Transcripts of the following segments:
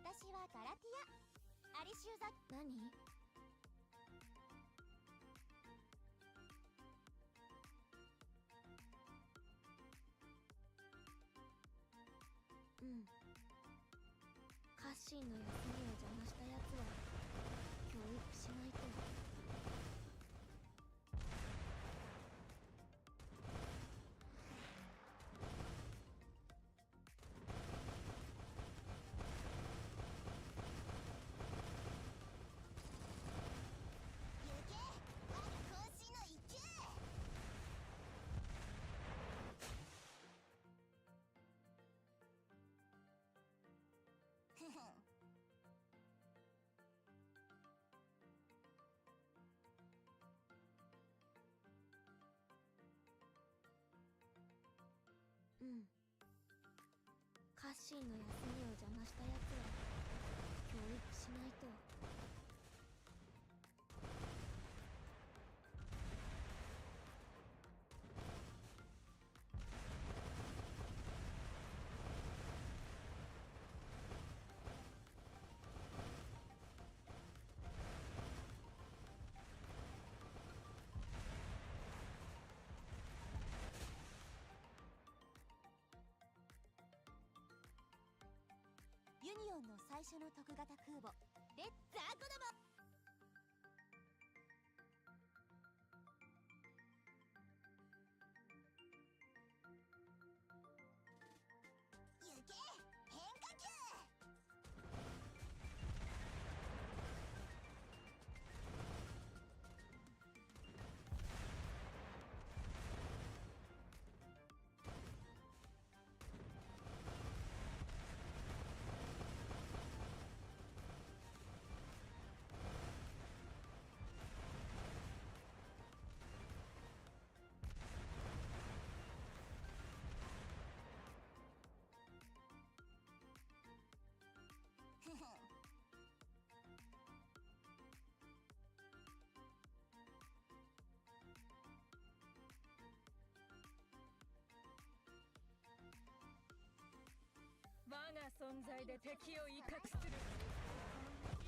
私はガラティア。アリシューザ。何？うん。カッシーの休みを邪魔したやつは教育しないと。うん。カッシーの休みを邪魔したやつは教育しないと。ユニオンの最初の特型空母レッツアゴドモ。行け変化球。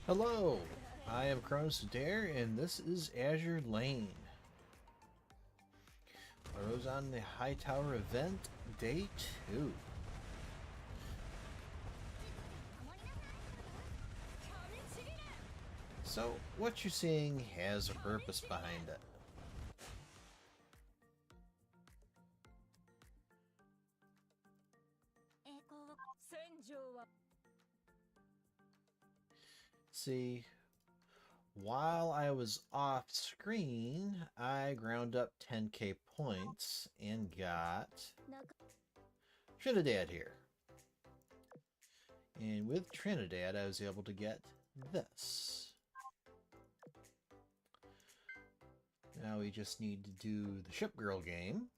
Hello, I am Cronus Dare, and this is Azure Lane. I was on the High Tower event, day 2. So, what you're seeing has a purpose behind it. See, while I was off screen, I ground up 10k points and got Trinidad here. And with Trinidad, I was able to get this. Now we just need to do the Ship Girl game.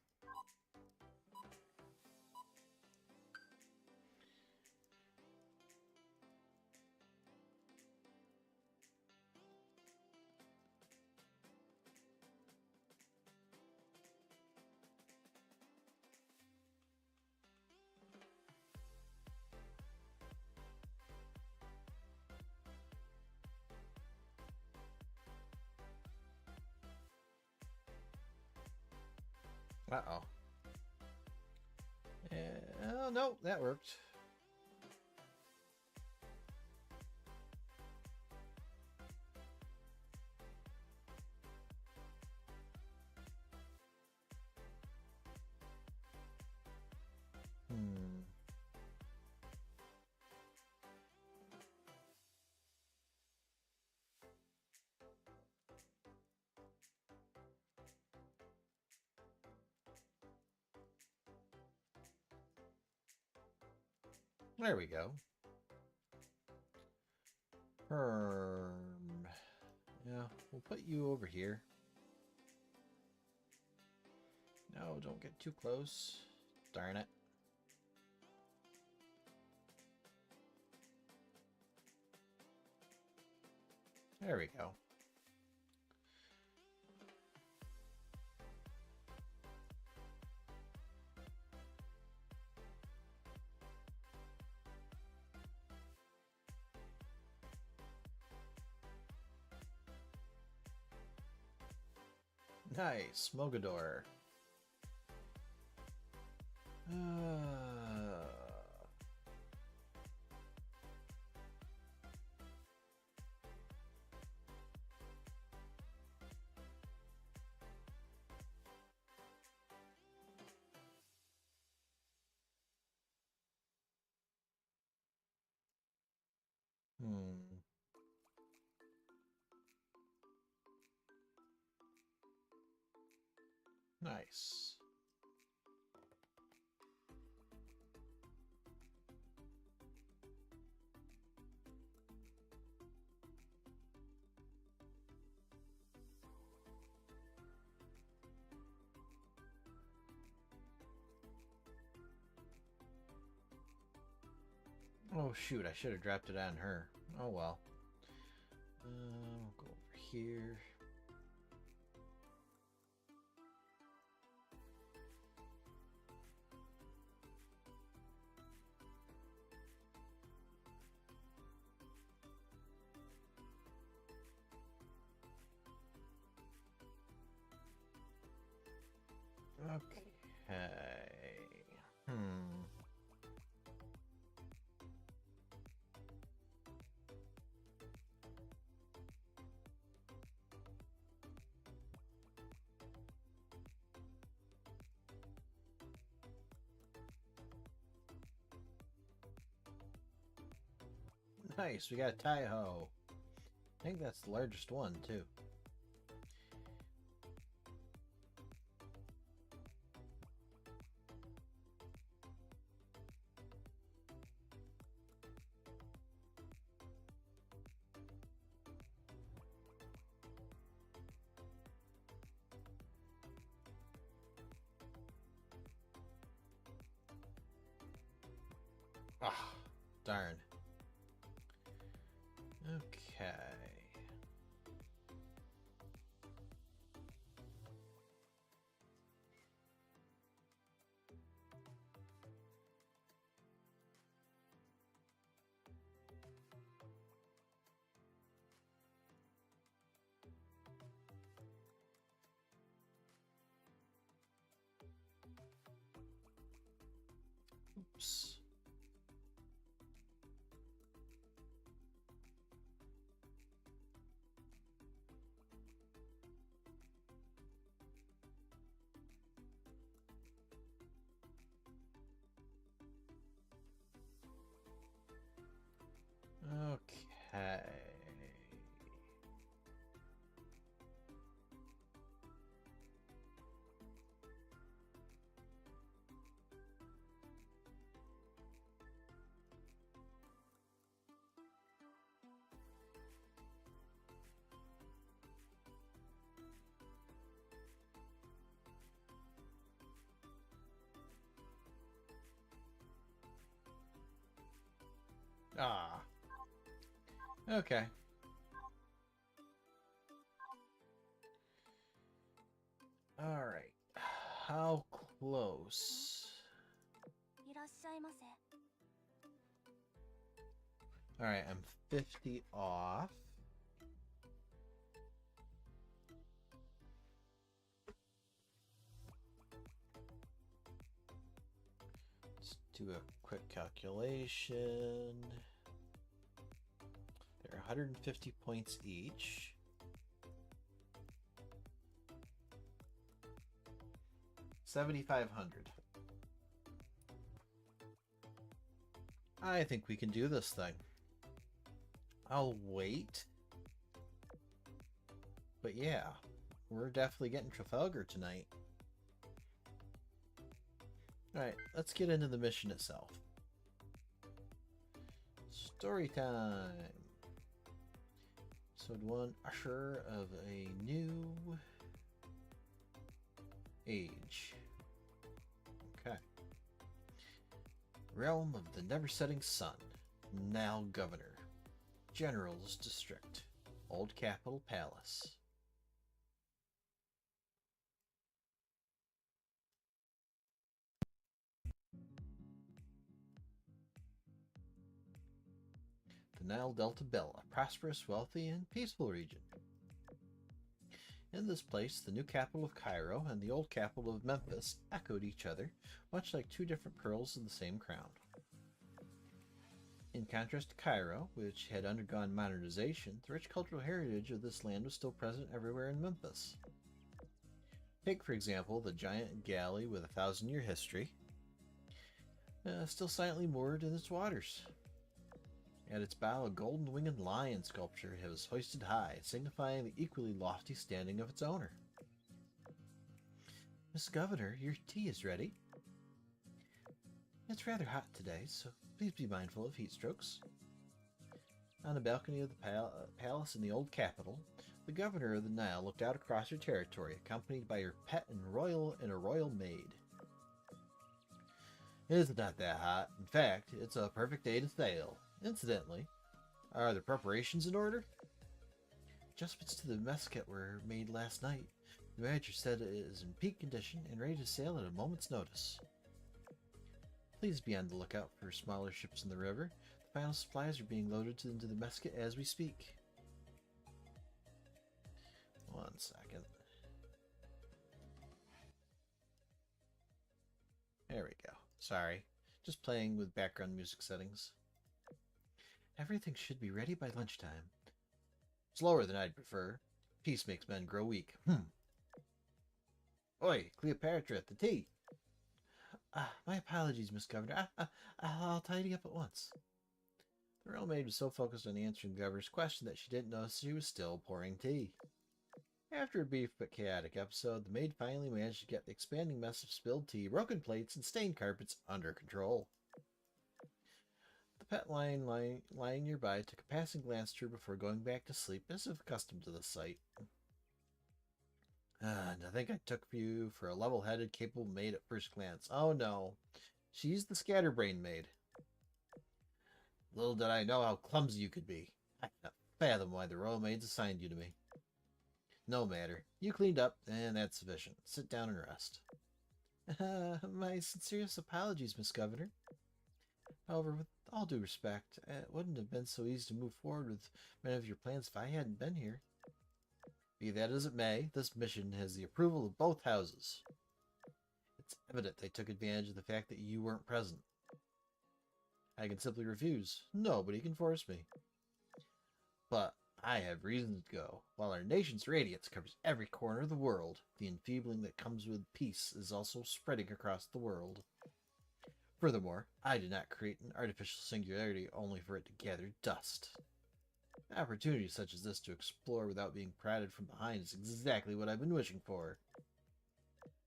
Uh-oh. Oh, no, that worked. There we go. Yeah, we'll put you over here. No, don't get too close. Darn it. There we go. Nice, Mogador. Nice. Oh shoot, I should have dropped it on her. Oh well. We'll go over here. Okay. Nice, we got a Taiho. I think that's the largest one, too. Ah, darn. Okay. Oops. Okay. Ah. Okay. All right. How close? いらっしゃいませ。 All right, I'm 50 off. Let's do a quick calculation. They're 150 points each. $7,500. I think we can do this thing. I'll wait. But yeah, we're definitely getting Trafalgar tonight. Alright, let's get into the mission itself. Story time. Episode 1, Usher of a New Age. Okay. Realm of the Never-Setting Sun. Now Governor. General's District. Old Capitol Palace. The Nile Delta Bella, a prosperous, wealthy, and peaceful region. In this place, the new capital of Cairo and the old capital of Memphis echoed each other, much like two different pearls in the same crown. In contrast to Cairo, which had undergone modernization, the rich cultural heritage of this land was still present everywhere in Memphis. Take, for example, the giant galley with a 1,000-year history, still silently moored in its waters. At its bow, a golden-winged lion sculpture was hoisted high, signifying the equally lofty standing of its owner. Miss Governor, your tea is ready. It's rather hot today, so please be mindful of heat strokes. On the balcony of the palace in the old capital, the governor of the Nile looked out across her territory, accompanied by her pet and a royal maid. It's not that hot. In fact, it's a perfect day to sail. Incidentally, are the preparations in order? Adjustments to the mess kit were made last night. The manager said it is in peak condition and ready to sail at a moment's notice. Please be on the lookout for smaller ships in the river. The final supplies are being loaded into the mess kit as we speak. 1 second. There we go. Sorry. Just playing with background music settings. Everything should be ready by lunchtime. Slower than I'd prefer. Peace makes men grow weak. Oi, Cleopatra, the tea. My apologies, Miss Governor. I'll tidy up at once. The royal maid was so focused on answering the governor's question that she didn't notice she was still pouring tea. After a brief but chaotic episode, the maid finally managed to get the expanding mess of spilled tea, broken plates, and stained carpets under control. The pet lion lying nearby took a passing glance through before going back to sleep, as if accustomed to the sight. And I think I took you for a level-headed, capable maid at first glance. Oh no, she's the scatterbrain maid. Little did I know how clumsy you could be. I cannot fathom why the royal maids assigned you to me. No matter. You cleaned up, and that's sufficient. Sit down and rest. My sincerest apologies, Miss Governor. However, with all due respect, it wouldn't have been so easy to move forward with many of your plans if I hadn't been here. Be that as it may, this mission has the approval of both houses. It's evident they took advantage of the fact that you weren't present. I can simply refuse. Nobody can force me. But I have reason to go. While our nation's radiance covers every corner of the world, the enfeebling that comes with peace is also spreading across the world. Furthermore, I did not create an artificial singularity only for it to gather dust. Opportunities such as this to explore without being prodded from behind is exactly what I've been wishing for.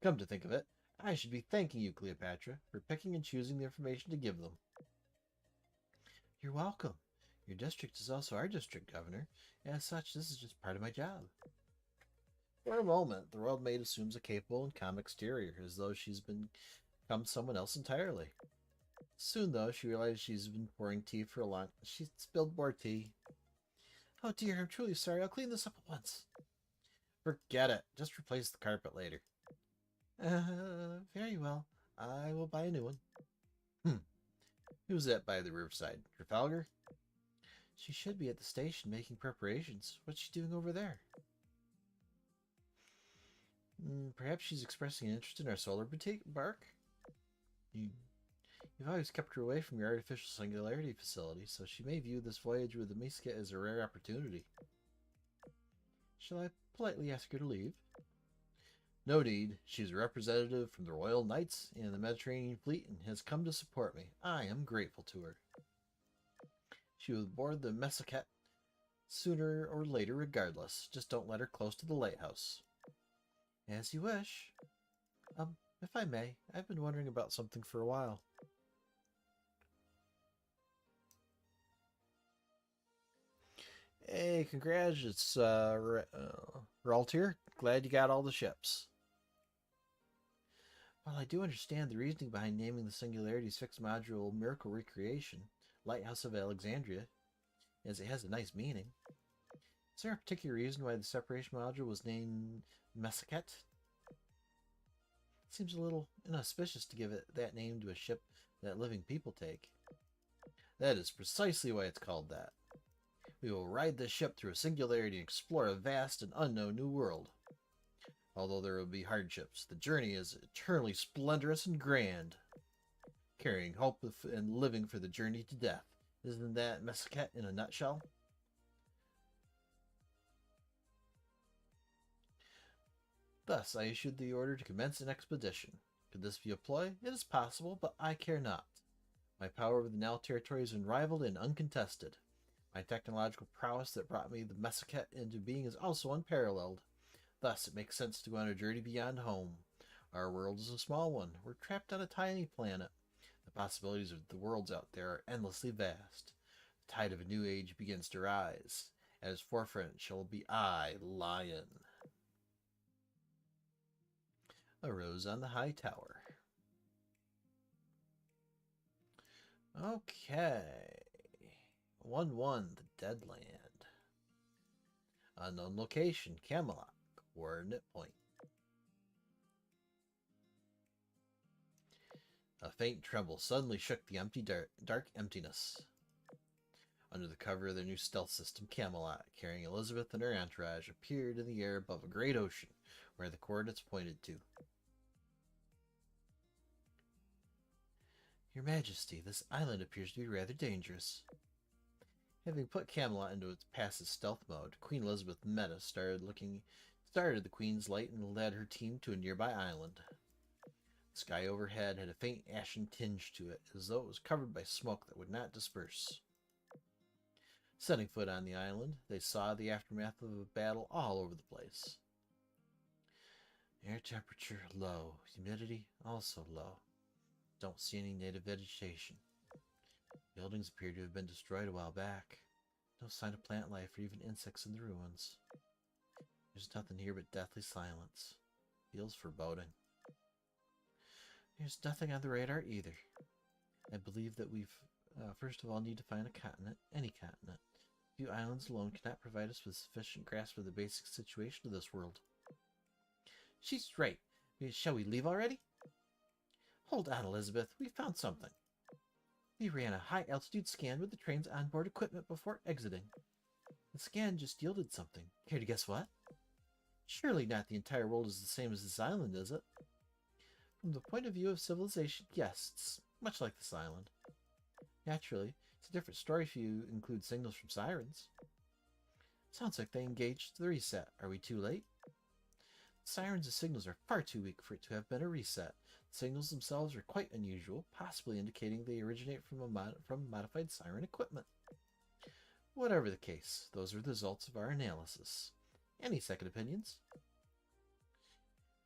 Come to think of it, I should be thanking you, Cleopatra, for picking and choosing the information to give them. You're welcome. Your district is also our district, Governor. As such, this is just part of my job. For a moment, the royal maid assumes a capable and calm exterior, as though she's become someone else entirely. Soon, though, she realizes she's been pouring tea for a long... She spilled more tea. Oh dear, I'm truly sorry. I'll clean this up at once. Forget it. Just replace the carpet later. Very well. I will buy a new one. Who's that by the riverside? Trafalgar? She should be at the station making preparations. What's she doing over there? Perhaps she's expressing an interest in our solar bark? You've always kept her away from your artificial singularity facility, so she may view this voyage with the Misket as a rare opportunity. Shall I politely ask her to leave? No need. She's a representative from the Royal Knights and the Mediterranean Fleet and has come to support me. I am grateful to her. She will board the Messaket sooner or later regardless. Just don't let her close to the lighthouse. As you wish. If I may, I've been wondering about something for a while. Hey, congrats, it's Ralt here. Glad you got all the ships. While I do understand the reasoning behind naming the Singularity's fixed module Miracle Recreation, Lighthouse of Alexandria, as it has a nice meaning, is there a particular reason why the separation module was named Messaket? It seems a little inauspicious to give it that name to a ship that living people take. That is precisely why it's called that. We will ride this ship through a singularity and explore a vast and unknown new world. Although there will be hardships, the journey is eternally splendorous and grand. Carrying hope and living for the journey to death. Isn't that Mesquite in a nutshell? Thus, I issued the order to commence an expedition. Could this be a ploy? It is possible, but I care not. My power over the Nile territory is unrivaled and uncontested. My technological prowess that brought me the Mesquite into being is also unparalleled. Thus, it makes sense to go on a journey beyond home. Our world is a small one. We're trapped on a tiny planet. The possibilities of the worlds out there are endlessly vast. The tide of a new age begins to rise. At its forefront shall be I, Lion. Arose on the high tower. Okay. 1-1, the Deadland. Unknown location, Camelot. Coordinate point. A faint tremble suddenly shook the empty dark emptiness. Under the cover of their new stealth system, Camelot, carrying Elizabeth and her entourage, appeared in the air above a great ocean, where the coordinates pointed to. Your Majesty, this island appears to be rather dangerous. Having put Camelot into its passive stealth mode, Queen Elizabeth Meta started the Queen's light and led her team to a nearby island. The sky overhead had a faint ashen tinge to it, as though it was covered by smoke that would not disperse. Setting foot on the island, they saw the aftermath of a battle all over the place. Air temperature low, humidity also low. Don't see any native vegetation. Buildings appear to have been destroyed a while back. No sign of plant life or even insects in the ruins. There's nothing here but deathly silence. Feels foreboding. There's nothing on the radar either. I believe that we've first of all need to find a continent, any continent. A few islands alone cannot provide us with sufficient grasp of the basic situation of this world. She's right. Shall we leave already? Hold on, Elizabeth. We found something. We ran a high-altitude scan with the train's onboard equipment before exiting. The scan just yielded something. Care to guess what? Surely not the entire world is the same as this island, is it? From the point of view of civilization, yes, it's much like this island. Naturally, it's a different story if you include signals from sirens. Sounds like they engaged the reset. Are we too late? The sirens and signals are far too weak for it to have been a reset. The signals themselves are quite unusual, possibly indicating they originate from modified siren equipment. Whatever the case, those are the results of our analysis. Any second opinions?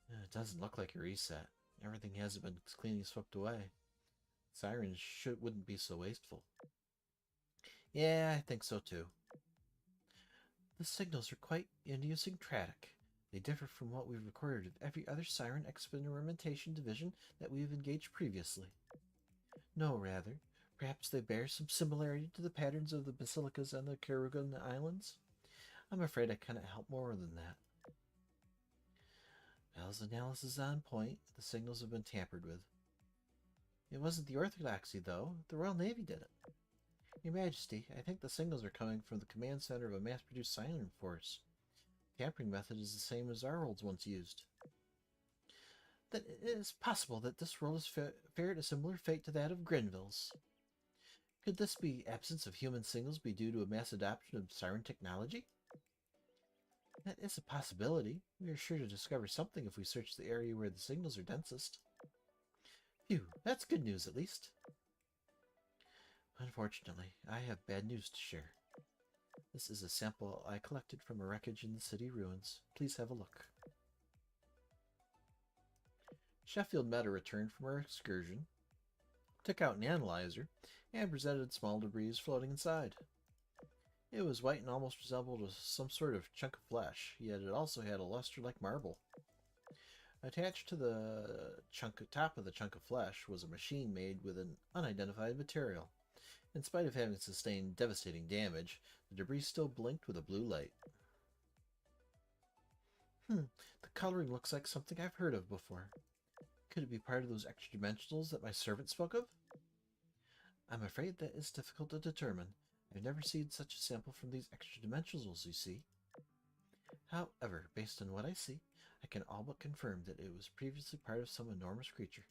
It doesn't look like a reset. Everything hasn't been cleanly swept away. Sirens wouldn't be so wasteful. Yeah, I think so too. The signals are quite idiosyncratic. They differ from what we've recorded of every other siren experimentation division that we've engaged previously. No, rather, perhaps they bear some similarity to the patterns of the basilicas on the Karugan Islands. I'm afraid I cannot help more than that. Bell's analysis is on point. The signals have been tampered with. It wasn't the Orthodoxy, though. The Royal Navy did it. Your Majesty, I think the signals are coming from the command center of a mass-produced siren force. The tampering method is the same as our worlds once used. Then it is possible that this world has fared a similar fate to that of Grenville's. Could this absence of human signals be due to a mass adoption of siren technology? That is a possibility. We are sure to discover something if we search the area where the signals are densest. Phew, that's good news at least. Unfortunately, I have bad news to share. This is a sample I collected from a wreckage in the city ruins. Please have a look. Sheffield Meta returned from her excursion, took out an analyzer, and presented small debris floating inside. It was white and almost resembled some sort of chunk of flesh, yet it also had a luster like marble. Attached to the top of the chunk of flesh was a machine made with an unidentified material. In spite of having sustained devastating damage, the debris still blinked with a blue light. The coloring looks like something I've heard of before. Could it be part of those extra dimensionals that my servant spoke of? I'm afraid that is difficult to determine. I've never seen such a sample from these extra dimensionals, you see. However, based on what I see, I can all but confirm that it was previously part of some enormous creature.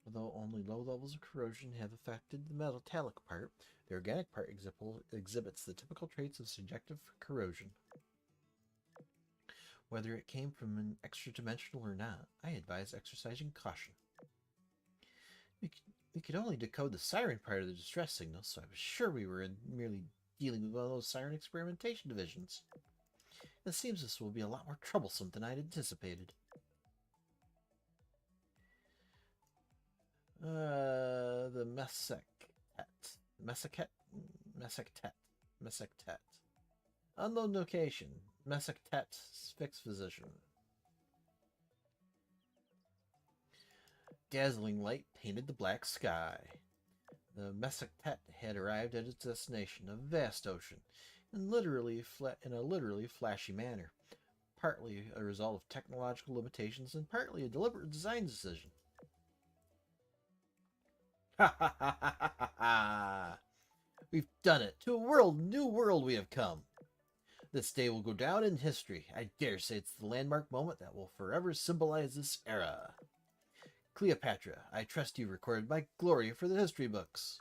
Although only low levels of corrosion have affected the metallic part, the organic part exhibits the typical traits of subjective corrosion. Whether it came from an extra-dimensional or not, I advise exercising caution. We could only decode the siren part of the distress signal, so I was sure we were merely dealing with one of those siren experimentation divisions. It seems this will be a lot more troublesome than I'd anticipated. The Mesectet. Unknown location. Mesectet, fixed physician. Dazzling light painted the black sky. The Mesectet had arrived at its destination, a vast ocean, in a literally flashy manner, partly a result of technological limitations and partly a deliberate design decision. Ha ha ha ha ha ha! We've done it! To a new world we have come! This day will go down in history. I dare say it's the landmark moment that will forever symbolize this era. Cleopatra, I trust you recorded my glory for the history books.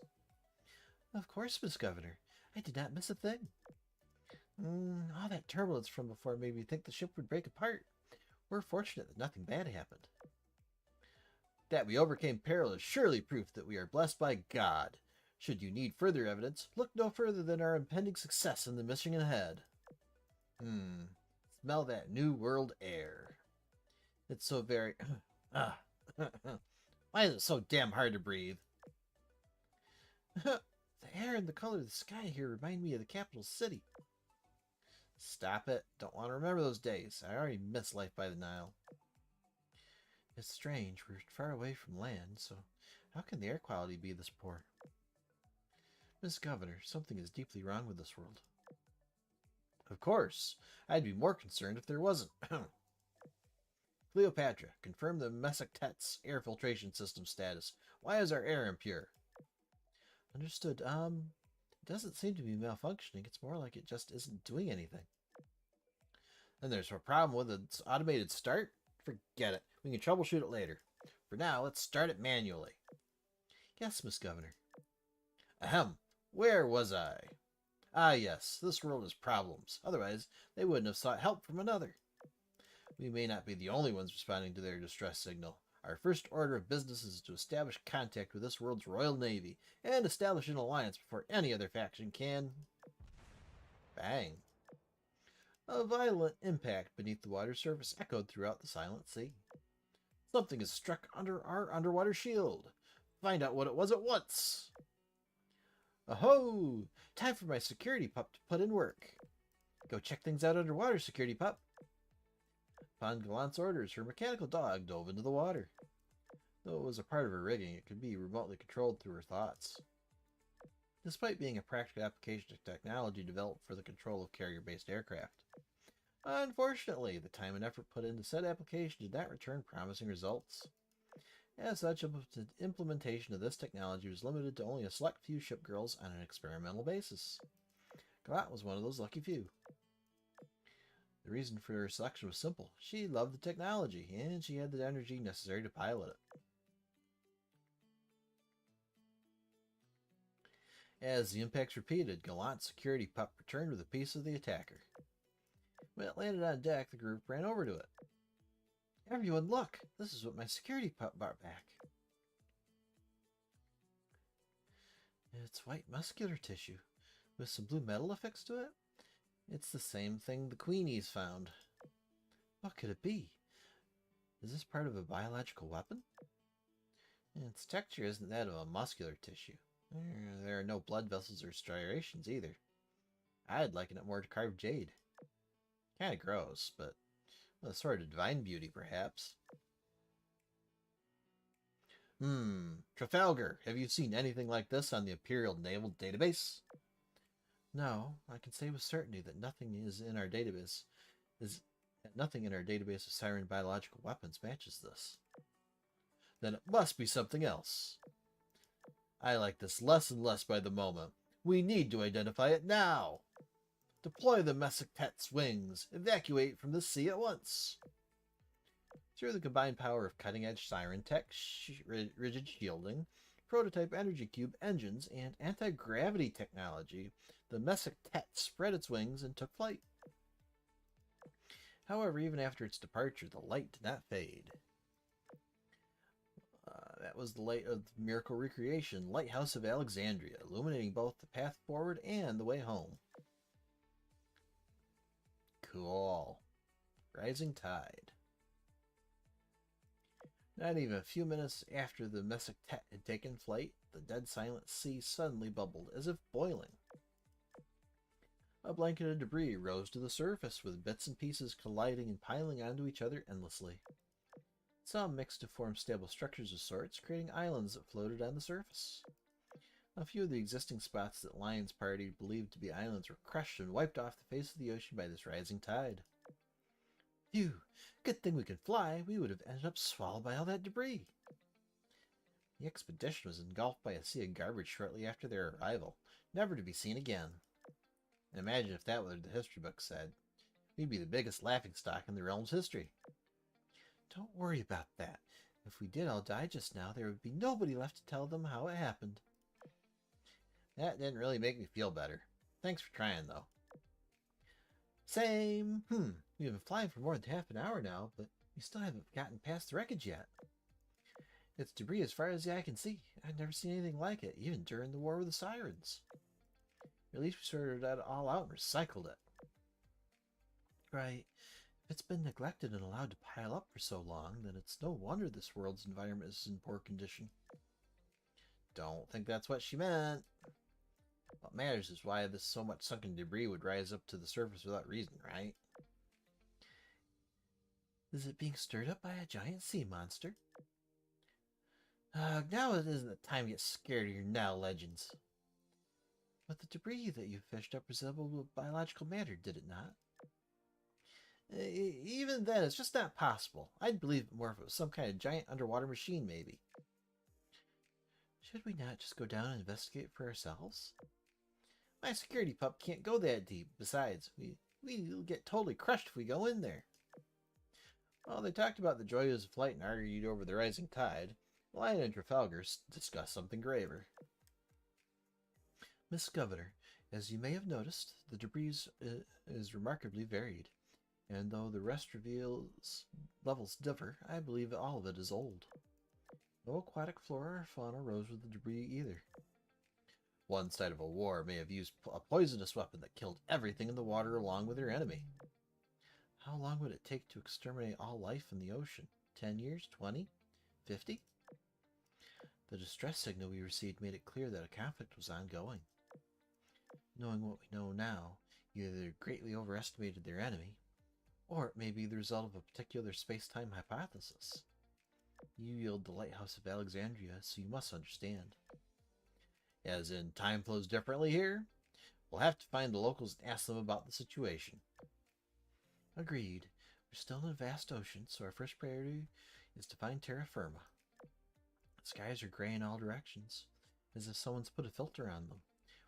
Of course, Miss Governor. I did not miss a thing. All that turbulence from before made me think the ship would break apart. We're fortunate that nothing bad happened. That we overcame peril is surely proof that we are blessed by God. Should you need further evidence, look no further than our impending success in the mission ahead. Smell that new world air. It's so very... Why is it so damn hard to breathe? The air and the color of the sky here remind me of the capital city. Stop it. Don't want to remember those days. I already miss life by the Nile. It's strange. We're far away from land, so how can the air quality be this poor? Miss Governor, something is deeply wrong with this world. Of course. I'd be more concerned if there wasn't. Cleopatra, confirm the Mesectet's air filtration system status. Why is our air impure? Understood. It doesn't seem to be malfunctioning. It's more like it just isn't doing anything. Then there's a problem with its automated start? Forget it. We can troubleshoot it later. For now, let's start it manually. Yes, Miss Governor. Ahem. Where was I? Ah, yes. This world has problems. Otherwise, they wouldn't have sought help from another. We may not be the only ones responding to their distress signal. Our first order of business is to establish contact with this world's Royal Navy and establish an alliance before any other faction can... Bang. A violent impact beneath the water surface echoed throughout the silent sea. Something has struck under our underwater shield. Find out what it was at once. Aho! Time for my security pup to put in work. Go check things out underwater, security pup. Upon Gallant's orders, her mechanical dog dove into the water. Though it was a part of her rigging, it could be remotely controlled through her thoughts. Despite being a practical application of technology developed for the control of carrier-based aircraft. Unfortunately, the time and effort put into said application did not return promising results. As such, implementation of this technology was limited to only a select few shipgirls on an experimental basis. Gallant was one of those lucky few. The reason for her selection was simple. She loved the technology, and she had the energy necessary to pilot it. As the impacts repeated, Gallant's security pup returned with a piece of the attacker. When it landed on deck, the group ran over to it. Everyone, look! This is what my security pup brought back. It's white muscular tissue, with some blue metal affixed to it. It's the same thing the Queenies found. What could it be? Is this part of a biological weapon? Its texture isn't that of a muscular tissue. There are no blood vessels or striations either. I'd liken it more to carved jade. Kinda gross, but a sort of divine beauty, perhaps. Trafalgar, have you seen anything like this on the Imperial Naval Database? No, I can say with certainty that nothing in our database of siren biological weapons matches this. Then it must be something else. I like this less and less by the moment. We need to identify it now. Deploy the Mesectet's wings. Evacuate from the sea at once. Through the combined power of cutting-edge siren tech, rigid shielding, prototype energy cube engines, and anti-gravity technology, the Mesoctet spread its wings and took flight. However, even after its departure, the light did not fade. That was the light of the Miracle Recreation, Lighthouse of Alexandria, illuminating both the path forward and the way home. Cool. Rising Tide. Not even a few minutes after the Mesoctet had taken flight, the dead silent sea suddenly bubbled, as if boiling. A blanket of debris rose to the surface, with bits and pieces colliding and piling onto each other endlessly. Some mixed to form stable structures of sorts, creating islands that floated on the surface. A few of the existing spots that Lion's party believed to be islands were crushed and wiped off the face of the ocean by this rising tide. Phew! Good thing we could fly. We would have ended up swallowed by all that debris. The expedition was engulfed by a sea of garbage shortly after their arrival, never to be seen again. Imagine if that were what the history book said. We'd be the biggest laughingstock in the realm's history. Don't worry about that. If we did all die just now, there would be nobody left to tell them how it happened. That didn't really make me feel better. Thanks for trying, though. Same. We've been flying for more than half an hour now, but we still haven't gotten past the wreckage yet. It's debris as far as the eye can see. I've never seen anything like it, even during the War with the Sirens. At least we sorted it all out and recycled it. Right. If it's been neglected and allowed to pile up for so long, then it's no wonder this world's environment is in poor condition. Don't think that's what she meant. What matters is why this so much sunken debris would rise up to the surface without reason, right? Is it being stirred up by a giant sea monster? Now it isn't the time to get scared of your now legends. But the debris that you fished up resembled biological matter, did it not? Even then, it's just not possible. I'd believe it more if it was some kind of giant underwater machine, maybe. Should we not just go down and investigate for ourselves? My security pup can't go that deep. Besides, we'll get totally crushed if we go in there. While they talked about the joys of flight and argued over the rising tide, Lion and Trafalgar discussed something graver. Miss Governor, as you may have noticed, the debris is remarkably varied. And though the rest reveals levels differ, I believe all of it is old. No aquatic flora or fauna rose with the debris either. One side of a war may have used a poisonous weapon that killed everything in the water along with their enemy. How long would it take to exterminate all life in the ocean? 10 years? 20? 50? The distress signal we received made it clear that a conflict was ongoing. Knowing what we know now, either they greatly overestimated their enemy, or it may be the result of a particular space-time hypothesis. You yield the Lighthouse of Alexandria, so you must understand. As in, time flows differently here? We'll have to find the locals and ask them about the situation. Agreed. We're still in a vast ocean, so our first priority is to find terra firma. The skies are gray in all directions, as if someone's put a filter on them.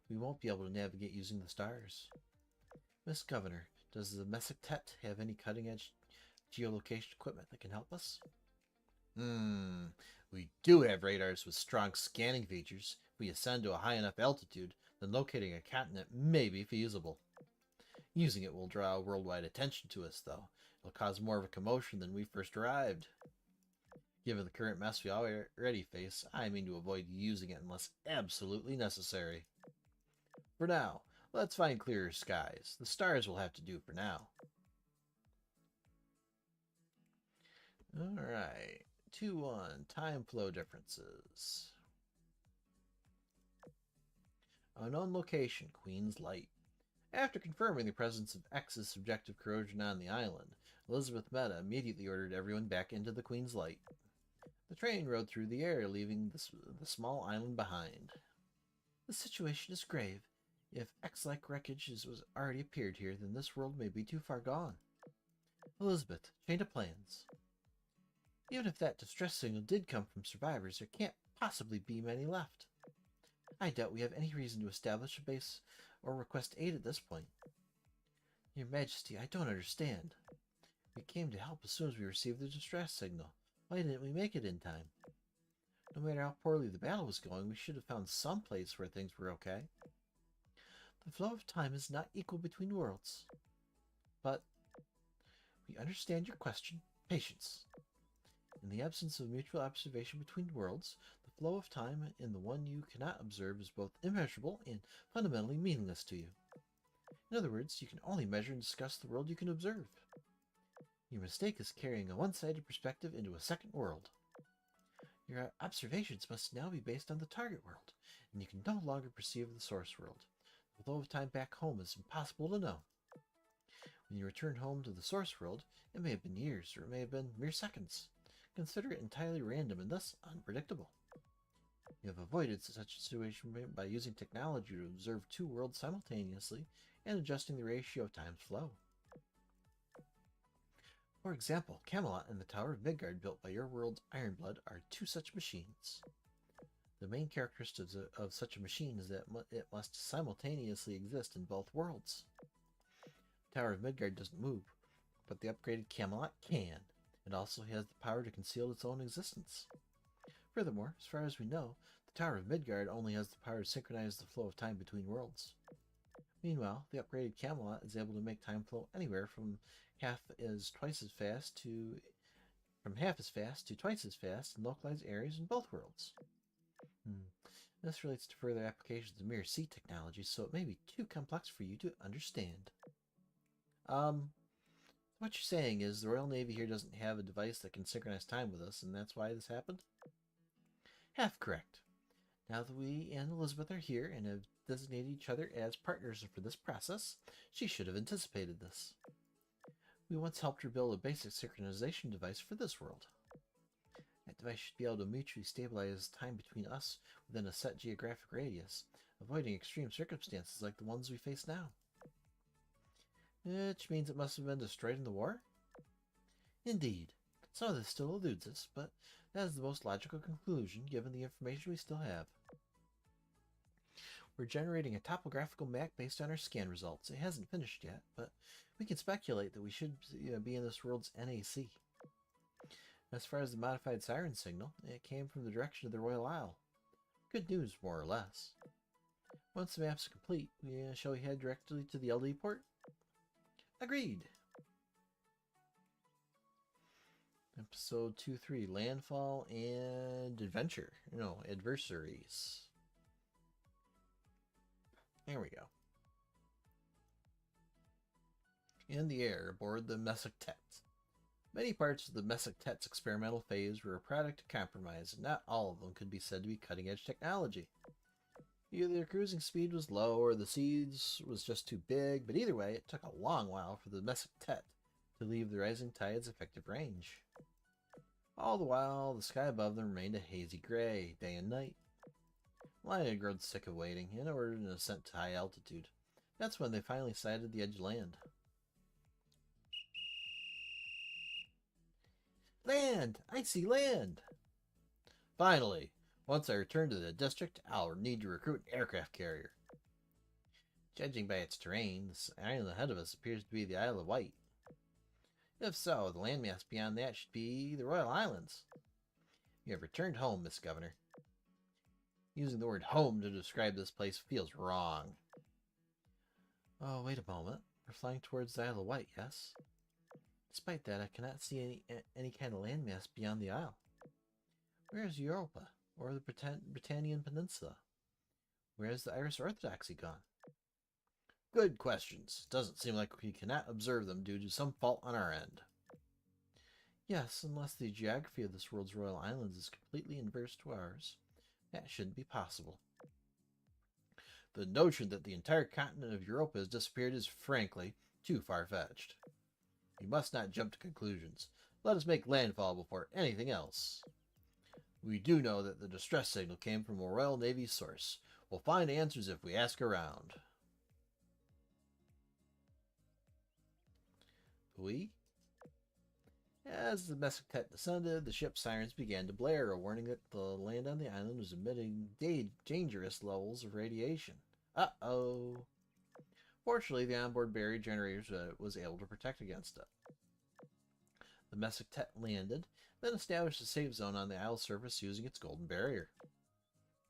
We won't be able to navigate using the stars. Miss Governor, does the Mesoctet have any cutting-edge geolocation equipment that can help us? We do have radars with strong scanning features. If we ascend to a high enough altitude, then locating a continent may be feasible. Using it will draw worldwide attention to us, though. It'll cause more of a commotion than we first arrived. Given the current mess we already face, I mean to avoid using it unless absolutely necessary. For now, let's find clearer skies. The stars will have to do for now. Alright. 2-1. Time flow differences. Unknown location, Queen's Light. After confirming the presence of X's subjective corrosion on the island, Elizabeth Meta immediately ordered everyone back into the Queen's Light. The train rode through the air, leaving the small island behind. The situation is grave. If X-like wreckage has already appeared here, then this world may be too far gone. Elizabeth, chain of plans. Even if that distress signal did come from survivors, there can't possibly be many left. I doubt we have any reason to establish a base or request aid at this point. Your Majesty, I don't understand. We came to help as soon as we received the distress signal. Why didn't we make it in time? No matter how poorly the battle was going, we should have found some place where things were okay. The flow of time is not equal between worlds. But we understand your question. Patience. In the absence of mutual observation between worlds, the flow of time in the one you cannot observe is both immeasurable and fundamentally meaningless to you. In other words, you can only measure and discuss the world you can observe. Your mistake is carrying a one-sided perspective into a second world. Your observations must now be based on the target world, and you can no longer perceive the source world. The flow of time back home is impossible to know. When you return home to the source world, it may have been years, or it may have been mere seconds. Consider it entirely random and thus unpredictable. You have avoided such a situation by using technology to observe two worlds simultaneously and adjusting the ratio of time's flow. For example, Camelot and the Tower of Midgard built by your world's Ironblood are two such machines. The main characteristics of such a machine is that it must simultaneously exist in both worlds. The Tower of Midgard doesn't move, but the upgraded Camelot can. It also has the power to conceal its own existence. Furthermore, as far as we know, the Tower of Midgard only has the power to synchronize the flow of time between worlds. Meanwhile, the upgraded Camelot is able to make time flow anywhere from half as fast to twice as fast in localized areas in both worlds. This relates to further applications of mirror sea technology, so it may be too complex for you to understand. What you're saying is the Royal Navy here doesn't have a device that can synchronize time with us, and that's why this happened? Half correct. Now that we and Elizabeth are here and have designated each other as partners for this process, she should have anticipated this. We once helped her build a basic synchronization device for this world. That device should be able to mutually stabilize time between us within a set geographic radius, avoiding extreme circumstances like the ones we face now. Which means it must have been destroyed in the war? Indeed. Some of this still eludes us, but that is the most logical conclusion given the information we still have. We're generating a topographical map based on our scan results. It hasn't finished yet, but we can speculate that we should be in this world's NAC. As far as the modified siren signal, it came from the direction of the Royal Isle. Good news, more or less. Once the map's complete, shall we head directly to the LD port? Agreed. Episode 2-3, Landfall and Adventure. No, Adversaries. There we go. In the air, aboard the Mesoctet. Many parts of the Mesoctet's experimental phase were a product of compromise, and not all of them could be said to be cutting-edge technology. Either the cruising speed was low, or the seas was just too big, but either way, it took a long while for the Mesoctet to leave the rising tide's effective range. All the while, the sky above them remained a hazy gray, day and night. Lion had grown sick of waiting and ordered an ascent to high altitude. That's when they finally sighted the edge of land. Land! I see land! Finally! Once I return to the district, I'll need to recruit an aircraft carrier. Judging by its terrain, the island ahead of us appears to be the Isle of Wight. If so, the landmass beyond that should be the Royal Islands. You have returned home, Miss Governor. Using the word home to describe this place feels wrong. Oh, wait a moment. We're flying towards the Isle of Wight, yes? Despite that, I cannot see any kind of landmass beyond the isle. Where is Europa, or the Britannian Peninsula? Where has the Irish Orthodoxy gone? Good questions. Doesn't seem like we cannot observe them due to some fault on our end. Yes, unless the geography of this world's royal islands is completely inverse to ours. That shouldn't be possible. The notion that the entire continent of Europa has disappeared is, frankly, too far-fetched. You must not jump to conclusions. Let us make landfall before anything else. We do know that the distress signal came from a Royal Navy source. We'll find answers if we ask around. We? As the Mesoctet descended, the ship's sirens began to blare, a warning that the land on the island was emitting dangerous levels of radiation. Uh-oh. Fortunately, the onboard barrier generators was able to protect against it. The Mesoctet landed, then established a safe zone on the isle surface using its golden barrier.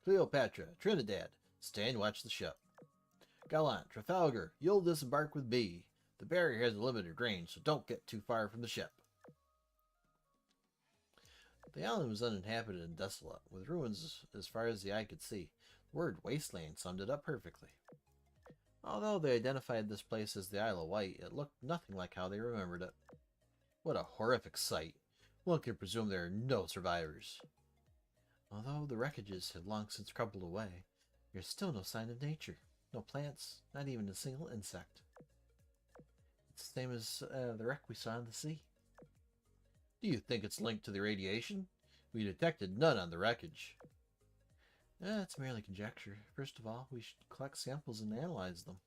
Cleopatra, Trinidad, stay and watch the ship. Gallant, Trafalgar, you'll disembark with B. The barrier has a limited range, so don't get too far from the ship. The island was uninhabited and desolate, with ruins as far as the eye could see. The word wasteland summed it up perfectly. Although they identified this place as the Isle of Wight, it looked nothing like how they remembered it. What a horrific sight. One can presume there are no survivors. Although the wreckages have long since crumbled away, there's still no sign of nature. No plants, not even a single insect. It's the same as the wreck we saw in the sea. Do you think it's linked to the radiation? We detected none on the wreckage. It's merely conjecture. First of all, we should collect samples and analyze them.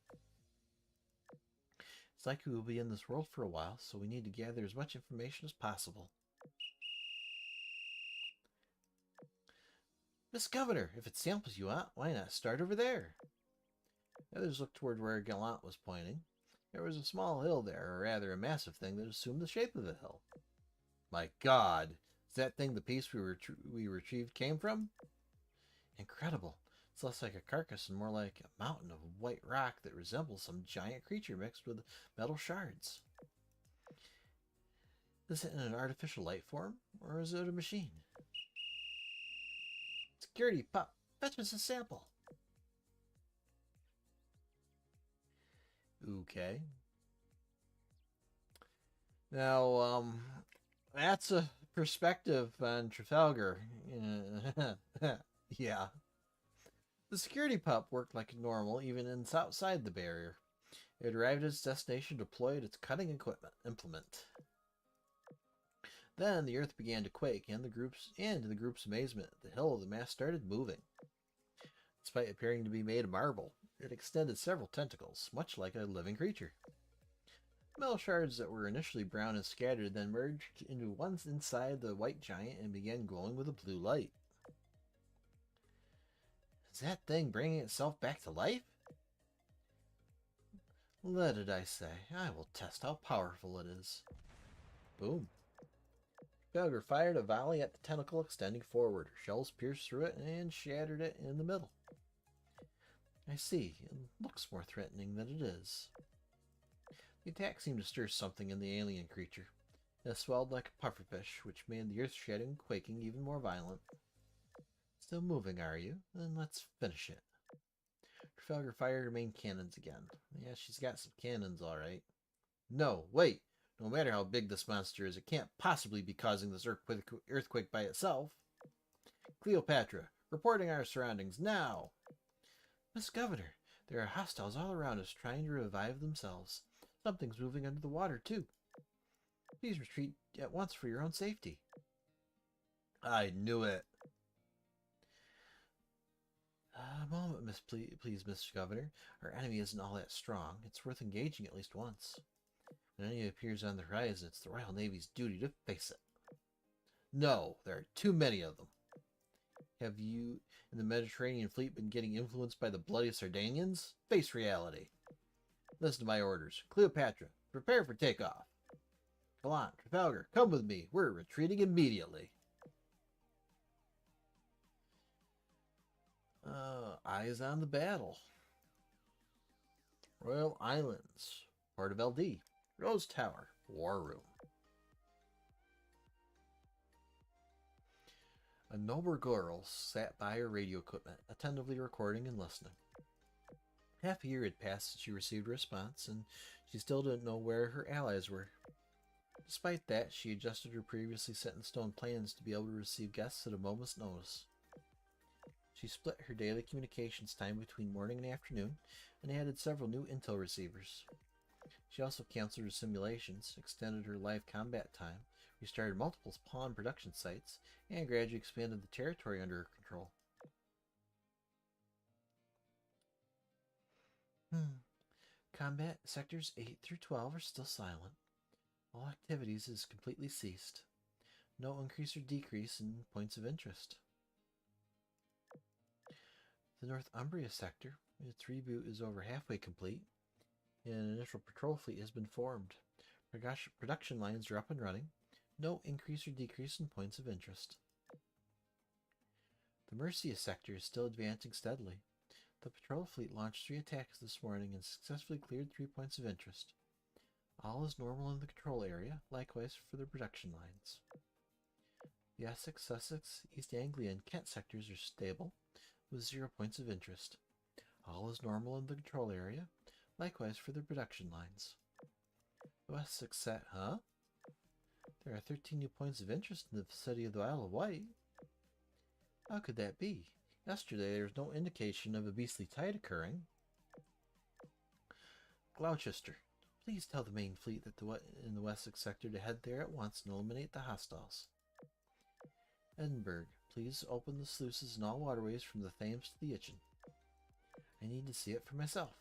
It's likely we'll be in this world for a while, so we need to gather as much information as possible. Miss Governor, if it's samples you want, why not start over there? The others looked toward where Gallant was pointing. There was a small hill there, or rather a massive thing that assumed the shape of a hill. My God! Is that thing the piece we retrieved came from? Incredible. It's less like a carcass and more like a mountain of white rock that resembles some giant creature mixed with metal shards. Is it in an artificial life form, or is it a machine? Security, pup, fetch us a sample. Okay. Now, that's a perspective on Trafalgar. Yeah. The security pup worked like normal, even outside the barrier. It arrived at its destination, deployed its cutting implement. Then the earth began to quake, and to the group's amazement, the hill of the mast started moving. Despite appearing to be made of marble, it extended several tentacles, much like a living creature. Metal shards that were initially brown and scattered then merged into one inside the white giant and began glowing with a blue light. Is that thing bringing itself back to life? Let it, I say. I will test how powerful it is. Boom. Trafalgar fired a volley at the tentacle extending forward. Shells pierced through it and shattered it in the middle. I see. It looks more threatening than it is. The attack seemed to stir something in the alien creature. It swelled like a pufferfish, which made the earth-shattering quaking even more violent. Still moving, are you? Then let's finish it. Trafalgar fired her main cannons again. Yeah, she's got some cannons, all right. No, wait! No matter how big this monster is, it can't possibly be causing this earthquake by itself. Cleopatra, reporting our surroundings now! Miss Governor, there are hostiles all around us trying to revive themselves. Something's moving under the water, too. Please retreat at once for your own safety. I knew it. A moment, please, Mr. Governor. Our enemy isn't all that strong. It's worth engaging at least once. When any appears on the horizon, it's the Royal Navy's duty to face it. No, there are too many of them. Have you and the Mediterranean fleet been getting influenced by the bloody Sardinians? Face reality. Listen to my orders. Cleopatra, prepare for takeoff. Gallant, Trafalgar, come with me. We're retreating immediately. Eyes on the battle. Royal Islands. Port of LD. Rose Tower. War Room. A noble girl sat by her radio equipment, attentively recording and listening. Half a year had passed since she received a response, and she still didn't know where her allies were. Despite that, she adjusted her previously set-in-stone plans to be able to receive guests at a moment's notice. She split her daily communications time between morning and afternoon, and added several new intel receivers. She also canceled her simulations, extended her live combat time, restarted multiple pawn production sites, and gradually expanded the territory under her control. Combat sectors 8 through 12 are still silent. All activities has completely ceased. No increase or decrease in points of interest. The Northumbria sector, its reboot is over halfway complete, and an initial patrol fleet has been formed. Production lines are up and running. No increase or decrease in points of interest. The Mercia sector is still advancing steadily. The patrol fleet launched 3 attacks this morning and successfully cleared 3 points of interest. All is normal in the control area, likewise for the production lines. The Essex, Sussex, East Anglia, and Kent sectors are stable, with 0 points of interest. All is normal in the control area, likewise for the production lines. The Wessex set, huh? There are 13 new points of interest in the city of the Isle of Wight. How could that be? Yesterday there was no indication of a beastly tide occurring. Gloucester, please tell the main fleet that in the Wessex sector to head there at once and eliminate the hostiles. Edinburgh, please open the sluices in all waterways from the Thames to the Itchen. I need to see it for myself.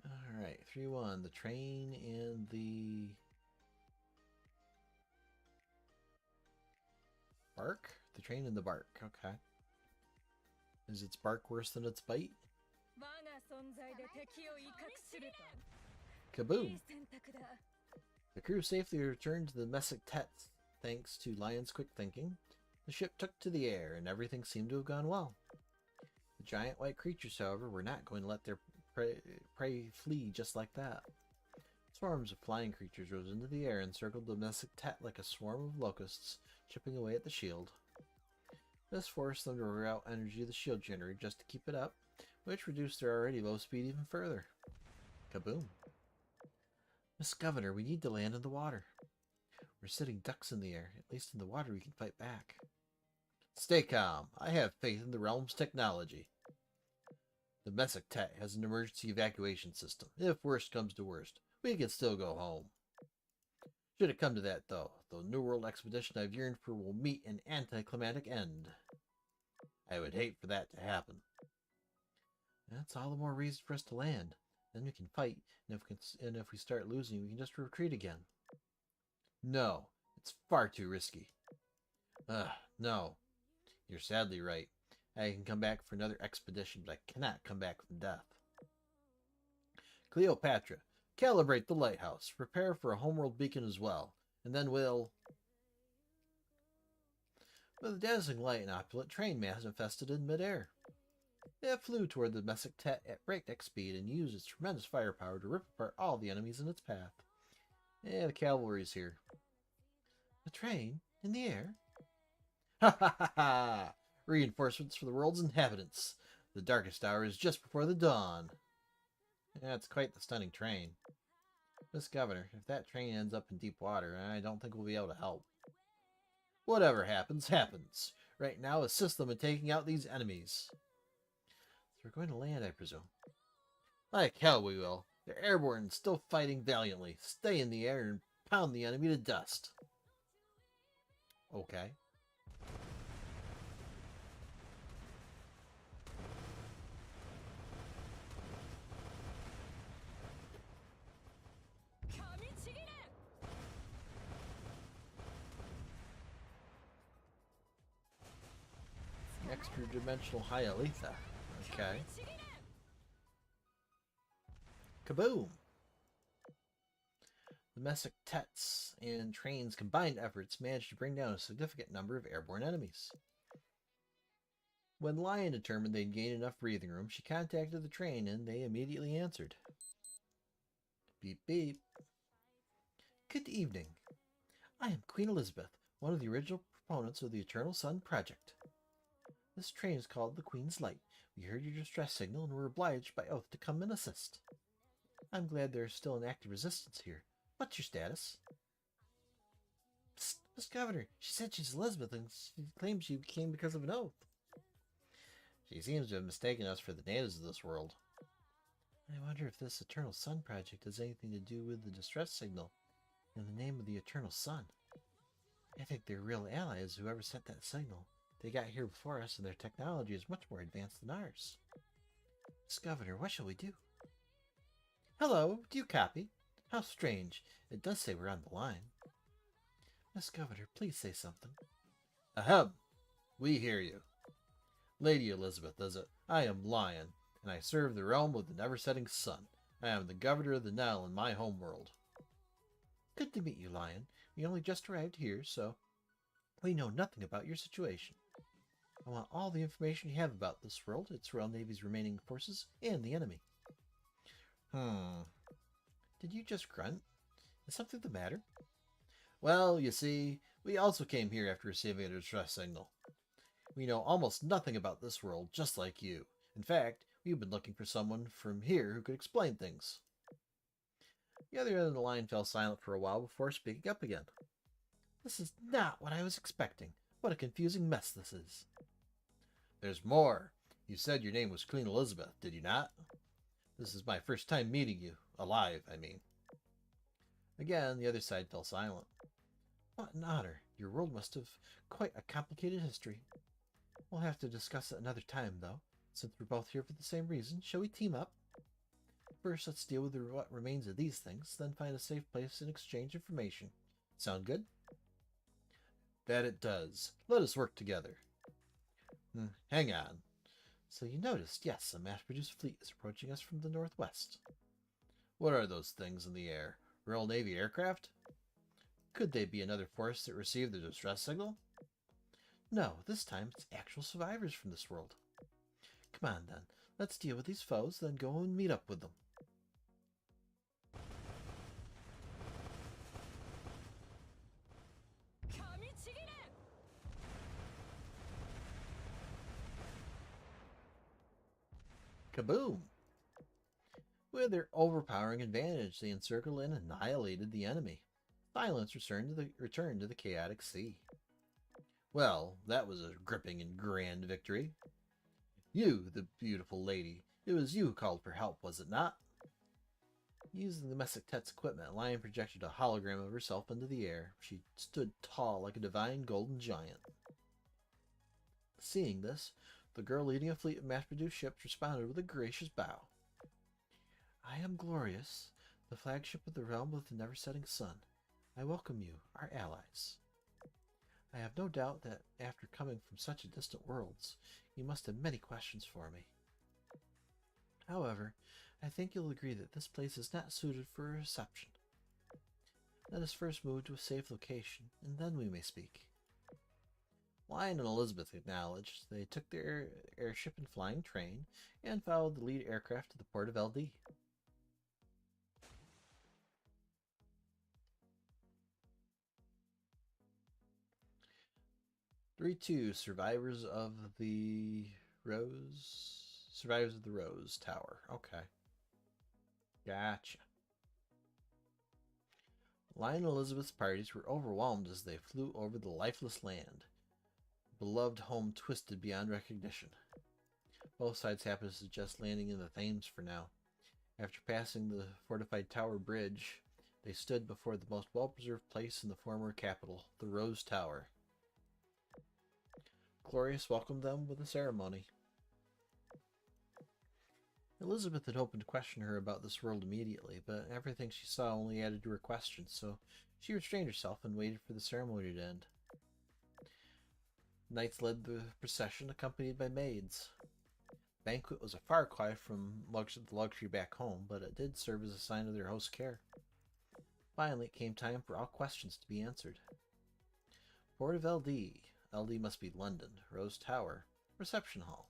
Alright, 3-1. The train and the... bark? The train and the bark, okay. Is its bark worse than its bite? Kaboom! The crew safely returned to the Mesoctet thanks to Lion's quick thinking. The ship took to the air, and everything seemed to have gone well. The giant white creatures, however, were not going to let their prey flee just like that. Swarms of flying creatures rose into the air and circled the Mesoctet like a swarm of locusts, chipping away at the shield. This forced them to reroute energy of the shield generator just to keep it up, which reduced their already low speed even further. Kaboom. Miss Governor, we need to land in the water. We're sitting ducks in the air. At least in the water we can fight back. Stay calm. I have faith in the realm's technology. The Mesoctet has an emergency evacuation system. If worst comes to worst, we can still go home. Should it come to that, though, the New World expedition I've yearned for will meet an anticlimactic end. I would hate for that to happen. That's all the more reason for us to land. Then we can fight, and if we start losing, we can just retreat again. No, it's far too risky. No. You're sadly right. I can come back for another expedition, but I cannot come back from death. Cleopatra, calibrate the lighthouse. Prepare for a homeworld beacon as well. And then we'll... With a dazzling light, an opulent train manifested in midair. It flew toward the Mesoctet at breakneck speed and used its tremendous firepower to rip apart all the enemies in its path. The cavalry's here. A train? In the air? Ha ha ha ha! Reinforcements for the world's inhabitants. The darkest hour is just before the dawn. It's quite the stunning train. Miss Governor, if that train ends up in deep water, I don't think we'll be able to help. Whatever happens, happens. Right now, assist them in taking out these enemies. So we're going to land, I presume. Like hell we will. They're airborne and still fighting valiantly. Stay in the air and pound the enemy to dust. Okay. Extra-dimensional Hyalitha. Okay. Kaboom! The Mesoctets and train's combined efforts managed to bring down a significant number of airborne enemies. When Lion determined they'd gained enough breathing room, she contacted the train and they immediately answered. Beep beep. Good evening. I am Queen Elizabeth, one of the original proponents of the Eternal Sun Project. This train is called the Queen's Light. We heard your distress signal and were obliged by oath to come and assist. I'm glad there is still an active resistance here. What's your status? Psst, Miss Governor. She said she's Elizabeth and she claims she came because of an oath. She seems to have mistaken us for the natives of this world. I wonder if this Eternal Sun Project has anything to do with the distress signal in the name of the Eternal Sun. I think they're real allies, whoever sent that signal. They got here before us and their technology is much more advanced than ours. Miss Governor, what shall we do? Hello, do you copy? How strange. It does say we're on the line. Miss Governor, please say something. Ahem. We hear you. Lady Elizabeth, is it? I am Lion, and I serve the realm of the never-setting sun. I am the governor of the Nile in my home world. Good to meet you, Lion. We only just arrived here, so we know nothing about your situation. I want all the information you have about this world, its Royal Navy's remaining forces, and the enemy. Did you just grunt? Is something the matter? Well, you see, we also came here after receiving a distress signal. We know almost nothing about this world, just like you. In fact, we've been looking for someone from here who could explain things. The other end of the line fell silent for a while before speaking up again. This is not what I was expecting. What a confusing mess this is. There's more. You said your name was Queen Elizabeth, did you not? This is my first time meeting you. Alive, I mean. Again, the other side fell silent. What an honor. Your world must have quite a complicated history. We'll have to discuss it another time, though. Since we're both here for the same reason, shall we team up? First, let's deal with what remains of these things, then find a safe place and exchange information. Sound good? That it does. Let us work together. Hang on. So you noticed, yes, a mass-produced fleet is approaching us from the northwest. What are those things in the air? Royal Navy aircraft? Could they be another force that received the distress signal? No, this time it's actual survivors from this world. Come on, then. Let's deal with these foes, then go and meet up with them. Kaboom! With their overpowering advantage, they encircled and annihilated the enemy. Silence returned to the chaotic sea. Well, that was a gripping and grand victory. You, the beautiful lady, it was you who called for help, was it not? Using the Messektet's equipment, Lion projected a hologram of herself into the air. She stood tall like a divine golden giant. Seeing this, the girl leading a fleet of mass-produced ships responded with a gracious bow. I am Glorious, the flagship of the realm of the never-setting sun. I welcome you, our allies. I have no doubt that after coming from such a distant worlds, you must have many questions for me. However, I think you'll agree that this place is not suited for a reception. Let us first move to a safe location, and then we may speak. Lion and Elizabeth acknowledged. They took their airship and flying train, and followed the lead aircraft to the port of LD. Survivors of the Rose Tower. Okay. Gotcha. Lion and Elizabeth's parties were overwhelmed as they flew over the lifeless land. Beloved home twisted beyond recognition. Both sides happened to suggest landing in the Thames for now. After passing the fortified Tower Bridge, they stood before the most well-preserved place in the former capital, the Rose Tower. Glorious welcomed them with a ceremony. Elizabeth had hoped to question her about this world immediately, but everything she saw only added to her questions, so she restrained herself and waited for the ceremony to end. Knights led the procession, accompanied by maids. The banquet was a far cry from the luxury back home, but it did serve as a sign of their host's care. Finally, it came time for all questions to be answered. Port of LD. LD must be London. Rose Tower. Reception Hall.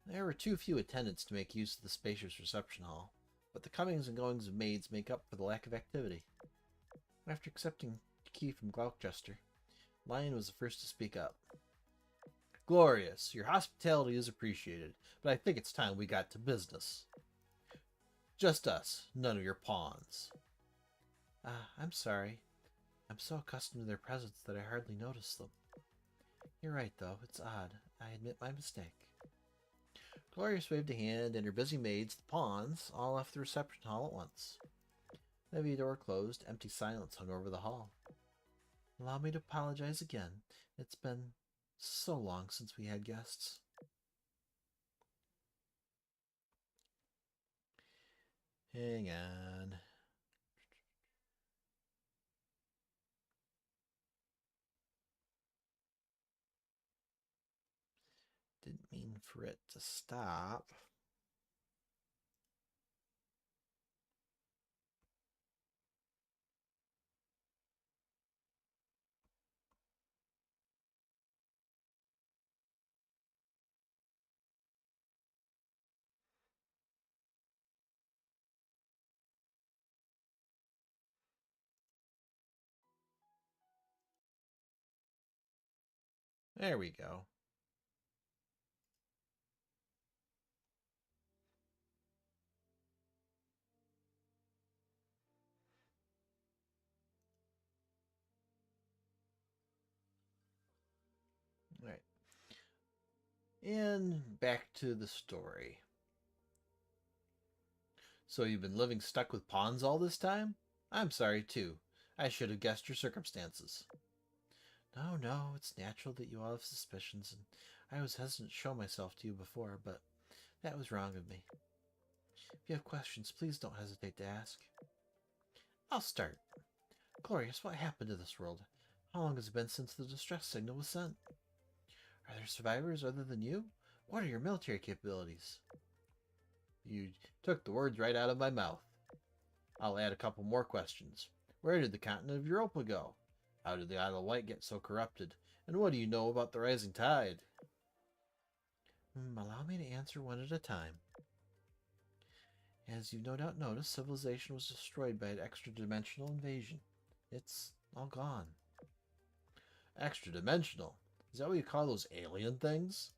There were too few attendants to make use of the spacious reception hall, but the comings and goings of maids make up for the lack of activity. After accepting the key from Gloucester, Lion was the first to speak up. Glorious, your hospitality is appreciated, but I think it's time we got to business. Just us, none of your pawns. I'm sorry. I'm so accustomed to their presence that I hardly notice them. You're right, though. It's odd. I admit my mistake. Glorious waved a hand, and her busy maids, the pawns, all left the reception hall at once. The heavy door closed. Empty silence hung over the hall. Allow me to apologize again. It's been so long since we had guests. Hang on. Didn't mean for it to stop. There we go. All right. And back to the story. So you've been living stuck with pawns all this time? I'm sorry, too. I should have guessed your circumstances. No, no, it's natural that you all have suspicions, and I was hesitant to show myself to you before, but that was wrong of me. If you have questions, please don't hesitate to ask. I'll start. Glorious, what happened to this world? How long has it been since the distress signal was sent? Are there survivors other than you? What are your military capabilities? You took the words right out of my mouth. I'll add a couple more questions. Where did the continent of Europa go? How did the Isle of Wight get so corrupted? And what do you know about the rising tide? Allow me to answer one at a time. As you've no doubt noticed, civilization was destroyed by an extra-dimensional invasion. It's all gone. Extra-dimensional? Is that what you call those alien things?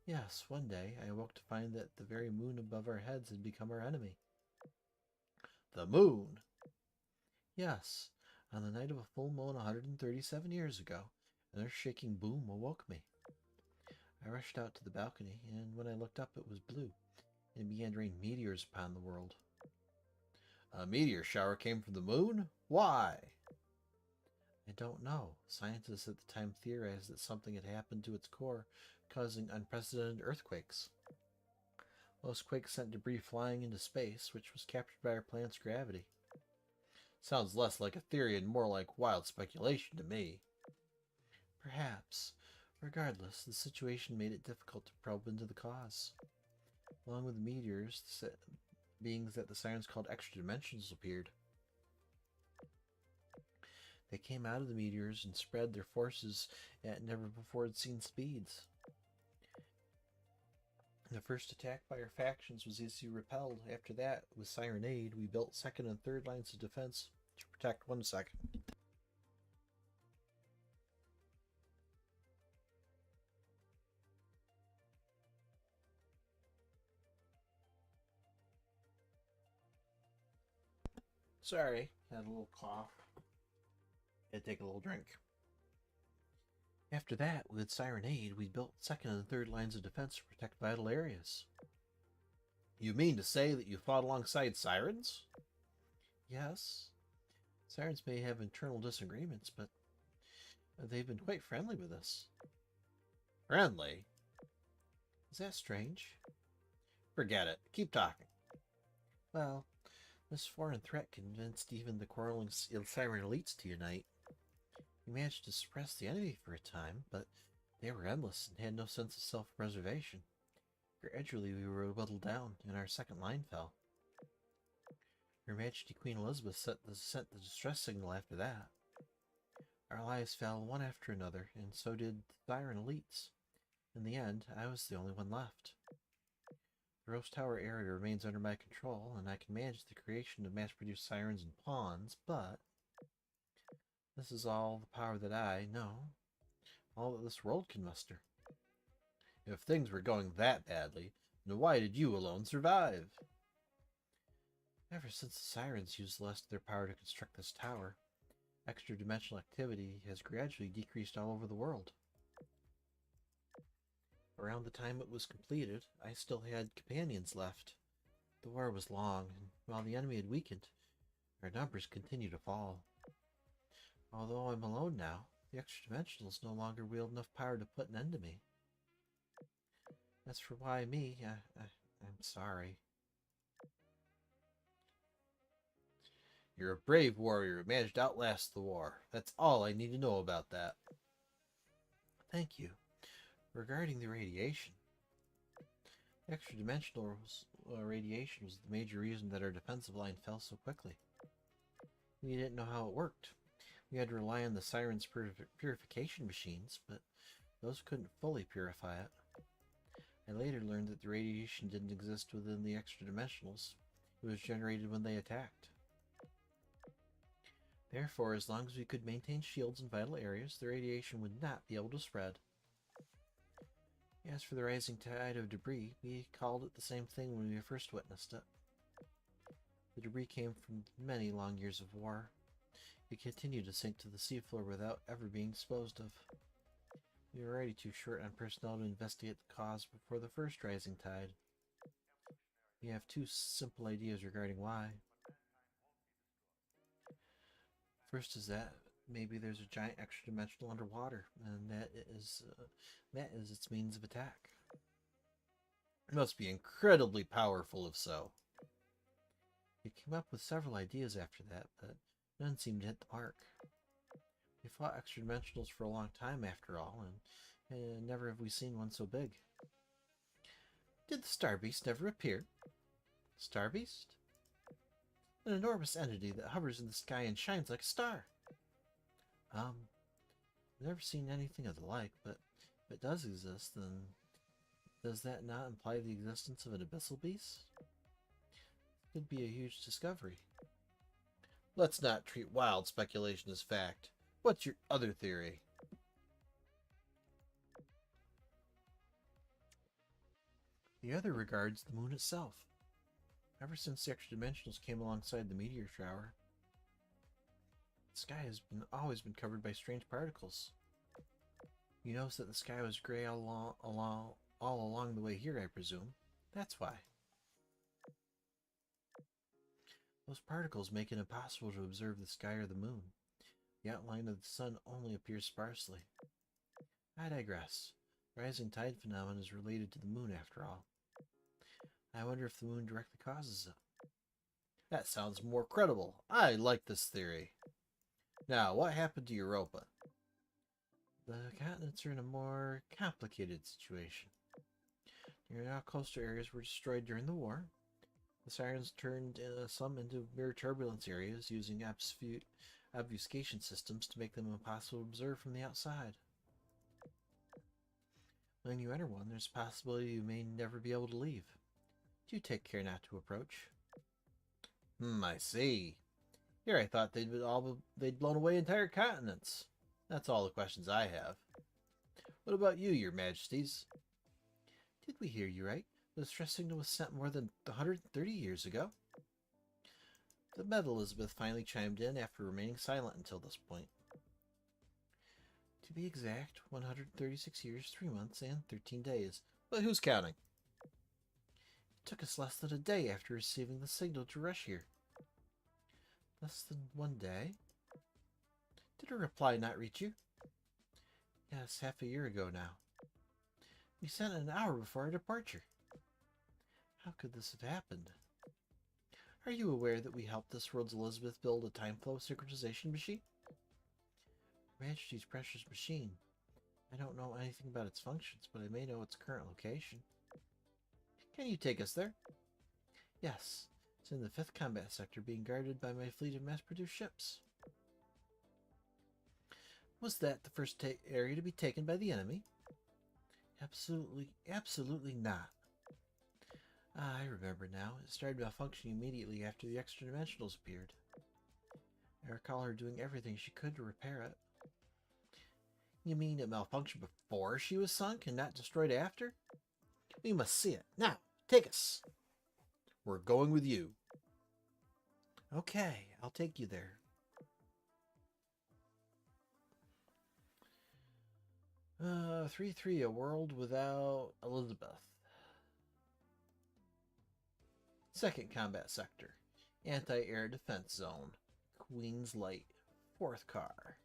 Yes, one day I awoke to find that the very moon above our heads had become our enemy. The moon? Yes, on the night of a full moon 137 years ago, an earth-shaking boom awoke me. I rushed out to the balcony, and when I looked up it was blue, and it began to rain meteors upon the world. A meteor shower came from the moon? Why? I don't know. Scientists at the time theorized that something had happened to its core, causing unprecedented earthquakes. Those quakes sent debris flying into space, which was captured by our planet's gravity. Sounds less like a theory and more like wild speculation to me. Perhaps. Regardless, the situation made it difficult to probe into the cause. Along with the meteors, the beings that the sirens called extra dimensions appeared. They came out of the meteors and spread their forces at never-before-seen speeds. The first attack by our factions was easily repelled. After that, with siren aid, we built second and third lines of defense to protect 1 second. Sorry, had a little cough. Had to take a little drink. After that, with siren aid, we built second and third lines of defense to protect vital areas. You mean to say that you fought alongside sirens? Yes. Sirens may have internal disagreements, but they've been quite friendly with us. Friendly? Is that strange? Forget it. Keep talking. Well, this foreign threat convinced even the quarreling siren elites to unite. We managed to suppress the enemy for a time, but they were endless and had no sense of self-preservation. Gradually, we were whittled down, and our second line fell. Her Majesty Queen Elizabeth sent the distress signal after that. Our allies fell one after another, and so did the siren elites. In the end, I was the only one left. The Rose Tower area remains under my control, and I can manage the creation of mass-produced sirens and pawns, but this is all the power that I know, all that this world can muster. If things were going that badly, then why did you alone survive? Ever since the sirens used the rest of their power to construct this tower, extra-dimensional activity has gradually decreased all over the world. Around the time it was completed, I still had companions left. The war was long, and while the enemy had weakened, our numbers continued to fall. Although I'm alone now, the extra-dimensionals no longer wield enough power to put an end to me. As for why me, I'm sorry. You're a brave warrior who managed to outlast the war. That's all I need to know about that. Thank you. Regarding the radiation, extra-dimensional radiation was the major reason that our defensive line fell so quickly. We didn't know how it worked. We had to rely on the Siren's purification machines, but those couldn't fully purify it. I later learned that the radiation didn't exist within the extra-dimensionals. It was generated when they attacked. Therefore, as long as we could maintain shields in vital areas, the radiation would not be able to spread. As for the rising tide of debris, we called it the same thing when we first witnessed it. The debris came from many long years of war. It continued to sink to the seafloor without ever being disposed of. We were already too short on personnel to investigate the cause before the first rising tide. We have two simple ideas regarding why. First is that maybe there's a giant extra-dimensional underwater, and that is its means of attack. It must be incredibly powerful if so. We came up with several ideas after that, but none seemed to hit the mark. We fought extra-dimensionals for a long time after all, and never have we seen one so big. Did the Star Beast never appear? Star Beast? An enormous entity that hovers in the sky and shines like a star. I've never seen anything of the like, but if it does exist, then does that not imply the existence of an abyssal beast? It could be a huge discovery. Let's not treat wild speculation as fact. What's your other theory? The other regards the moon itself. Ever since the extra-dimensionals came alongside the meteor shower, the sky has always been covered by strange particles. You notice that the sky was gray all along the way here, I presume. That's why. Those particles make it impossible to observe the sky or the moon. The outline of the sun only appears sparsely. I digress. Rising tide phenomenon is related to the moon after all. I wonder if the moon directly causes it. That sounds more credible. I like this theory. Now, what happened to Europa? The continents are in a more complicated situation. Near now coastal areas were destroyed during the war. The Sirens turned some into mere turbulence areas using obfuscation systems to make them impossible to observe from the outside. When you enter one, there's a possibility you may never be able to leave. Do take care not to approach. I see. Here I thought they'd blown away entire continents. That's all the questions I have. What about you, your majesties? Did we hear you right? The distress signal was sent more than 130 years ago. The Meta Elizabeth finally chimed in after remaining silent until this point. To be exact, 136 years, 3 months, and 13 days. But who's counting? It took us less than a day after receiving the signal to rush here. Less than 1 day? Did a reply not reach you? Yes, half a year ago now. We sent it an hour before our departure. How could this have happened? Are you aware that we helped this world's Elizabeth build a time flow synchronization machine? Her Majesty's precious machine. I don't know anything about its functions, but I may know its current location. Can you take us there? Yes. It's in the 5th combat sector, being guarded by my fleet of mass-produced ships. Was that the first area to be taken by the enemy? Absolutely not. I remember now. It started malfunctioning immediately after the extra-dimensionals appeared. I recall her doing everything she could to repair it. You mean it malfunctioned before she was sunk and not destroyed after? We must see it. Now, take us. We're going with you. Okay, I'll take you there. Uh, 3-3, a world without Elizabeth. 2nd combat sector, anti-air defense zone, Queen's Light, 4th car.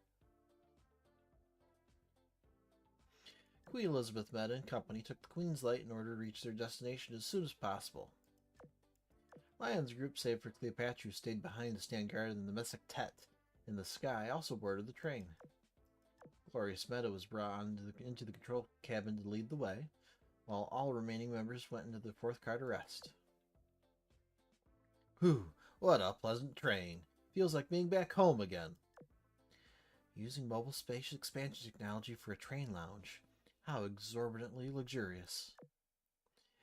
Queen Elizabeth Meta and company took the Queen's Light in order to reach their destination as soon as possible. Lion's group, save for Cleopatra, who stayed behind to stand guard in the Messick Tet in the sky, also boarded the train. Glorious Meadow was brought into the control cabin to lead the way, while all remaining members went into the fourth car to rest. Whew, what a pleasant train. Feels like being back home again. Using mobile space expansion technology for a train lounge. How exorbitantly luxurious.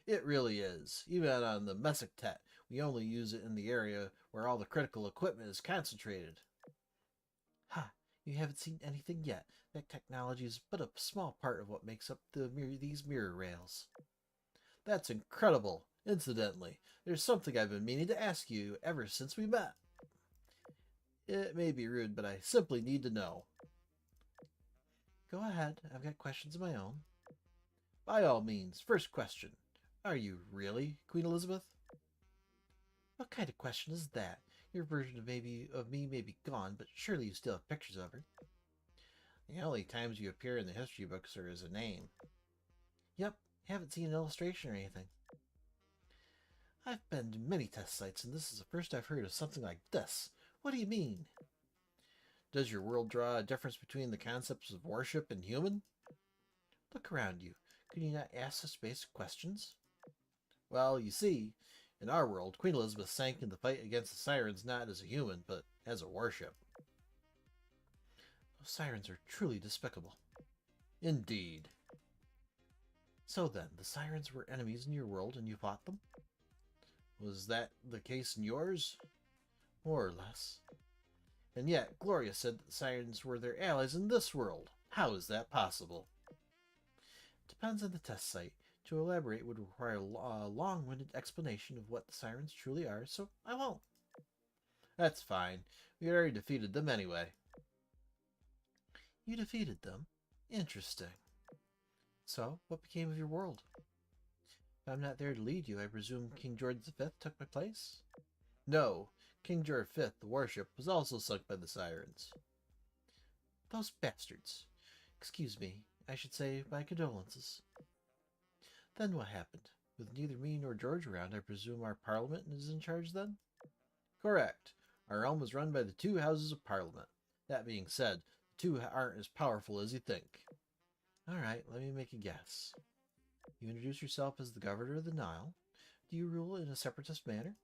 It really is. Even on the Mesoctet, we only use it in the area where all the critical equipment is concentrated. Ha! You haven't seen anything yet. That technology is but a small part of what makes up these mirror rails. That's incredible. Incidentally, there's something I've been meaning to ask you ever since we met. It may be rude, but I simply need to know. Go ahead. I've got questions of my own. By all means, first question. Are you really Queen Elizabeth? What kind of question is that? Your version of me may be gone, but surely you still have pictures of her. The only times you appear in the history books are as a name. Yep, haven't seen an illustration or anything. I've been to many test sites, and this is the first I've heard of something like this. What do you mean? Does your world draw a difference between the concepts of worship and human? Look around you. Can you not ask such basic questions? Well, you see, in our world, Queen Elizabeth sank in the fight against the sirens not as a human, but as a worship. Those sirens are truly despicable. Indeed. So then, the sirens were enemies in your world and you fought them? Was that the case in yours? More or less. And yet, Gloria said that the sirens were their allies in this world. How is that possible? Depends on the test site. To elaborate would require a long-winded explanation of what the sirens truly are, so I won't. That's fine. We already defeated them anyway. You defeated them? Interesting. So, what became of your world? If I'm not there to lead you, I presume King George V took my place? No. King George V, the warship, was also sunk by the sirens. Those bastards. Excuse me, I should say my condolences. Then what happened? With neither me nor George around, I presume our parliament is in charge then? Correct. Our realm is run by the two houses of parliament. That being said, the two aren't as powerful as you think. Alright, let me make a guess. You introduce yourself as the governor of the Nile. Do you rule in a separatist manner?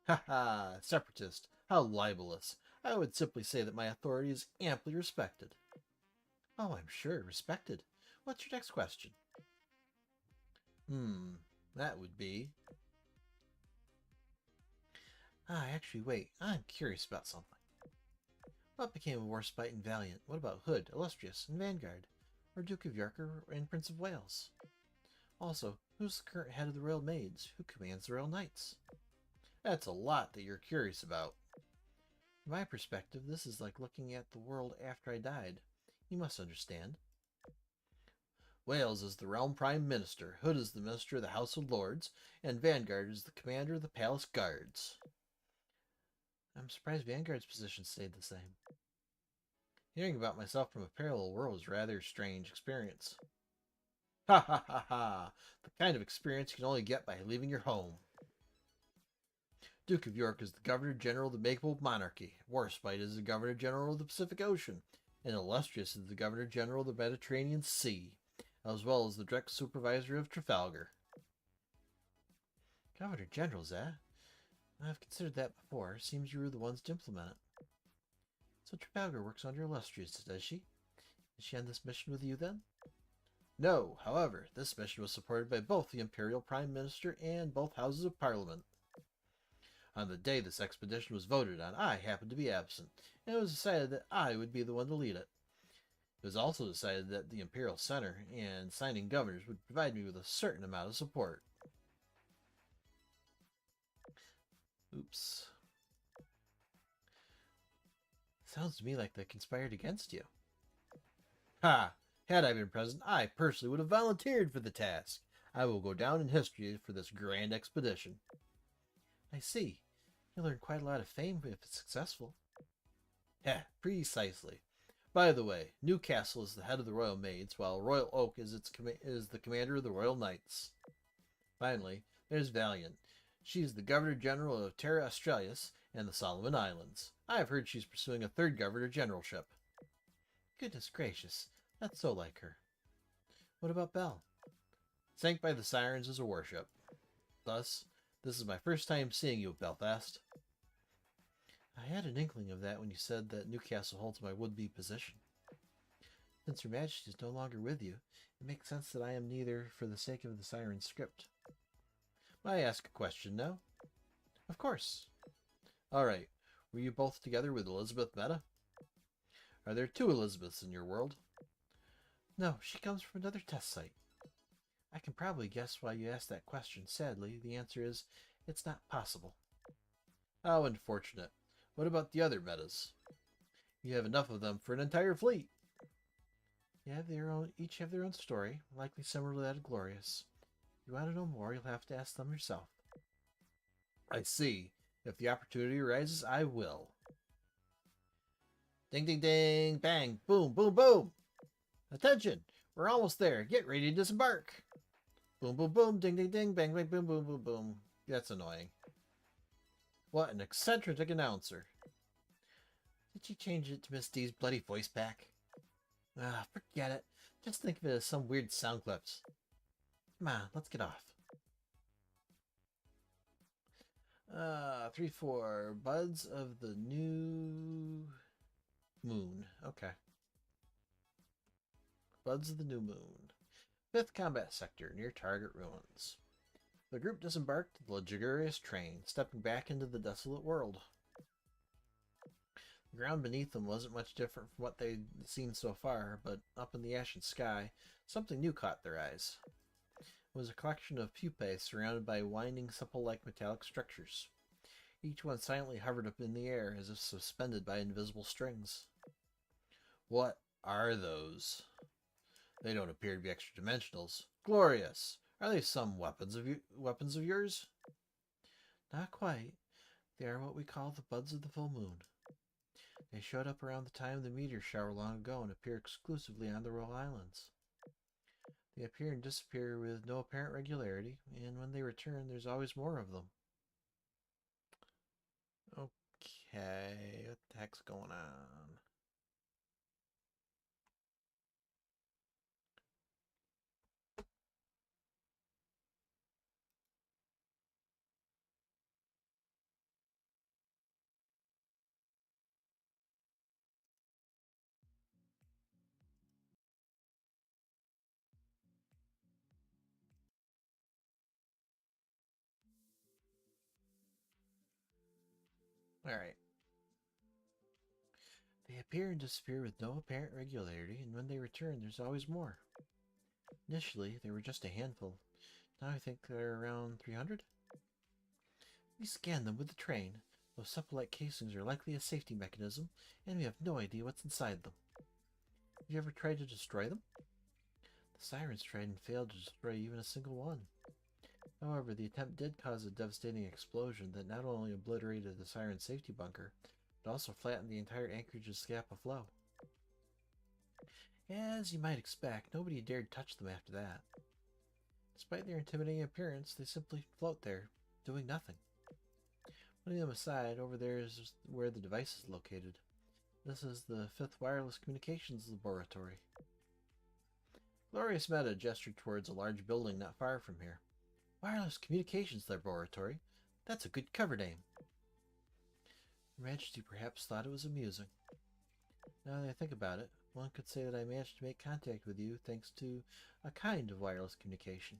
Ha ha! Separatist. How libelous. I would simply say that my authority is amply respected. Oh, I'm sure, respected. What's your next question? That would be... actually, wait. I'm curious about something. What became of Warspite and Valiant? What about Hood, Illustrious, and Vanguard? Or Duke of York and Prince of Wales? Also, who's the current head of the Royal Maids? Who commands the Royal Knights? That's a lot that you're curious about. From my perspective, this is like looking at the world after I died. You must understand. Wales is the realm prime minister, Hood is the minister of the House of Lords, and Vanguard is the commander of the palace guards. I'm surprised Vanguard's position stayed the same. Hearing about myself from a parallel world is a rather strange experience. Ha ha ha ha! The kind of experience you can only get by leaving your home. Duke of York is the Governor General of the Makeable Monarchy. Warspite is the Governor General of the Pacific Ocean. And Illustrious is the Governor General of the Mediterranean Sea, as well as the direct supervisor of Trafalgar. Governor Generals, eh? I've considered that before. Seems you were the ones to implement it. So Trafalgar works under Illustrious, does she? Is she on this mission with you then? No, however, this mission was supported by both the Imperial Prime Minister and both Houses of Parliament. On the day this expedition was voted on, I happened to be absent, and it was decided that I would be the one to lead it. It was also decided that the Imperial Center and signing governors would provide me with a certain amount of support. Oops. Sounds to me like they conspired against you. Ha! Had I been present, I personally would have volunteered for the task. I will go down in history for this grand expedition. I see. You'll earn quite a lot of fame if it's successful. Heh, precisely. By the way, Newcastle is the head of the Royal Maids, while Royal Oak is the commander of the Royal Knights. Finally, there's Valiant. She's the Governor General of Terra Australis and the Solomon Islands. I've heard she's pursuing a third Governor Generalship. Goodness gracious, That's so like her. What about Belle? Sank by the sirens is a warship. Thus, this is my first time seeing you, Belfast. I had an inkling of that when you said that Newcastle holds my would-be position. Since Her Majesty is no longer with you, it makes sense that I am neither for the sake of the siren script. May I ask a question now? Of course. Alright, were you both together with Elizabeth Meta? Are there two Elizabeths in your world? No, she comes from another test site. I can probably guess why you asked that question. Sadly, the answer is, it's not possible. How unfortunate. What about the other metas? You have enough of them for an entire fleet. Each have their own story, likely similar to that of Glorious. If you want to know more, you'll have to ask them yourself. I see. If the opportunity arises, I will. Ding, ding, ding, bang, boom, boom, boom. Attention, we're almost there. Get ready to disembark. Boom, boom, boom, ding, ding, ding, bang, bang, boom, boom, boom, boom. That's annoying. What an eccentric announcer. Did she change it to Miss D's bloody voice pack? Ah, forget it. Just think of it as some weird sound clips. Come on, let's get off. 3-4. Buds of the New Moon. Okay. Buds of the New Moon. 5th Combat Sector, near target ruins. The group disembarked the luxurious train, stepping back into the desolate world. The ground beneath them wasn't much different from what they'd seen so far, but up in the ashen sky, something new caught their eyes. It was a collection of pupae surrounded by winding, supple-like metallic structures. Each one silently hovered up in the air, as if suspended by invisible strings. What are those? They don't appear to be extra-dimensionals. Glorious! Are they some weapons of yours? Not quite. They are what we call the buds of the full moon. They showed up around the time of the meteor shower long ago and appear exclusively on the Royal Islands. They appear and disappear with no apparent regularity, and when they return, there's always more of them. Okay, what the heck's going on? Alright. They appear and disappear with no apparent regularity, and when they return, there's always more. Initially, they were just a handful. Now I think they're around 300? We scanned them with the train. Those supple-like casings are likely a safety mechanism, and we have no idea what's inside them. Have you ever tried to destroy them? The sirens tried and failed to destroy even a single one. However, the attempt did cause a devastating explosion that not only obliterated the siren safety bunker, but also flattened the entire anchorage's Scapa flow. As you might expect, nobody dared touch them after that. Despite their intimidating appearance, they simply float there, doing nothing. Putting them aside, over there is where the device is located. This is the 5th Wireless Communications Laboratory. Glorious Meta gestured towards a large building not far from here. Wireless Communications Laboratory? That's a good cover name. Your Majesty perhaps thought it was amusing. Now that I think about it, one could say that I managed to make contact with you thanks to a kind of wireless communication.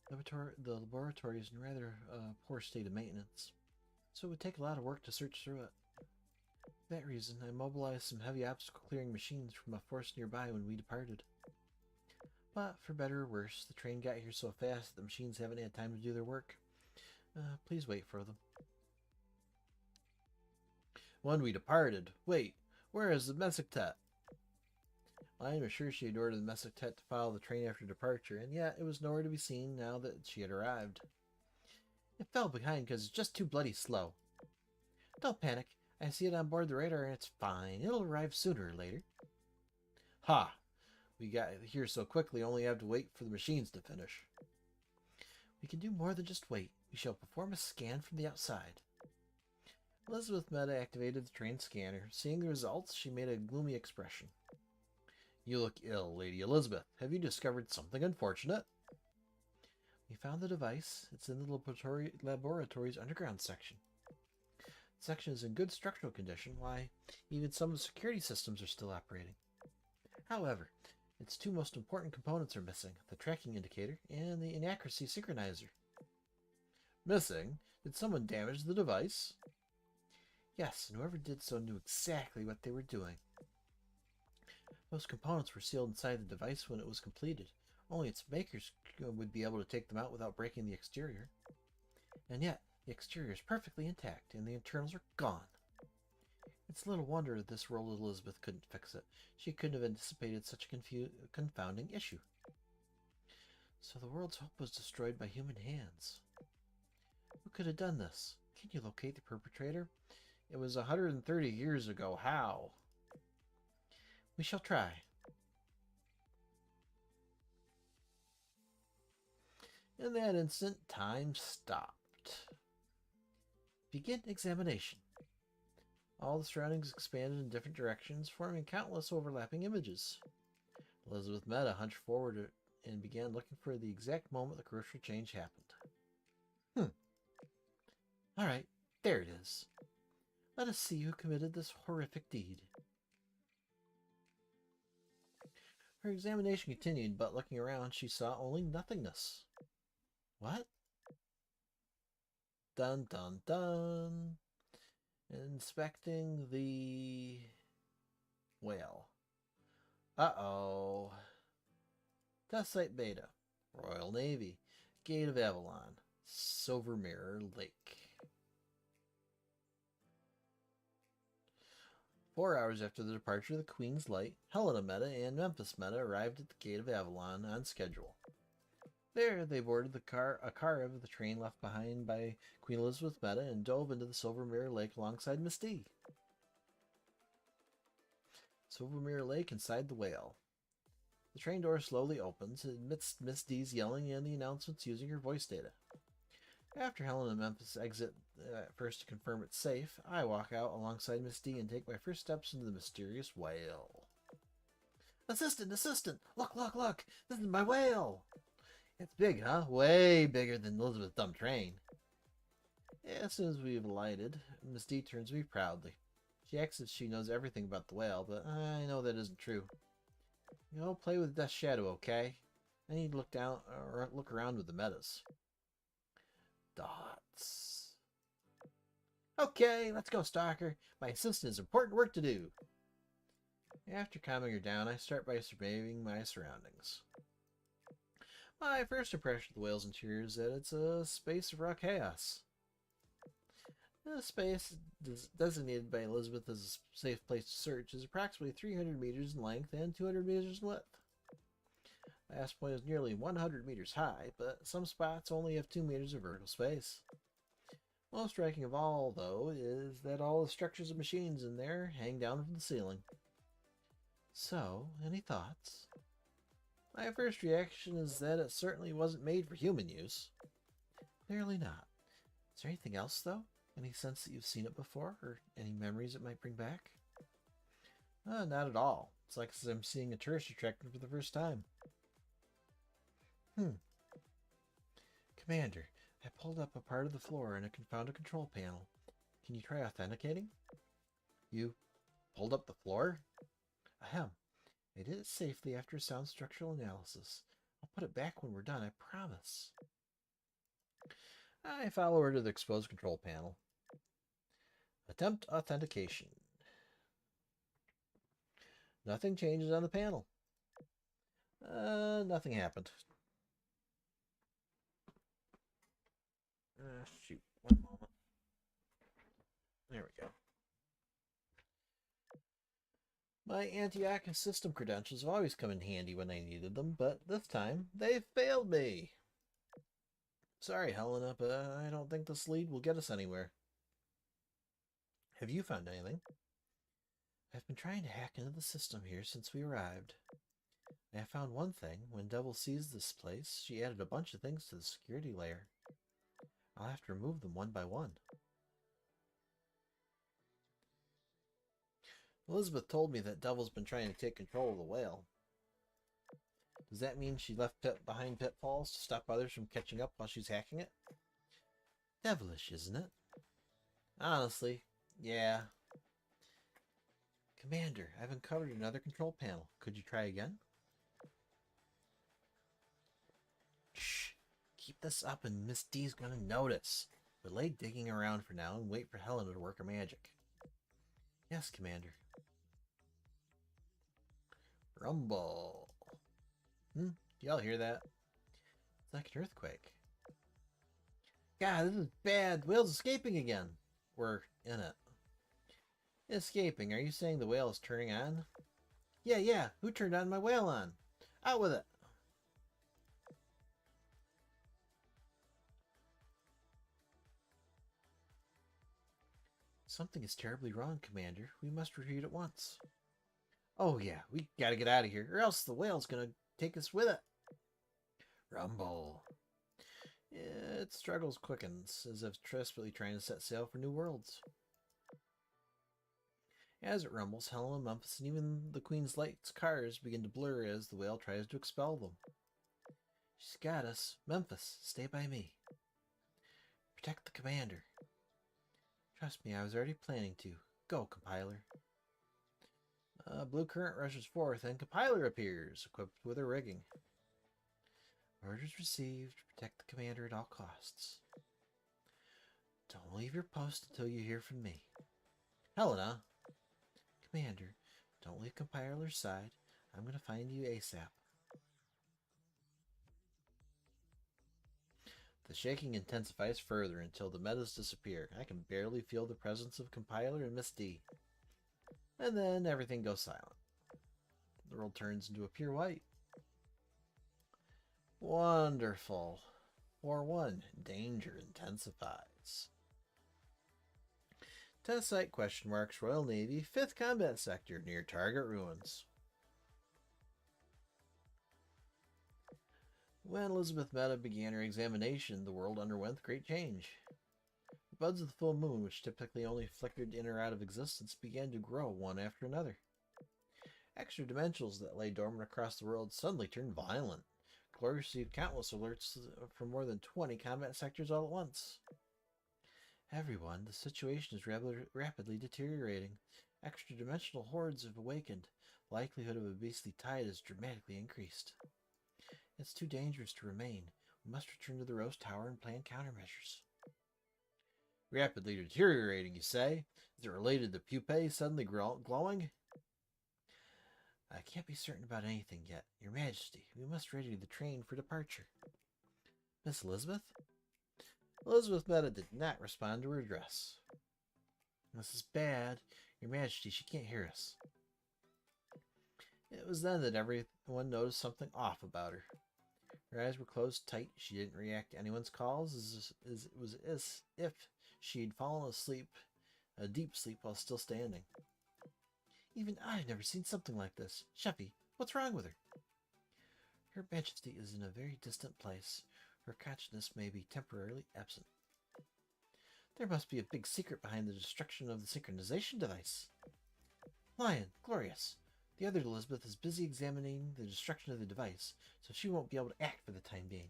The laboratory is in rather poor state of maintenance, so it would take a lot of work to search through it. For that reason, I mobilized some heavy obstacle-clearing machines from a forest nearby when we departed. But, for better or worse, the train got here so fast that the machines haven't had time to do their work. Please wait for them. When we departed? Wait, where is the Mesoctet? I am sure she had ordered the Mesoctet to follow the train after departure, and yet it was nowhere to be seen now that she had arrived. It fell behind because it's just too bloody slow. Don't panic. I see it on board the radar and it's fine. It'll arrive sooner or later. Ha! We got here so quickly, only have to wait for the machines to finish. We can do more than just wait. We shall perform a scan from the outside. Elizabeth Meta activated the train scanner. Seeing the results, she made a gloomy expression. You look ill, Lady Elizabeth. Have you discovered something unfortunate? We found the device. It's in the laboratory's underground section. The section is in good structural condition. Why, even some of the security systems are still operating. However, its two most important components are missing, the tracking indicator and the inaccuracy synchronizer. Missing? Did someone damage the device? Yes, and whoever did so knew exactly what they were doing. Those components were sealed inside the device when it was completed. Only its makers would be able to take them out without breaking the exterior. And yet, the exterior is perfectly intact, and the internals are gone. It's little wonder this world Elizabeth couldn't fix it. She couldn't have anticipated such a confounding issue. So the world's hope was destroyed by human hands. Who could have done this? Can you locate the perpetrator? It was 130 years ago. How? We shall try. In that instant, time stopped. Begin examination. All the surroundings expanded in different directions, forming countless overlapping images. Elizabeth Meta hunched forward and began looking for the exact moment the crucial change happened. All right, there it is. Let us see who committed this horrific deed. Her examination continued, but looking around, she saw only nothingness. What? Dun dun dun. Inspecting the whale. Uh-oh. Test Site Beta. Royal Navy. Gate of Avalon. Silver Mirror Lake. 4 hours after the departure of the Queen's Light, Helena Meta and Memphis Meta arrived at the Gate of Avalon on schedule. There, they boarded a car of the train left behind by Queen Elizabeth Meta and dove into the Silver Mirror Lake alongside Miss D. Silver Mirror Lake inside the whale. The train door slowly opens amidst Miss D's yelling and the announcements using her voice data. After Helen and Memphis exit first to confirm it's safe, I walk out alongside Miss D and take my first steps into the mysterious whale. Assistant! Assistant! Look, look, look! This is my whale! It's big, huh? Way bigger than Elizabeth's dumb train. As soon as we've alighted, Miss D turns to me proudly. She acts as if she knows everything about the whale, but I know that isn't true. You know, play with Death's Shadow, okay? I need to look around with the metas. Dots. Okay, let's go, Stalker. My assistant has important work to do. After calming her down, I start by surveying my surroundings. My first impression of the whale's interior is that it's a space of raw chaos. The space designated by Elizabeth as a safe place to search is approximately 300 meters in length and 200 meters in width. The last point is nearly 100 meters high, but some spots only have 2 meters of vertical space. Most striking of all, though, is that all the structures and machines in there hang down from the ceiling. So, any thoughts? My first reaction is that it certainly wasn't made for human use. Clearly not. Is there anything else, though? Any sense that you've seen it before, or any memories it might bring back? Not at all. It's like I'm seeing a tourist attraction for the first time. Commander, I pulled up a part of the floor and I found a control panel. Can you try authenticating? You pulled up the floor? Ahem. I did it safely after a sound structural analysis. I'll put it back when we're done, I promise. I follow her to the exposed control panel. Attempt authentication. Nothing changes on the panel. Nothing happened. Shoot, one moment. There we go. My Antioch system credentials have always come in handy when I needed them, but this time, they failed me. Sorry, Helena, but I don't think this lead will get us anywhere. Have you found anything? I've been trying to hack into the system here since we arrived. I found one thing. When Devil seized this place, she added a bunch of things to the security layer. I'll have to remove them one by one. Elizabeth told me that Devil's been trying to take control of the whale. Does that mean she left behind pitfalls to stop others from catching up while she's hacking it? Devilish, isn't it? Honestly, yeah. Commander, I've uncovered another control panel. Could you try again? Shh. Keep this up and Miss D's gonna notice. But lay digging around for now and wait for Helena to work her magic. Yes, Commander. Rumble. Y'all hear that? It's like an earthquake. God, this is bad. The whale's escaping again. We're in it. Escaping. Are you saying the whale is turning on? Yeah. Who turned on my whale on? Out with it. Something is terribly wrong, Commander. We must retreat at once. Oh yeah, we gotta get out of here, or else the whale's gonna take us with it. Rumble. Its struggles quickens, as if desperately trying to set sail for new worlds. As it rumbles, Helena, Memphis, and even the Queen's Light's cars begin to blur as the whale tries to expel them. She's got us. Memphis, stay by me. Protect the commander. Trust me, I was already planning to. Go, compiler. Blue current rushes forth, and compiler appears, equipped with her rigging. Orders received. Protect the commander at all costs. Don't leave your post until you hear from me. Helena. Commander, don't leave compiler's side. I'm going to find you ASAP. The shaking intensifies further until the metas disappear. I can barely feel the presence of compiler and Miss D. And then everything goes silent. The world turns into a pure white. Wonderful. War 1. Danger intensifies. Test site ? Royal Navy, 5th Combat Sector, near target ruins. When Elizabeth Meta began her examination, the world underwent great change. The buds of the full moon, which typically only flickered in or out of existence, began to grow one after another. Extra dimensionals that lay dormant across the world suddenly turned violent. Glory received countless alerts from more than 20 combat sectors all at once. Everyone, the situation is rapidly deteriorating. Extra-dimensional hordes have awakened. The likelihood of a beastly tide has dramatically increased. It's too dangerous to remain. We must return to the Rose Tower and plan countermeasures. Rapidly deteriorating, you say? Is it related to pupae suddenly glowing? I can't be certain about anything yet. Your Majesty, we must ready the train for departure. Miss Elizabeth? Elizabeth Meta did not respond to her address. This is bad. Your Majesty, she can't hear us. It was then that everyone noticed something off about her. Her eyes were closed tight. She didn't react to anyone's calls. It was as if she'd fallen asleep, a deep sleep while still standing. Even I've never seen something like this. Sheffy, what's wrong with her? Her Majesty is in a very distant place. Her consciousness may be temporarily absent. There must be a big secret behind the destruction of the synchronization device. Lion, Glorious, the other Elizabeth is busy examining the destruction of the device, so she won't be able to act for the time being.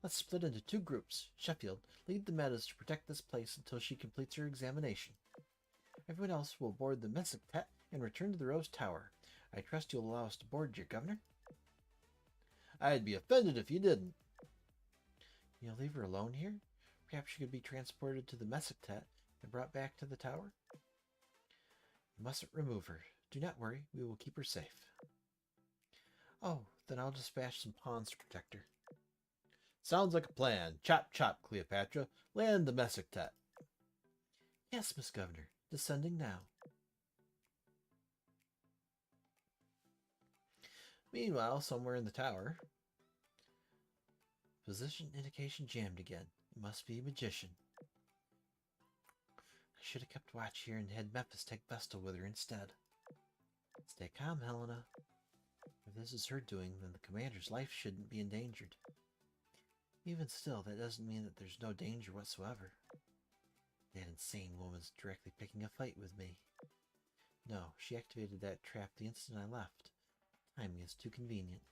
Let's split into 2 groups. Sheffield, lead the metas to protect this place until she completes her examination. Everyone else will board the Mesoctet and return to the Rose Tower. I trust you'll allow us to board, your governor? I'd be offended if you didn't. You'll leave her alone here? Perhaps she could be transported to the Mesoctet and brought back to the tower? You mustn't remove her. Do not worry, we will keep her safe. Oh, then I'll dispatch some pawns to protect her. Sounds like a plan. Chop, chop, Cleopatra. Land the Mesoctet. Yes, Miss Governor. Descending now. Meanwhile, somewhere in the tower... Position indication jammed again. It must be a magician. I should have kept watch here and had Memphis take Vestal with her instead. Stay calm, Helena. If this is her doing, then the commander's life shouldn't be endangered. Even still, that doesn't mean that there's no danger whatsoever. That insane woman's directly picking a fight with me. No, she activated that trap the instant I left. Timing is too convenient.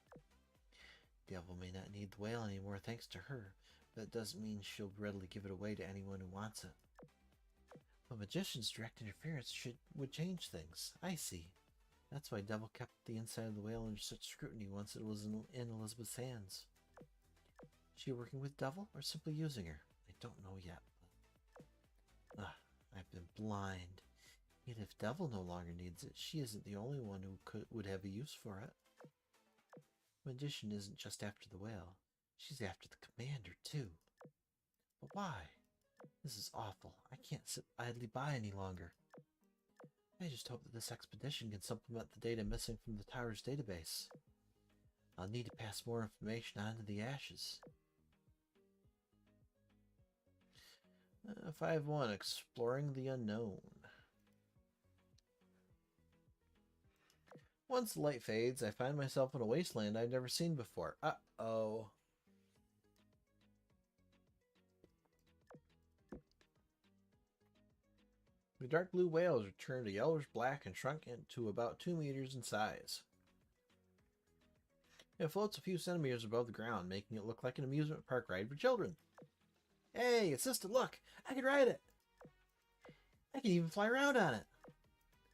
Devil may not need the whale anymore thanks to her, but that doesn't mean she'll readily give it away to anyone who wants it. A magician's direct interference would change things. I see. That's why Devil kept the inside of the whale under such scrutiny once it was in Elizabeth's hands. Is she working with Devil or simply using her? I don't know yet. I've been blind. Yet if Devil no longer needs it, she isn't the only one who would have a use for it. Magician isn't just after the whale. She's after the commander, too. But why? This is awful. I can't sit idly by any longer. I just hope that this expedition can supplement the data missing from the tower's database. I'll need to pass more information on to the Ashes. 5-1, Exploring the Unknown. Once the light fades, I find myself in a wasteland I've never seen before. Uh-oh. The dark blue whale has returned to yellowish black and shrunk into about 2 meters in size. It floats a few centimeters above the ground, making it look like an amusement park ride for children. Hey, assistant, look! I can ride it! I can even fly around on it!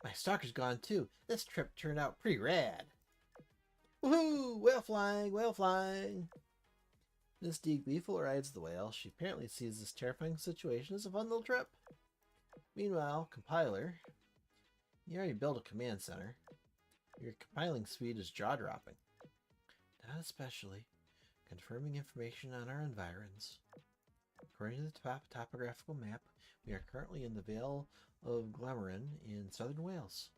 My stalker's gone too. This trip turned out pretty rad. Woohoo! Whale flying! Whale flying! Miss D gleefully rides the whale. She apparently sees this terrifying situation as a fun little trip. Meanwhile, compiler, you already built a command center. Your compiling speed is jaw-dropping. Not especially. Confirming information on our environs. According to the topographical map, we are currently in the Vale of Glamorgan in southern Wales.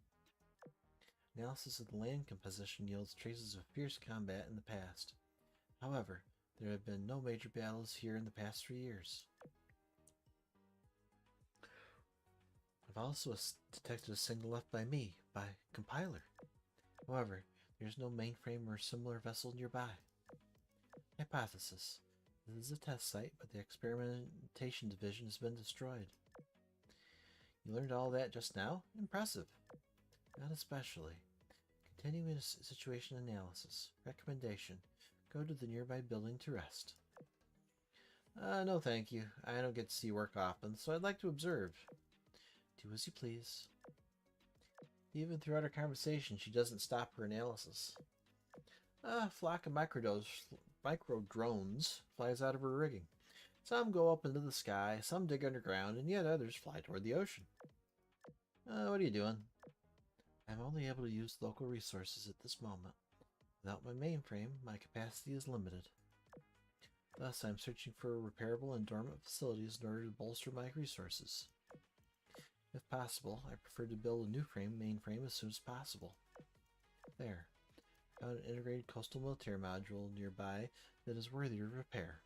Analysis of the land composition yields traces of fierce combat in the past. However, there have been no major battles here in the past 3 years. I've also detected a signal left by me, by compiler. However, there's no mainframe or similar vessel nearby. Hypothesis. This is a test site, but the experimentation division has been destroyed. You learned all that just now? Impressive. Not especially. Continuing situation analysis. Recommendation. Go to the nearby building to rest. No thank you. I don't get to see work often, so I'd like to observe. Do as you please. Even throughout our conversation, she doesn't stop her analysis. A flock of micro drones flies out of her rigging. Some go up into the sky, some dig underground, and yet others fly toward the ocean. What are you doing? I'm only able to use local resources at this moment. Without my mainframe, my capacity is limited. Thus, I'm searching for repairable and dormant facilities in order to bolster my resources. If possible, I prefer to build a new mainframe as soon as possible. There. Found an integrated coastal military module nearby that is worthy of repair.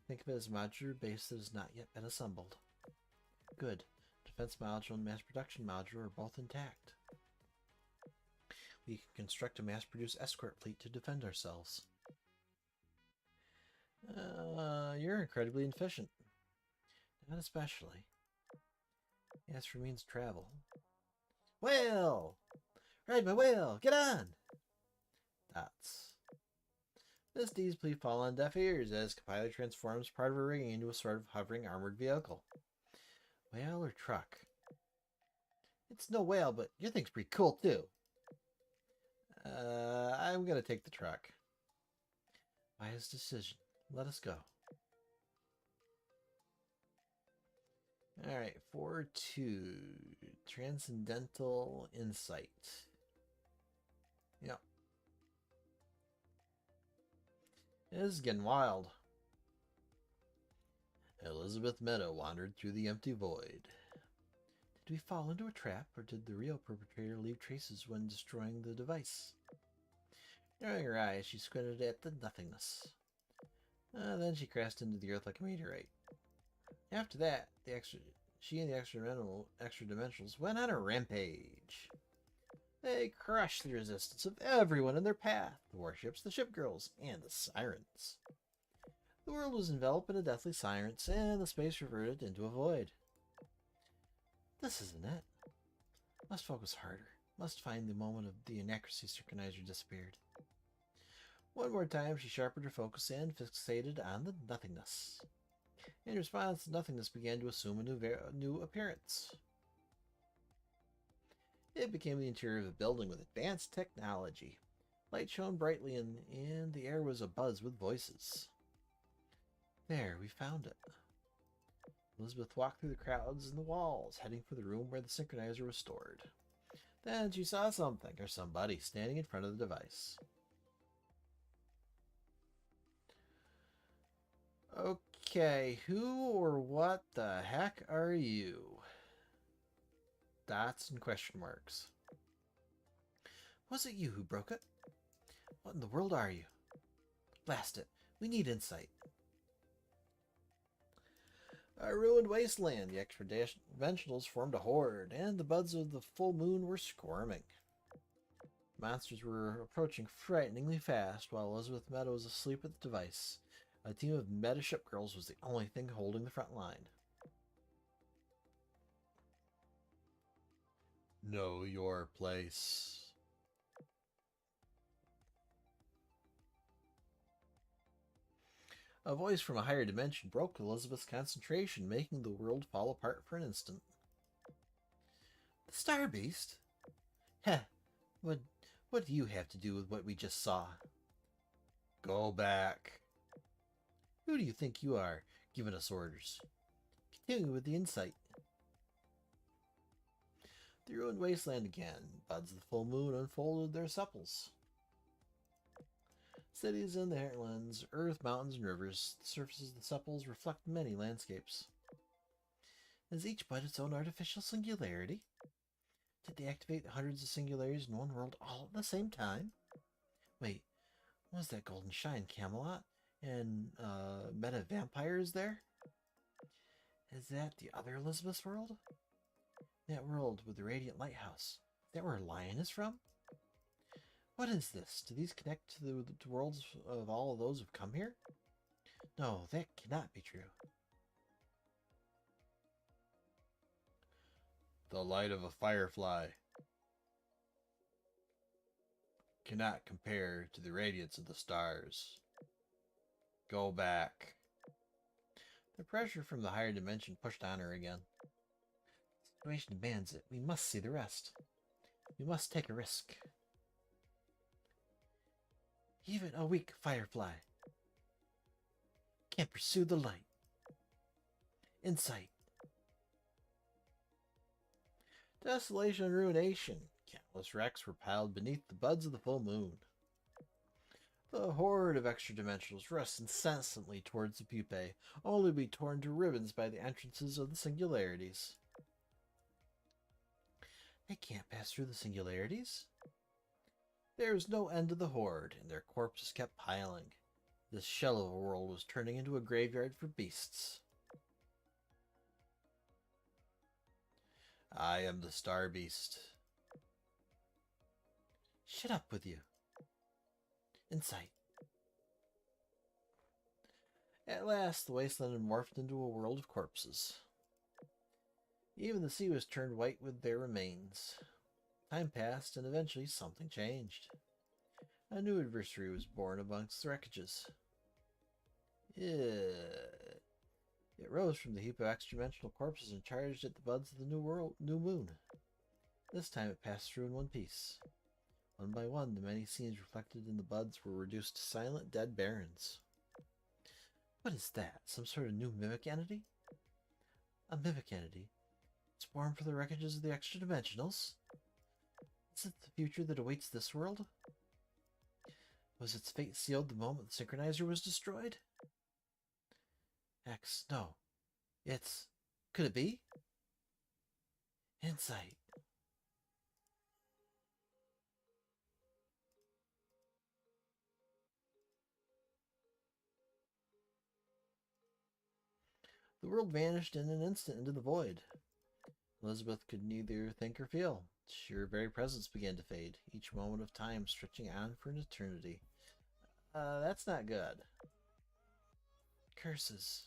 Think of it as a modular base that has not yet been assembled. Good. Defense module and mass production module are both intact. We can construct a mass-produced escort fleet to defend ourselves. You're incredibly efficient. Not especially. As for means of travel. Whale! Ride my whale! Get on! Dots. Miss D's plea fall on deaf ears as compiler transforms part of her rigging into a sort of hovering armored vehicle. Whale or truck? It's no whale, but your thing's pretty cool too. I'm gonna take the truck. Wise decision. Let us go. Alright, 4-2. Transcendental Insight. Yep. This is getting wild. Elizabeth Meadow wandered through the empty void. Did we fall into a trap, or did the real perpetrator leave traces when destroying the device? Narrowing her eyes, she squinted at the nothingness. Then she crashed into the earth like a meteorite. After that, she and the extra dimensionals went on a rampage. They crushed the resistance of everyone in their path, the warships, the ship girls, and the sirens. The world was enveloped in a deathly silence, and the space reverted into a void. This isn't it. Must focus harder. Must find the moment of the inaccuracy synchronizer disappeared. One more time, she sharpened her focus and fixated on the nothingness. In response, the nothingness began to assume a new appearance. It became the interior of a building with advanced technology. Light shone brightly, and the air was abuzz with voices. There, we found it. Elizabeth walked through the crowds and the walls, heading for the room where the synchronizer was stored. Then she saw something, or somebody, standing in front of the device. Okay, who or what the heck are you? Dots and question marks. Was it you who broke it? What in the world are you? Blast it. We need insight. A ruined wasteland. The extra-dimensionals formed a horde, and the buds of the full moon were squirming. Monsters were approaching frighteningly fast, while Elizabeth Meadow was asleep at the device. A team of meta ship girls was the only thing holding the front line. Know your place. A voice from a higher dimension broke Elizabeth's concentration, making the world fall apart for an instant. The Star Beast? Heh, what do you have to do with what we just saw? Go back. Who do you think you are, giving us orders? Continue with the insight. The ruined wasteland again. Buds of the full moon unfolded their sepals. Cities and the hinterlands, earth, mountains, and rivers. The surfaces of the sepals reflect many landscapes. Is each bud its own artificial singularity? Did they activate hundreds of singularities in one world all at the same time? Wait, was that Golden Shine Camelot? And meta vampires there? Is that the other Elizabeth's world? That world with the radiant lighthouse. Is that where Lion is from? What is this? Do these connect to the worlds of all of those who've come here? No, that cannot be true. The light of a firefly cannot compare to the radiance of the stars. Go back. The pressure from the higher dimension pushed on her again. The situation demands it. We must see the rest. We must take a risk. Even a weak firefly can't pursue the light. Insight. Desolation and ruination. Countless wrecks were piled beneath the buds of the full moon. The horde of extra-dimensionals rushed incessantly towards the pupae, only to be torn to ribbons by the entrances of the singularities. They can't pass through the singularities. There was no end to the horde, and their corpses kept piling. This shell of a world was turning into a graveyard for beasts. I am the Star Beast. Shut up with you. Insight. At last, the wasteland had morphed into a world of corpses. Even the sea was turned white with their remains. Time passed, and eventually something changed. A new adversary was born amongst the wreckages. It rose from the heap of extra-dimensional corpses and charged at the buds of the new moon. This time it passed through in one piece. One by one, the many scenes reflected in the buds were reduced to silent, dead barrens. What is that? Some sort of new mimic entity? A mimic entity? It's born from the wreckages of the extra-dimensionals? Is it the future that awaits this world? Was its fate sealed the moment the synchronizer was destroyed? X, no. It's... Could it be? Insight. The world vanished in an instant into the void. Elizabeth could neither think or feel. Her very presence began to fade, each moment of time stretching on for an eternity. That's not good. Curses.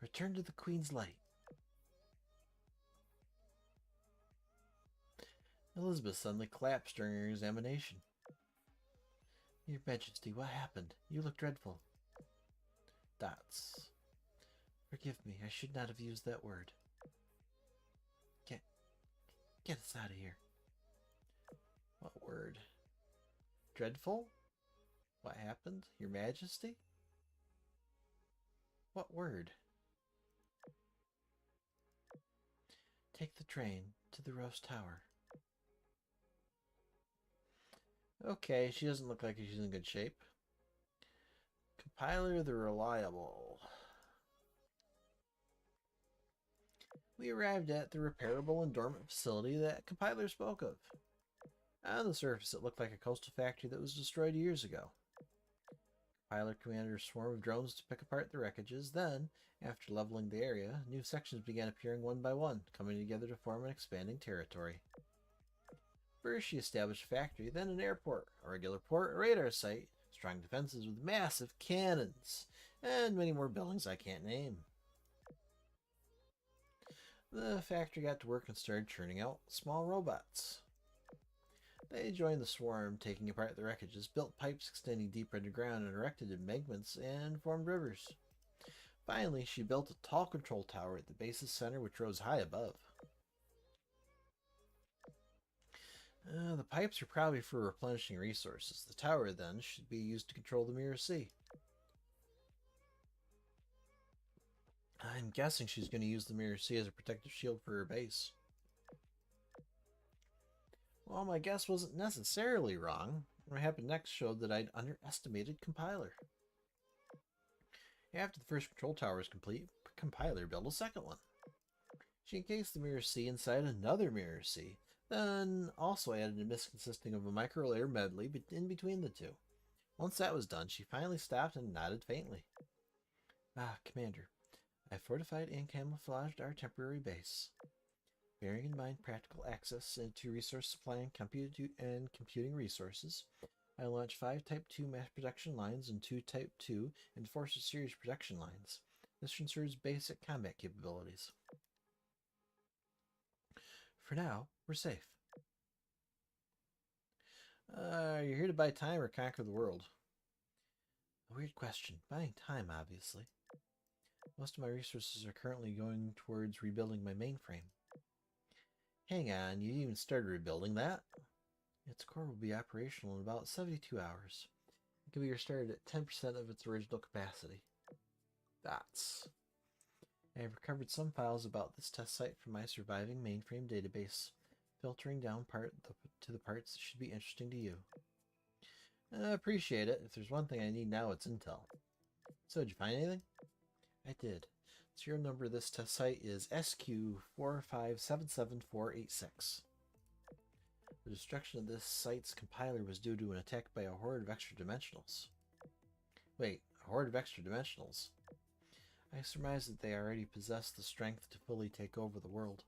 Return to the Queen's light. Elizabeth suddenly collapsed during her examination. Your Majesty, what happened? You look dreadful. Dots. Forgive me, I should not have used that word. Get us out of here. What word? Dreadful? What happened? Your Majesty? What word? Take the train to the Rose Tower. Okay, she doesn't look like she's in good shape. Compiler the Reliable. We arrived at the repairable and dormant facility that Compiler spoke of. On the surface, it looked like a coastal factory that was destroyed years ago. Compiler commanded a swarm of drones to pick apart the wreckages. Then, after leveling the area, new sections began appearing one by one, coming together to form an expanding territory. First, she established a factory, then an airport, a regular port, a radar site, strong defenses with massive cannons, and many more buildings I can't name. The factory got to work and started churning out small robots. They joined the swarm, taking apart the wreckages, built pipes extending deep underground, and erected embankments and formed rivers. Finally, she built a tall control tower at the base's center, which rose high above. The pipes are probably for replenishing resources. The tower, then, should be used to control the Mirror Sea. I'm guessing she's going to use the Mirror Sea as a protective shield for her base. Well, my guess wasn't necessarily wrong. What happened next showed that I'd underestimated Compiler. After the first control tower was complete, Compiler built a second one. She encased the Mirror Sea inside another Mirror Sea, then also added a mist consisting of a micro-layer medley in between the two. Once that was done, she finally stopped and nodded faintly. Commander, I fortified and camouflaged our temporary base. Bearing in mind practical access to resource supply and computing resources, I launched 5 Type 2 mass production lines and 2 Type 2 Enforcer Series production lines. This ensures basic combat capabilities. For now, we're safe. You're here to buy time or conquer the world? A weird question. Buying time, obviously. Most of my resources are currently going towards rebuilding my mainframe. Hang on, you even started rebuilding that? Its core will be operational in about 72 hours. It can be restarted at 10% of its original capacity. Dots. I have recovered some files about this test site from my surviving mainframe database, filtering down to the parts that should be interesting to you. I appreciate it. If there's one thing I need now, it's intel. So, did you find anything? I did. Serial number of this test site is SQ4577486. The destruction of this site's compiler was due to an attack by a horde of extra-dimensionals. Wait, a horde of extra-dimensionals? I surmise that they already possess the strength to fully take over the world.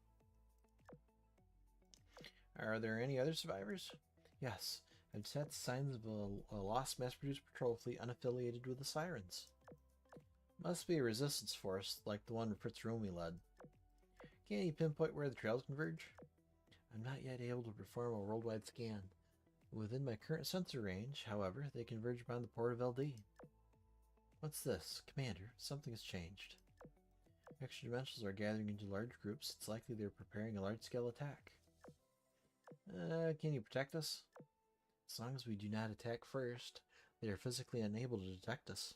Are there any other survivors? Yes, I've set signs of a lost mass-produced patrol fleet unaffiliated with the Sirens. Must be a resistance force, like the one Fritz Rumi led. Can you pinpoint where the trails converge? I'm not yet able to perform a worldwide scan. Within my current sensor range, however, they converge around the port of LD. What's this? Commander, something has changed. Extra dimensionals are gathering into large groups. It's likely they're preparing a large-scale attack. Can you protect us? As long as we do not attack first, they are physically unable to detect us.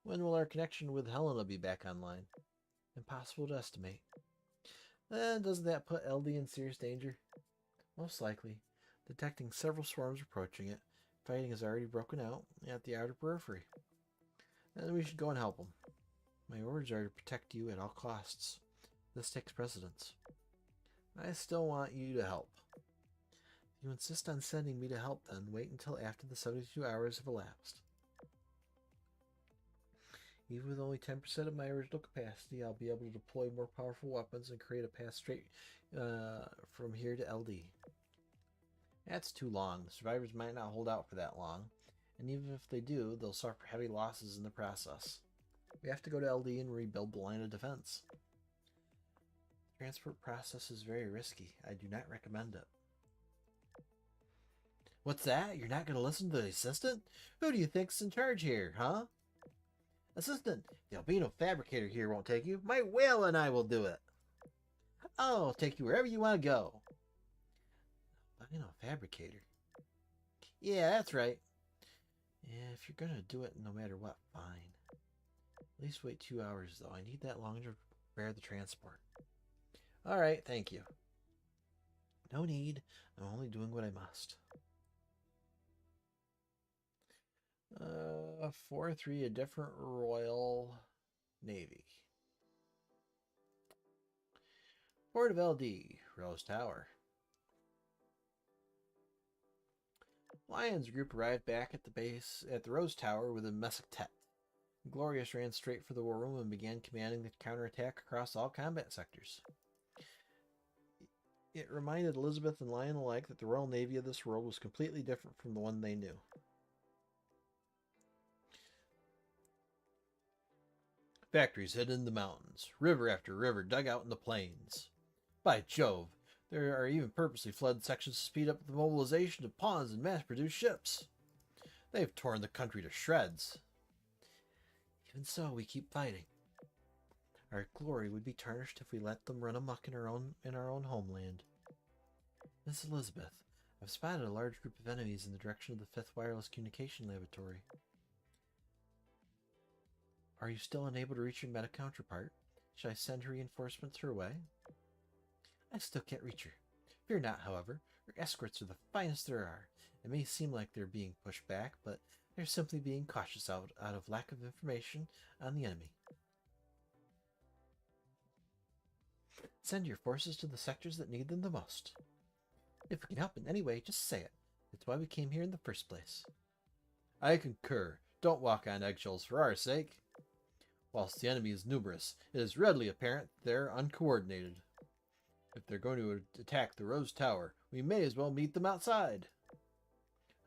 When will our connection with Helena be back online? Impossible to estimate. Doesn't that put LD in serious danger? Most likely. Detecting several swarms approaching it, fighting has already broken out at the outer periphery. Then we should go and help them. My orders are to protect you at all costs. This takes precedence. I still want you to help. If you insist on sending me to help, then wait until after the 72 hours have elapsed. Even with only 10% of my original capacity, I'll be able to deploy more powerful weapons and create a path straight from here to LD. That's too long. The survivors might not hold out for that long, and even if they do, they'll suffer heavy losses in the process. We have to go to LD and rebuild the line of defense. The transport process is very risky. I do not recommend it. What's that? You're not going to listen to the assistant? Who do you think's in charge here, huh? Assistant, the albino fabricator here won't take you. My whale and I will do it. I'll take you wherever you want to go. Albino fabricator? Yeah, that's right. Yeah, if you're going to do it no matter what, fine. At least wait 2 hours, though. I need that long to prepare the transport. All right, thank you. No need. I'm only doing what I must. 4-3, a different Royal Navy. Port of LD, Rose Tower. Lions group arrived back at the base at the Rose Tower with a Mesoctet. Glorious ran straight for the war room and began commanding the counterattack across all combat sectors. It reminded Elizabeth and Lion alike that the Royal Navy of this world was completely different from the one they knew. Factories hidden in the mountains, river after river dug out in the plains. By Jove, there are even purposely flooded sections to speed up the mobilization of pawns and mass-produced ships. They've torn the country to shreds. Even so, we keep fighting. Our glory would be tarnished if we let them run amok in our own homeland. Miss Elizabeth, I've spotted a large group of enemies in the direction of the 5th Wireless Communication Laboratory. Are you still unable to reach your meta counterpart? Should I send reinforcements her way? I still can't reach her. Fear not, however. Her escorts are the finest there are. It may seem like they're being pushed back, but they're simply being cautious out of lack of information on the enemy. Send your forces to the sectors that need them the most. If we can help in any way, just say it. It's why we came here in the first place. I concur. Don't walk on eggshells for our sake. Whilst the enemy is numerous, it is readily apparent they're uncoordinated. If they're going to attack the Rose Tower, we may as well meet them outside.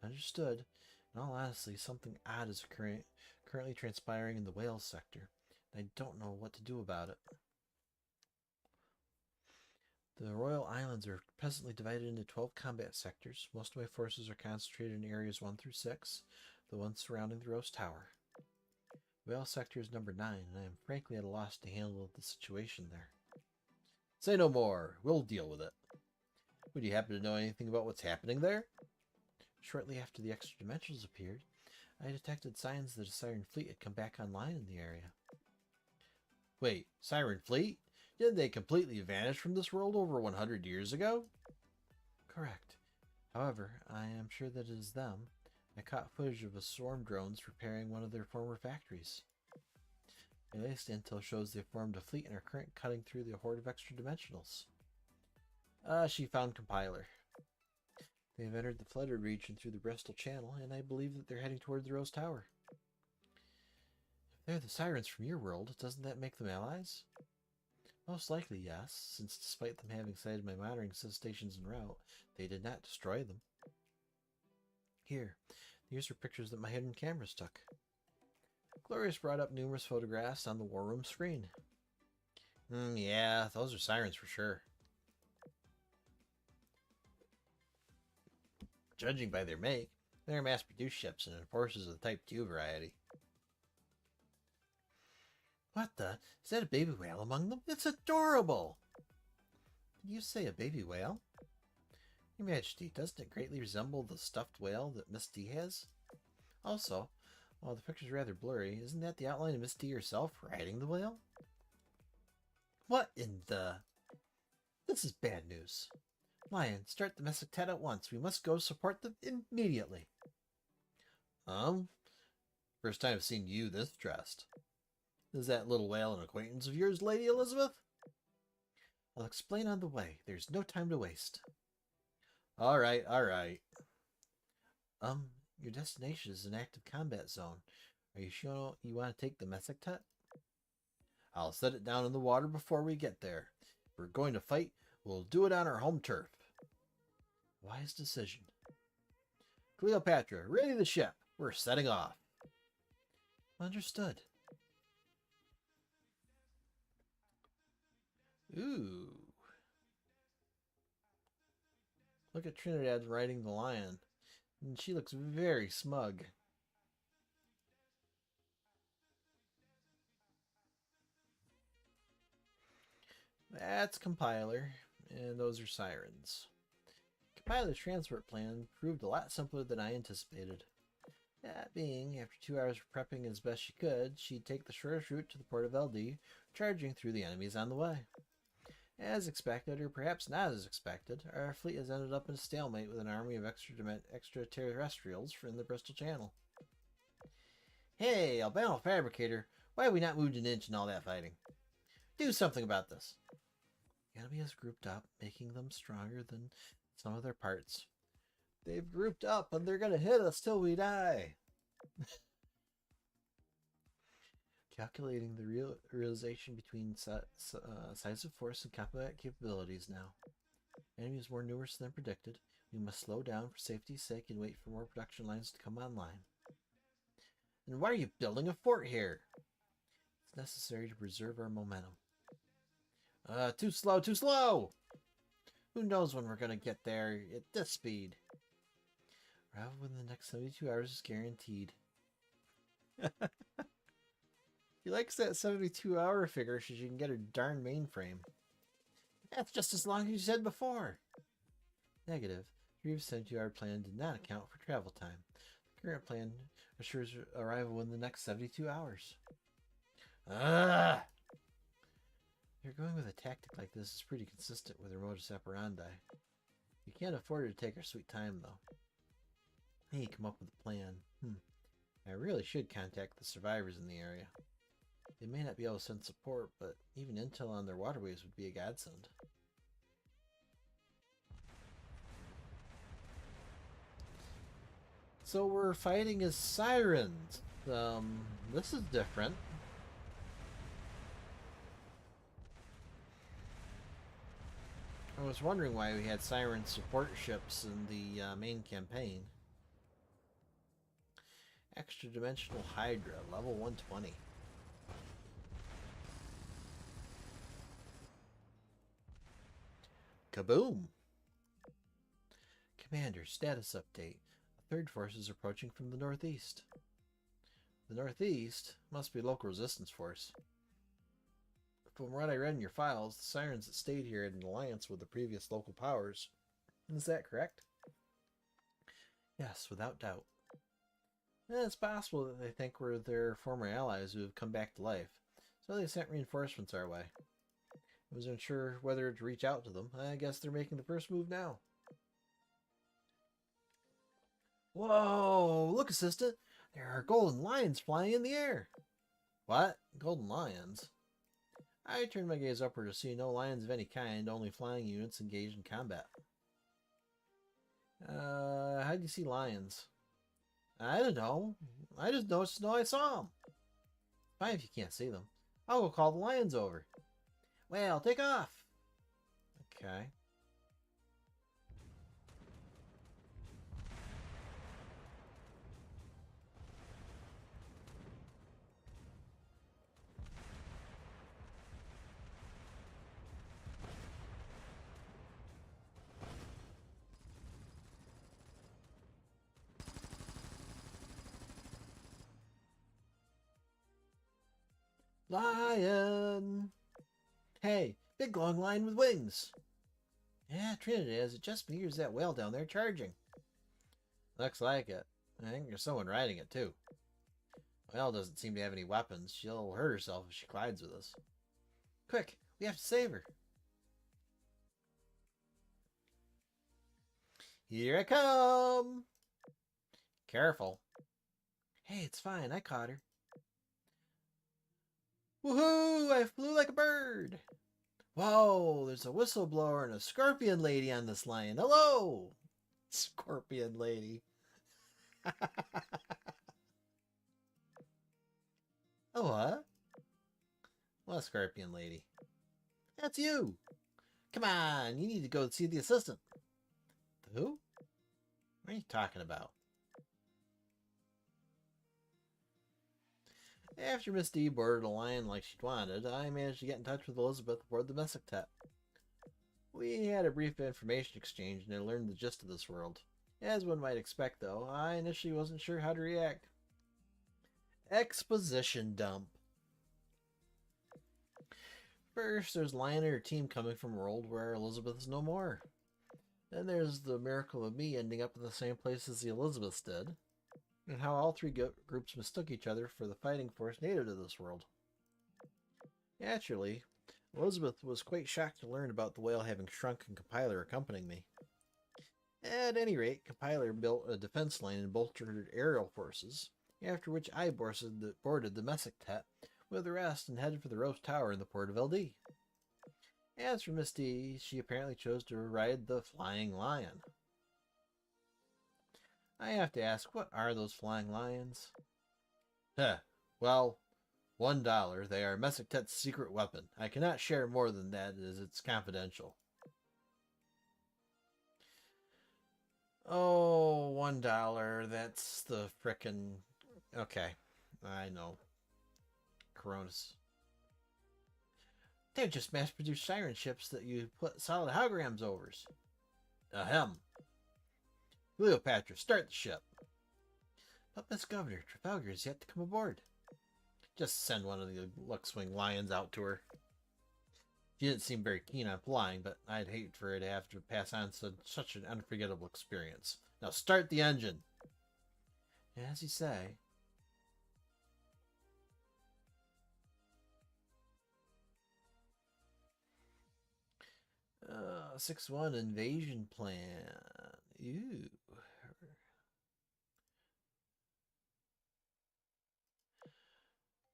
Understood. In all honesty, something odd is currently transpiring in the Wales sector. I don't know what to do about it. The Royal Islands are presently divided into 12 combat sectors. Most of my forces are concentrated in areas 1 through 6, the ones surrounding the Rose Tower. Wales sector is number 9, and I am frankly at a loss to handle the situation there. Say no more. We'll deal with it. Would you happen to know anything about what's happening there? Shortly after the extra dimensionals appeared, I detected signs that a Siren fleet had come back online in the area. Wait, Siren fleet? Didn't they completely vanish from this world over 100 years ago? Correct. However, I am sure that it is them. I caught footage of a swarm drones repairing one of their former factories. My latest intel shows they formed a fleet and are currently cutting through the horde of extra dimensionals. She found compiler. They have entered the flooded region through the Bristol Channel, and I believe that they're heading toward the Rose Tower. If they're the Sirens from your world, doesn't that make them allies? Most likely, yes, since despite them having sighted my monitoring stations en route, they did not destroy them. Here, these are pictures that my hidden cameras took. Glorious brought up numerous photographs on the war room screen. Yeah, those are Sirens for sure. Judging by their make, they're mass-produced ships and enforcers of the Type 2 variety. What the? Is that a baby whale among them? It's adorable! Did you say a baby whale? Your Majesty, doesn't it greatly resemble the stuffed whale that Miss D has? Also, while the picture's rather blurry, isn't that the outline of Miss D herself riding the whale? What in the... This is bad news. Lion, start the Mesoctet at once. We must go support them immediately. First time I've seen you this dressed. Is that little whale an acquaintance of yours, Lady Elizabeth? I'll explain on the way. There's no time to waste. All right. Your destination is an active combat zone. Are you sure you want to take the Mesoctet? I'll set it down in the water before we get there. If we're going to fight, we'll do it on our home turf. Wise decision. Cleopatra, ready the ship. We're setting off. Understood. Ooh. Look at Trinidad riding the lion. And she looks very smug. That's Compiler, and those are Sirens. Compiler's transport plan proved a lot simpler than I anticipated. That being, after 2 hours of prepping as best she could, she'd take the shortest route to the port of LD, charging through the enemies on the way. As expected, or perhaps not as expected, our fleet has ended up in a stalemate with an army of extraterrestrials in the Bristol Channel. Hey, Albano Fabricator, why have we not moved an inch in all that fighting? Do something about this. The enemy has grouped up, making them stronger than some of their parts. They've grouped up and they're gonna hit us till we die. Calculating the realization between size of force and combat capabilities now. Enemy is more numerous than predicted. We must slow down for safety's sake and wait for more production lines to come online. And why are you building a fort here? It's necessary to preserve our momentum. Too slow, too slow! Who knows when we're gonna get there at this speed? Arrival within the next 72 hours is guaranteed. He likes that 72-hour figure so she can get her darn mainframe. That's just as long as you said before. Negative. The 72-hour plan did not account for travel time. The current plan assures arrival within the next 72 hours. Ugh! You're going with a tactic like this is pretty consistent with her modus operandi. You can't afford to take our sweet time, though. Hey, come up with a plan. I really should contact the survivors in the area. They may not be able to send support, but even intel on their waterways would be a godsend. So we're fighting as sirens. This is different. I was wondering why we had siren support ships in the main campaign. Extra Dimensional Hydra, level 120. Kaboom! Commander, status update. A third force is approaching from the northeast. The northeast must be local resistance force. From what I read in your files, the sirens that stayed here had an alliance with the previous local powers. Is that correct? Yes, without doubt. It's possible that they think we're their former allies who have come back to life, so they sent reinforcements our way. I wasn't sure whether to reach out to them. I guess they're making the first move now. Whoa! Look, Assistant! There are golden lions flying in the air! What? Golden lions? I turned my gaze upward to see no lions of any kind, only flying units engaged in combat. How'd you see lions? I don't know. I just noticed I saw them. Fine if you can't see them. I'll go call the lions over. Well, take off. Okay. Lion! Hey, big glowing lion with wings! Yeah, Trinidad, it just me or is that whale down there charging? Looks like it. I think there's someone riding it too. Whale doesn't seem to have any weapons. She'll hurt herself if she collides with us. Quick, we have to save her. Here I come! Careful. Hey, it's fine. I caught her. Woohoo! I flew like a bird! Whoa! There's a whistleblower and a scorpion lady on this lion. Hello! Scorpion lady. Oh, what? What scorpion lady? That's you! Come on! You need to go see the assistant. Who? What are you talking about? After Miss D boarded a lion like she'd wanted, I managed to get in touch with Elizabeth aboard the Mesictet. We had a brief information exchange and I learned the gist of this world. As one might expect, though, I initially wasn't sure how to react. Exposition dump. First, there's Lion and her team coming from a world where Elizabeth is no more. Then there's the miracle of me ending up in the same place as the Elizabeths did, and how all three groups mistook each other for the fighting force native to this world. Naturally, Elizabeth was quite shocked to learn about the whale having shrunk and Compiler accompanying me. At any rate, Compiler built a defense line and bolstered aerial forces, after which I boarded the Mesictet with the rest and headed for the Rose Tower in the port of LD. As for Misty, she apparently chose to ride the Flying Lion. I have to ask, what are those flying lions? Well, $1. They are Mesictet's secret weapon. I cannot share more than that as it's confidential. Oh, $1. That's the frickin'... Okay, I know. Coronas. They're just mass-produced siren ships that you put solid holograms over. Ahem. Cleopatra, start the ship. But Miss Governor, Trafalgar is yet to come aboard. Just send one of the Luxwing Lions out to her. She didn't seem very keen on flying, but I'd hate for her to have to pass on such an unforgettable experience. Now start the engine. As you say. 6-1 invasion plan. Ew.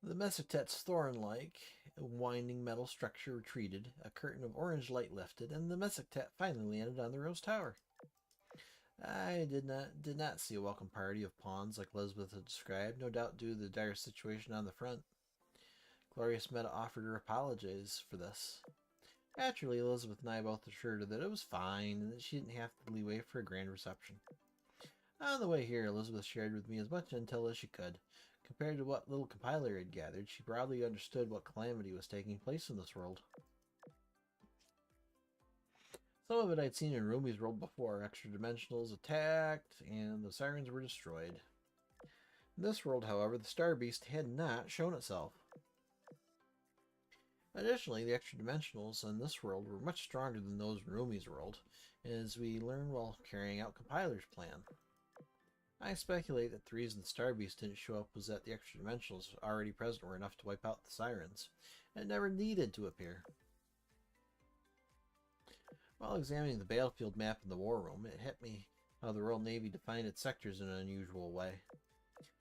The Mesictet's thorn-like, winding metal structure retreated, a curtain of orange light lifted, and the Mesictet finally landed on the Rose Tower. I did not see a welcome party of pawns like Elizabeth had described, no doubt due to the dire situation on the front. Glorious Meta offered her apologies for this. Naturally, Elizabeth and I both assured her that it was fine and that she didn't have to leeway for a grand reception. On the way here, Elizabeth shared with me as much intel as she could. Compared to what little Compiler had gathered, she broadly understood what calamity was taking place in this world. Some of it I'd seen in Rumi's world before. Extra dimensionals attacked, and the sirens were destroyed. In this world, however, the Star Beast had not shown itself. Additionally, the extra dimensionals in this world were much stronger than those in Rumi's world, as we learned while carrying out Compiler's plan. I speculate that the reason the Star Beast didn't show up was that the extra dimensionals already present were enough to wipe out the sirens, and never needed to appear. While examining the battlefield map in the war room, it hit me how the Royal Navy defined its sectors in an unusual way.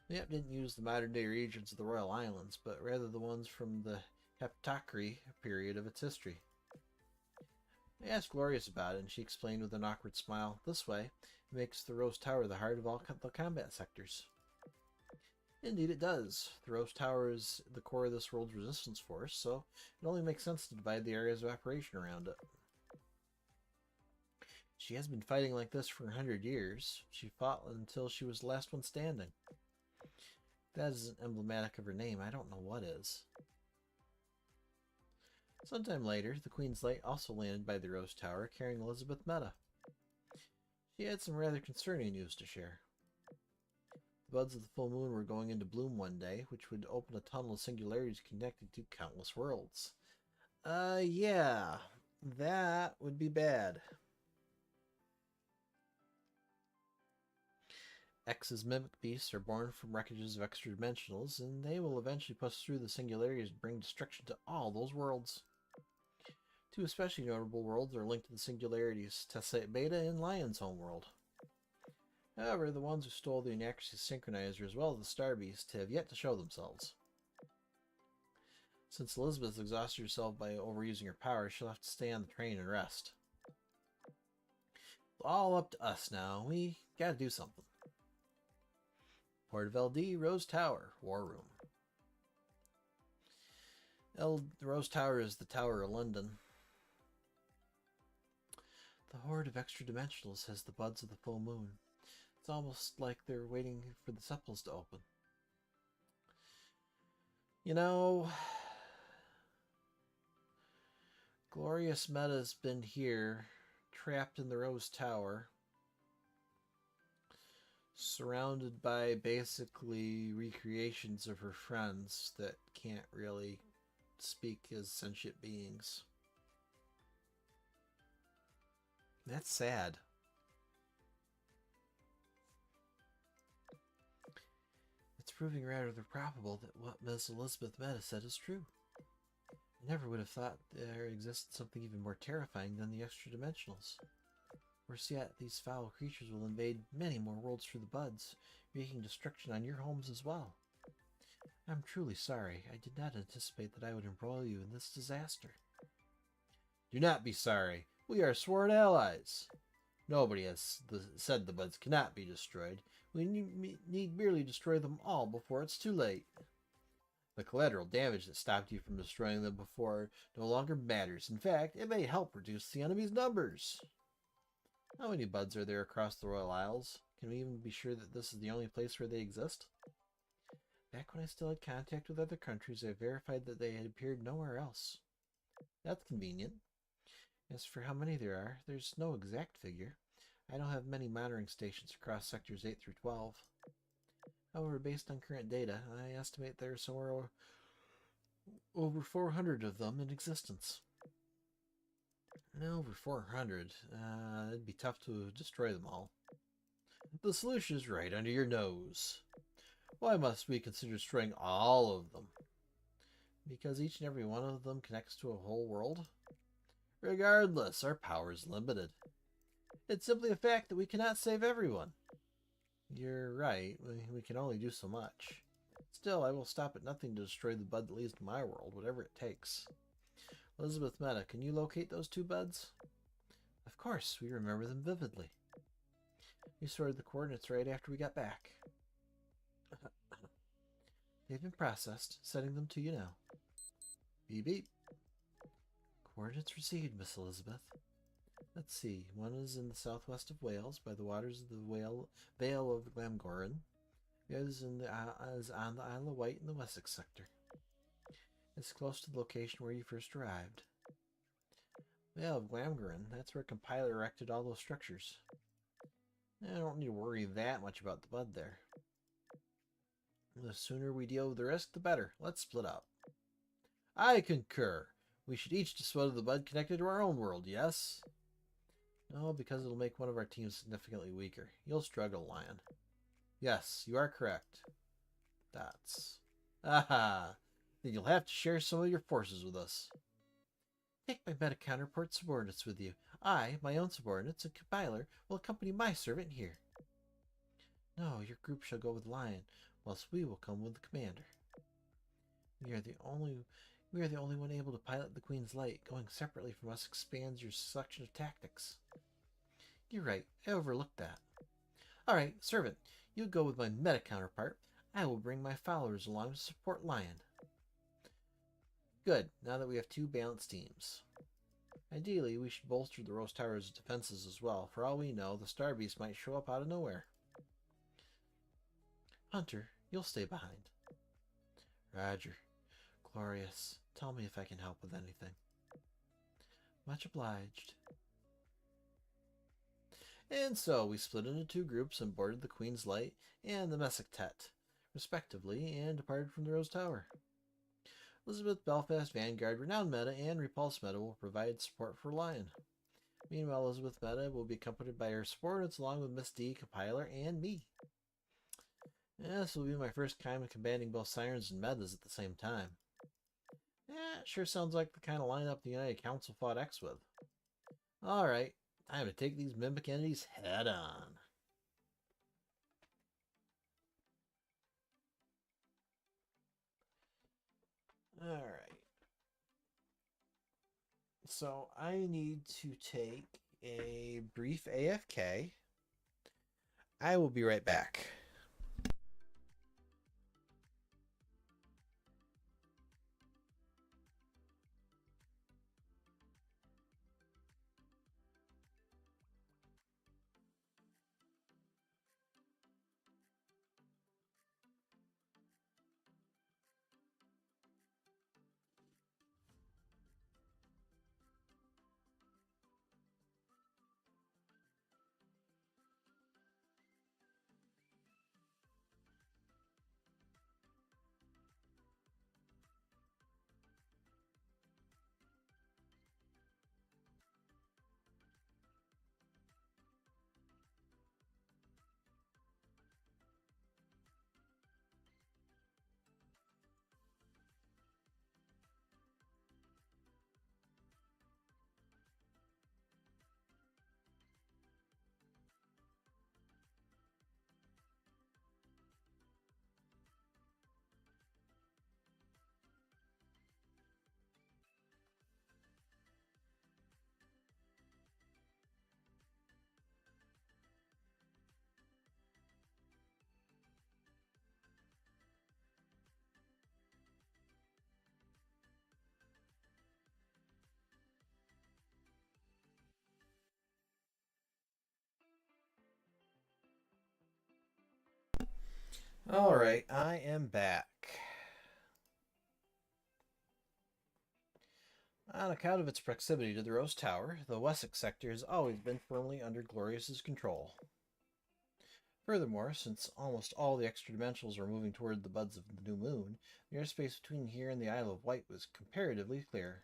The map didn't use the modern-day regions of the Royal Islands, but rather the ones from the Heptacry period of its history. I asked Glorious about it, and she explained with an awkward smile, "This way, it makes the Rose Tower the heart of all the combat sectors." Indeed it does. The Rose Tower is the core of this world's resistance force, so it only makes sense to divide the areas of operation around it. She has been fighting like this for 100 years. She fought until she was the last one standing. If that isn't emblematic of her name, I don't know what is. Sometime later, the Queen's Light also landed by the Rose Tower, carrying Elizabeth Meta. She had some rather concerning news to share. The buds of the full moon were going into bloom one day, which would open a tunnel of singularities connected to countless worlds. Yeah, that would be bad. X's mimic beasts are born from wreckages of extra dimensionals, and they will eventually push through the singularities and bring destruction to all those worlds. Two especially notable worlds are linked to the singularities, Tessite Beta and Lion's home world. However, the ones who stole the inaccuracy synchronizer as well as the Star Beast have yet to show themselves. Since Elizabeth exhausted herself by overusing her power, she'll have to stay on the train and rest. It's all up to us now. We gotta do something. Port of LD, Rose Tower, War Room. The Rose Tower is the Tower of London. The horde of extra dimensionals has the buds of the full moon. It's almost like they're waiting for the sepals to open. You know, Glorious Meta's been here, trapped in the Rose Tower. Surrounded by basically recreations of her friends that can't really speak as sentient beings. That's sad. It's proving rather probable that what Miss Elizabeth Meta said is true. I never would have thought there existed something even more terrifying than the extra-dimensionals. Worse yet, these foul creatures will invade many more worlds through the buds, wreaking destruction on your homes as well. I'm truly sorry. I did not anticipate that I would embroil you in this disaster. Do not be sorry. We are sworn allies. Nobody has said the buds cannot be destroyed. We need merely destroy them all before it's too late. The collateral damage that stopped you from destroying them before no longer matters. In fact, it may help reduce the enemy's numbers. How many buds are there across the Royal Isles? Can we even be sure that this is the only place where they exist? Back when I still had contact with other countries, I verified that they had appeared nowhere else. That's convenient. As for how many there are, there's no exact figure. I don't have many monitoring stations across sectors 8 through 12. However, based on current data, I estimate there are somewhere over 400 of them in existence. Over 400. It'd be tough to destroy them all. The solution is right under your nose. Why must we consider destroying all of them? Because each and every one of them connects to a whole world? Regardless, our power is limited. It's simply a fact that we cannot save everyone. You're right, we can only do so much. Still, I will stop at nothing to destroy the bud that leads to my world, whatever it takes. Elizabeth Meta, can you locate those two buds? Of course, we remember them vividly. We sorted the coordinates right after we got back. They've been processed, sending them to you now. Beep beep. Coordinates received, Miss Elizabeth. Let's see, one is in the southwest of Wales, by the waters of the Vale of Glamgoran. The other is on the Isle of Wight in the Wessex sector. It's close to the location where you first arrived. Vale of Glamgoran, that's where Compiler erected all those structures. I don't need to worry that much about the bud there. The sooner we deal with the risk, the better. Let's split up. I concur. We should each dispose of the bud connected to our own world, yes? No, because it'll make one of our teams significantly weaker. You'll struggle, Lion. Yes, you are correct. That's... Aha! Then you'll have to share some of your forces with us. Take my meta counterpart subordinates with you. I, my own subordinates, and Compiler will accompany my servant here. No, your group shall go with Lion, whilst we will come with the commander. We are the only one able to pilot the Queen's Light. Going separately from us expands your selection of tactics. You're right, I overlooked that. Alright, servant, you go with my meta counterpart. I will bring my followers along to support Lion. Good, now that we have two balanced teams. Ideally, we should bolster the Rose Tower's defenses as well. For all we know, the Star Beast might show up out of nowhere. Hunter, you'll stay behind. Roger. Glorious, tell me if I can help with anything. Much obliged. And so we split into two groups and boarded the Queen's Light and the Mesoctet, respectively, and departed from the Rose Tower. Elizabeth, Belfast, Vanguard, Renowned Meta, and Repulse Meta will provide support for Lion. Meanwhile, Elizabeth Meta will be accompanied by her subordinates along with Miss D, Compiler, and me. This will be my first time in combating both Sirens and Metas at the same time. It sure sounds like the kind of lineup the United Council fought X with. Alright, time to take these mimic entities head on. Alright. So I need to take a brief AFK. I will be right back. Alright, I am back. On account of its proximity to the Rose Tower, the Wessex sector has always been firmly under Glorious's control. Furthermore, since almost all the extra dimensionals were moving toward the buds of the new moon, the airspace between here and the Isle of Wight was comparatively clear.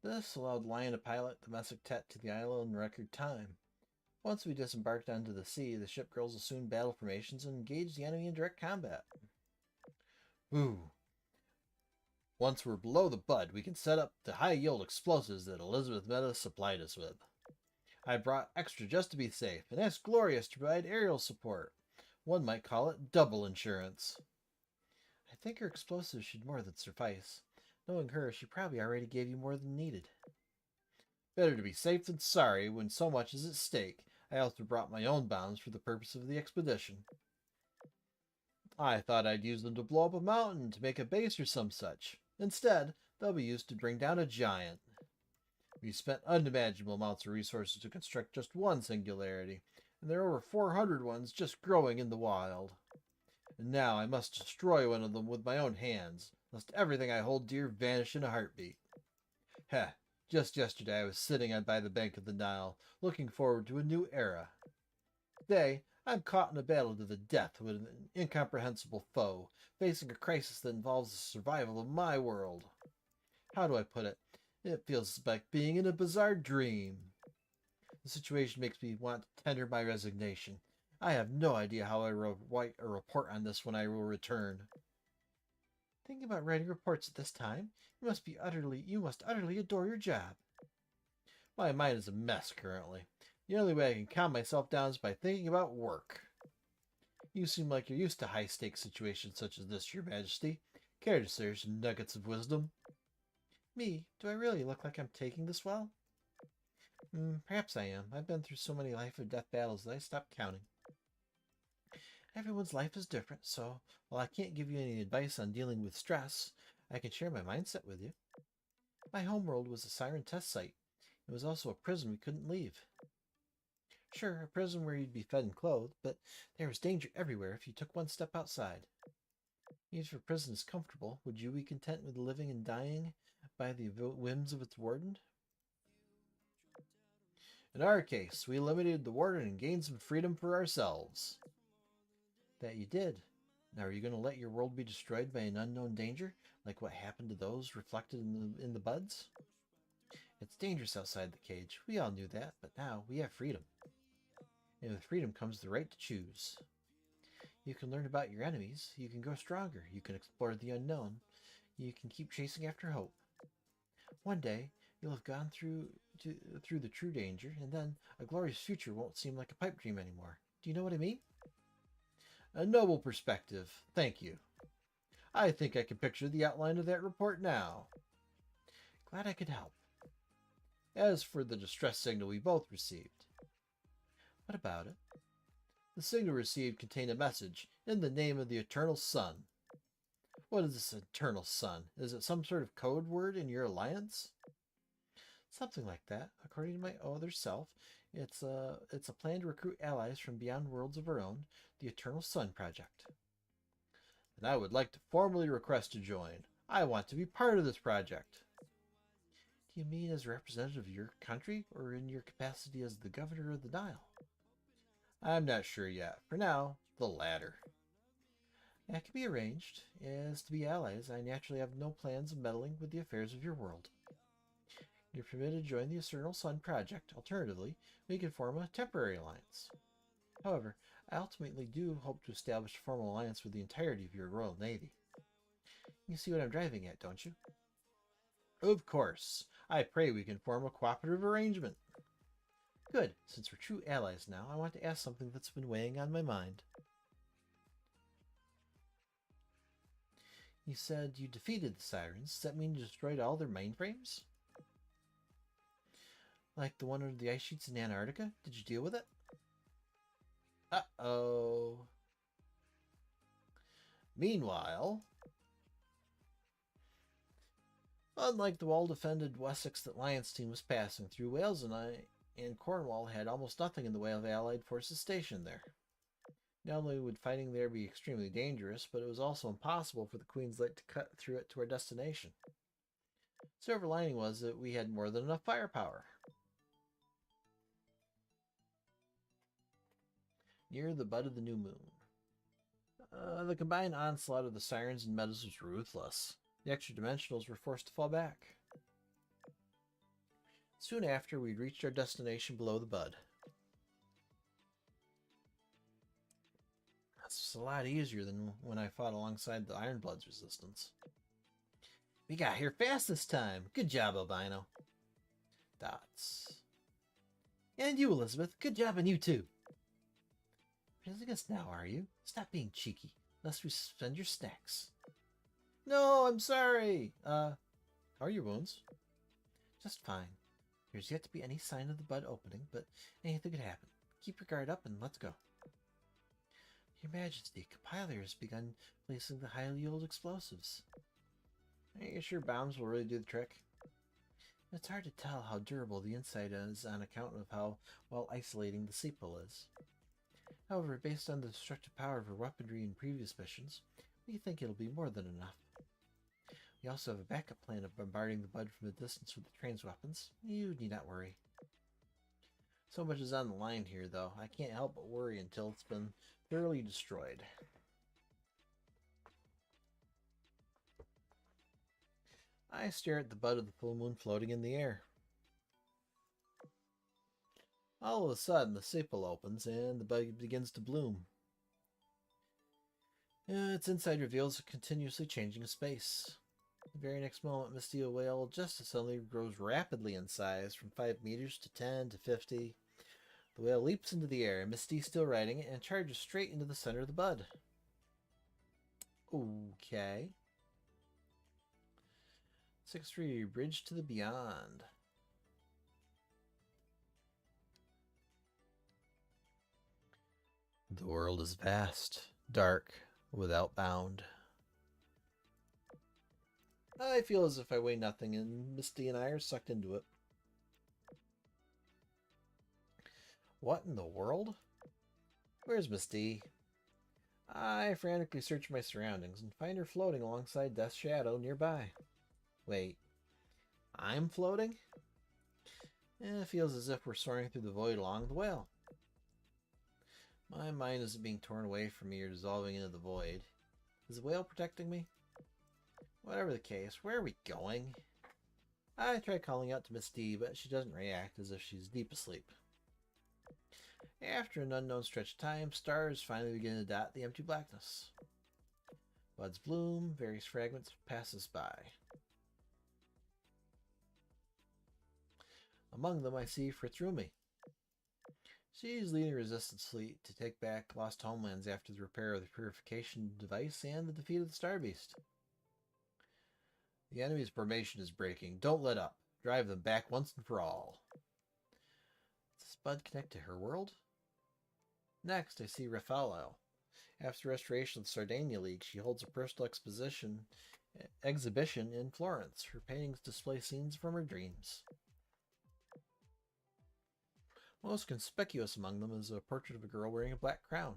This allowed Lion to pilot the Mesoctet to the island in record time. Once we disembarked onto the sea, the ship girls assumed battle formations and engaged the enemy in direct combat. Ooh. Once we're below the bud, we can set up the high-yield explosives that Elizabeth Meta supplied us with. I brought extra just to be safe, and asked Glorious to provide aerial support. One might call it double insurance. I think her explosives should more than suffice. Knowing her, she probably already gave you more than needed. Better to be safe than sorry when so much is at stake. I also brought my own bombs for the purpose of the expedition. I thought I'd use them to blow up a mountain to make a base or some such. Instead, they'll be used to bring down a giant. We spent unimaginable amounts of resources to construct just one singularity, and there are over 400 ones just growing in the wild. And now I must destroy one of them with my own hands, lest everything I hold dear vanish in a heartbeat. Heh, just yesterday I was sitting by the bank of the Nile, looking forward to a new era. Today, I'm caught in a battle to the death with an incomprehensible foe, facing a crisis that involves the survival of my world. How do I put it? It feels like being in a bizarre dream. The situation makes me want to tender my resignation. I have no idea how I will write a report on this when I will return. Thinking about writing reports at this time? You must utterly adore your job. My mind is a mess currently. The only way I can calm myself down is by thinking about work. You seem like you're used to high-stakes situations such as this, Your Majesty. Care to share some nuggets of wisdom? Me? Do I really look like I'm taking this well? Perhaps I am. I've been through so many life-or-death battles that I stopped counting. Everyone's life is different, so while I can't give you any advice on dealing with stress, I can share my mindset with you. My homeworld was a siren test site. It was also a prison we couldn't leave. Sure, a prison where you'd be fed and clothed, but there was danger everywhere if you took one step outside. Even if a prison is comfortable, would you be content with living and dying by the whims of its warden? In our case, we eliminated the warden and gained some freedom for ourselves. That you did. Now, are you going to let your world be destroyed by an unknown danger, like what happened to those reflected in the buds? It's dangerous outside the cage. We all knew that, but now we have freedom. And with freedom comes the right to choose. You can learn about your enemies, you can grow stronger, you can explore the unknown, you can keep chasing after hope. One day, you'll have gone through the true danger, and then a glorious future won't seem like a pipe dream anymore. Do you know what I mean? A noble perspective. Thank you. I think I can picture the outline of that report now. Glad I could help. As for the distress signal we both received. What about it? The signal received contained a message in the name of the Eternal Sun. What is this Eternal Sun? Is it some sort of code word in your alliance? Something like that. According to my other self, it's a plan to recruit allies from beyond worlds of our own, the Eternal Sun Project. And I would like to formally request to join. I want to be part of this project. Do you mean as a representative of your country, or in your capacity as the governor of the Nile? I'm not sure yet. For now, the latter. That can be arranged. As to be allies, I naturally have no plans of meddling with the affairs of your world. You're permitted to join the Eternal Sun Project. Alternatively, we can form a temporary alliance. However, I ultimately do hope to establish a formal alliance with the entirety of your Royal Navy. You see what I'm driving at, don't you? Of course. I pray we can form a cooperative arrangement. Good. Since we're true allies now, I want to ask something that's been weighing on my mind. You said you defeated the Sirens. Does that mean you destroyed all their mainframes? Like the one under the ice sheets in Antarctica? Did you deal with it? Uh-oh. Meanwhile... Unlike the well-defended Wessex that Lyon's team was passing through, Wales and Cornwall had almost nothing in the way of allied forces stationed there. Not only would fighting there be extremely dangerous, but it was also impossible for the Queen's Light to cut through it to our destination. Silver lining was that we had more than enough firepower. Near the bud of the new moon. The combined onslaught of the sirens and meadows was ruthless. The extra dimensionals were forced to fall back. Soon after, we'd reached our destination below the bud. That's a lot easier than when I fought alongside the Ironblood's resistance. We got here fast this time. Good job, Albino. Dots. And you, Elizabeth. Good job on you, too. Raising us now, are you? Stop being cheeky, lest we spend your snacks. No, I'm sorry. How are your wounds? Just fine. There's yet to be any sign of the bud opening, but anything could happen. Keep your guard up and let's go. Your Majesty, Compiler has begun placing the highly yield explosives. Are you sure bombs will really do the trick? It's hard to tell how durable the inside is on account of how well isolating the sepal is. However, based on the destructive power of her weaponry in previous missions, we think it'll be more than enough. We also have a backup plan of bombarding the bud from a distance with the train's weapons. You need not worry. So much is on the line here, though. I can't help but worry until it's been thoroughly destroyed. I stare at the bud of the full moon floating in the air. All of a sudden, the sepal opens and the bud begins to bloom. Its inside reveals a continuously changing space. The very next moment, Misty Whale just as suddenly grows rapidly in size from 5 meters to 10 to 50. The whale leaps into the air, Misty still riding it, and charges straight into the center of the bud. Okay. 6-3, Bridge to the Beyond. The world is vast, dark, without bound. I feel as if I weigh nothing, and Misty and I are sucked into it. What in the world? Where's Misty? I frantically search my surroundings and find her floating alongside Death's Shadow nearby. Wait, I'm floating? It feels as if we're soaring through the void along the whale. My mind isn't being torn away from me or dissolving into the void. Is the whale protecting me? Whatever the case, where are we going? I try calling out to Miss D, but she doesn't react, as if she's deep asleep. After an unknown stretch of time, stars finally begin to dot the empty blackness. Buds bloom, various fragments pass us by. Among them I see Fritz Rumi. She's leading a resistance fleet to take back lost homelands after the repair of the purification device and the defeat of the Star Beast. The enemy's formation is breaking. Don't let up. Drive them back once and for all. Does this bud connect to her world? Next, I see Raffaello. After the restoration of the Sardinia League, she holds a personal exhibition in Florence. Her paintings display scenes from her dreams. Most conspicuous among them is a portrait of a girl wearing a black crown.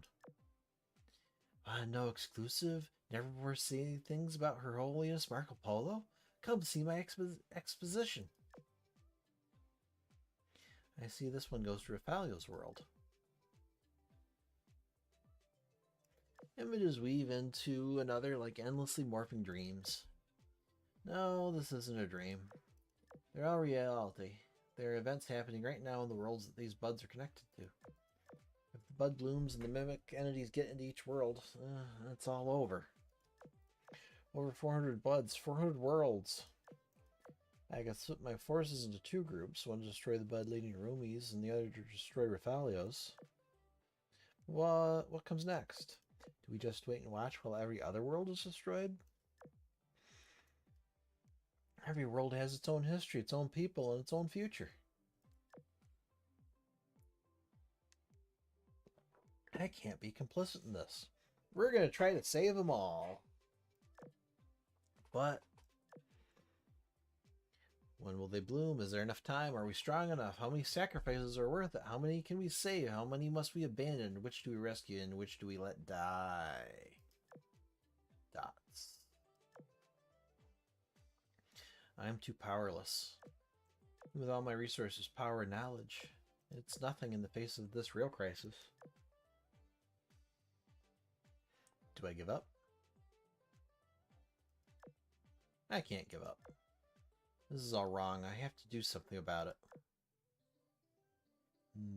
No exclusive? Never before seen things about Her Holiness Marco Polo? Come see my exposition. I see this one goes to Raffaello's world. Images weave into another like endlessly morphing dreams. No, this isn't a dream. They're all reality. There are events happening right now in the worlds that these buds are connected to. If the bud blooms and the mimic entities get into each world, it's all over. Over 400 buds, 400 worlds. I can split my forces into 2 groups, one to destroy the bud leading Rumi's and the other to destroy Raffaello's. What comes next? Do we just wait and watch while every other world is destroyed? Every world has its own history, its own people, and its own future. I can't be complicit in this. We're going to try to save them all. But When will they bloom? Is there enough time? Are we strong enough? How many sacrifices are worth it? How many can we save? How many must we abandon? Which do we rescue and which do we let die? Dots. I am too powerless. With all my resources, power, and knowledge, it's nothing in the face of this real crisis. Do I give up? I can't give up. This is all wrong. I have to do something about it.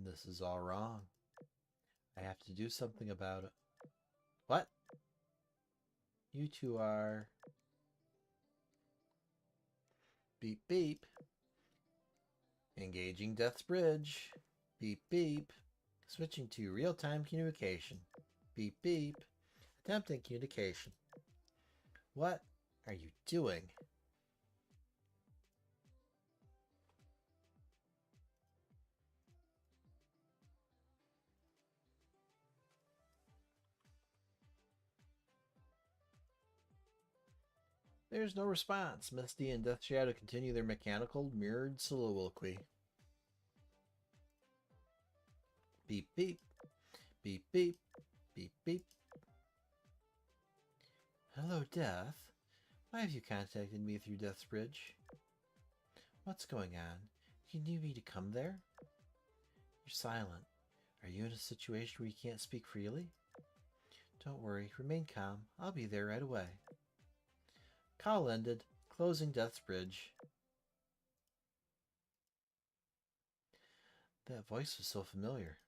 This is all wrong. I have to do something about it. What? You two are... Beep, beep. Engaging Death's Bridge. Beep, beep. Switching to real-time communication. Beep, beep. Attempting communication. What are you doing? There's no response. Misty and Death Shadow continue their mechanical, mirrored soliloquy. Beep, beep. Beep, beep. Beep, beep. Hello, Death. Why have you contacted me through Death's Bridge? What's going on? You need me to come there? You're silent. Are you in a situation where you can't speak freely? Don't worry. Remain calm. I'll be there right away. Call ended. Closing Death's Bridge. That voice was so familiar.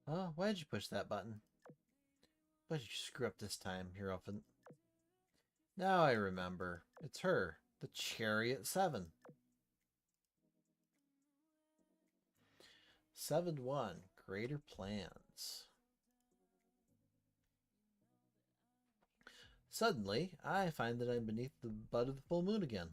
Oh, why did you push that button? What did you screw up this time, Hierophant? Now I remember. It's her, the Chariot 7. 7-1, Greater Plans. Suddenly, I find that I'm beneath the bud of the full moon again.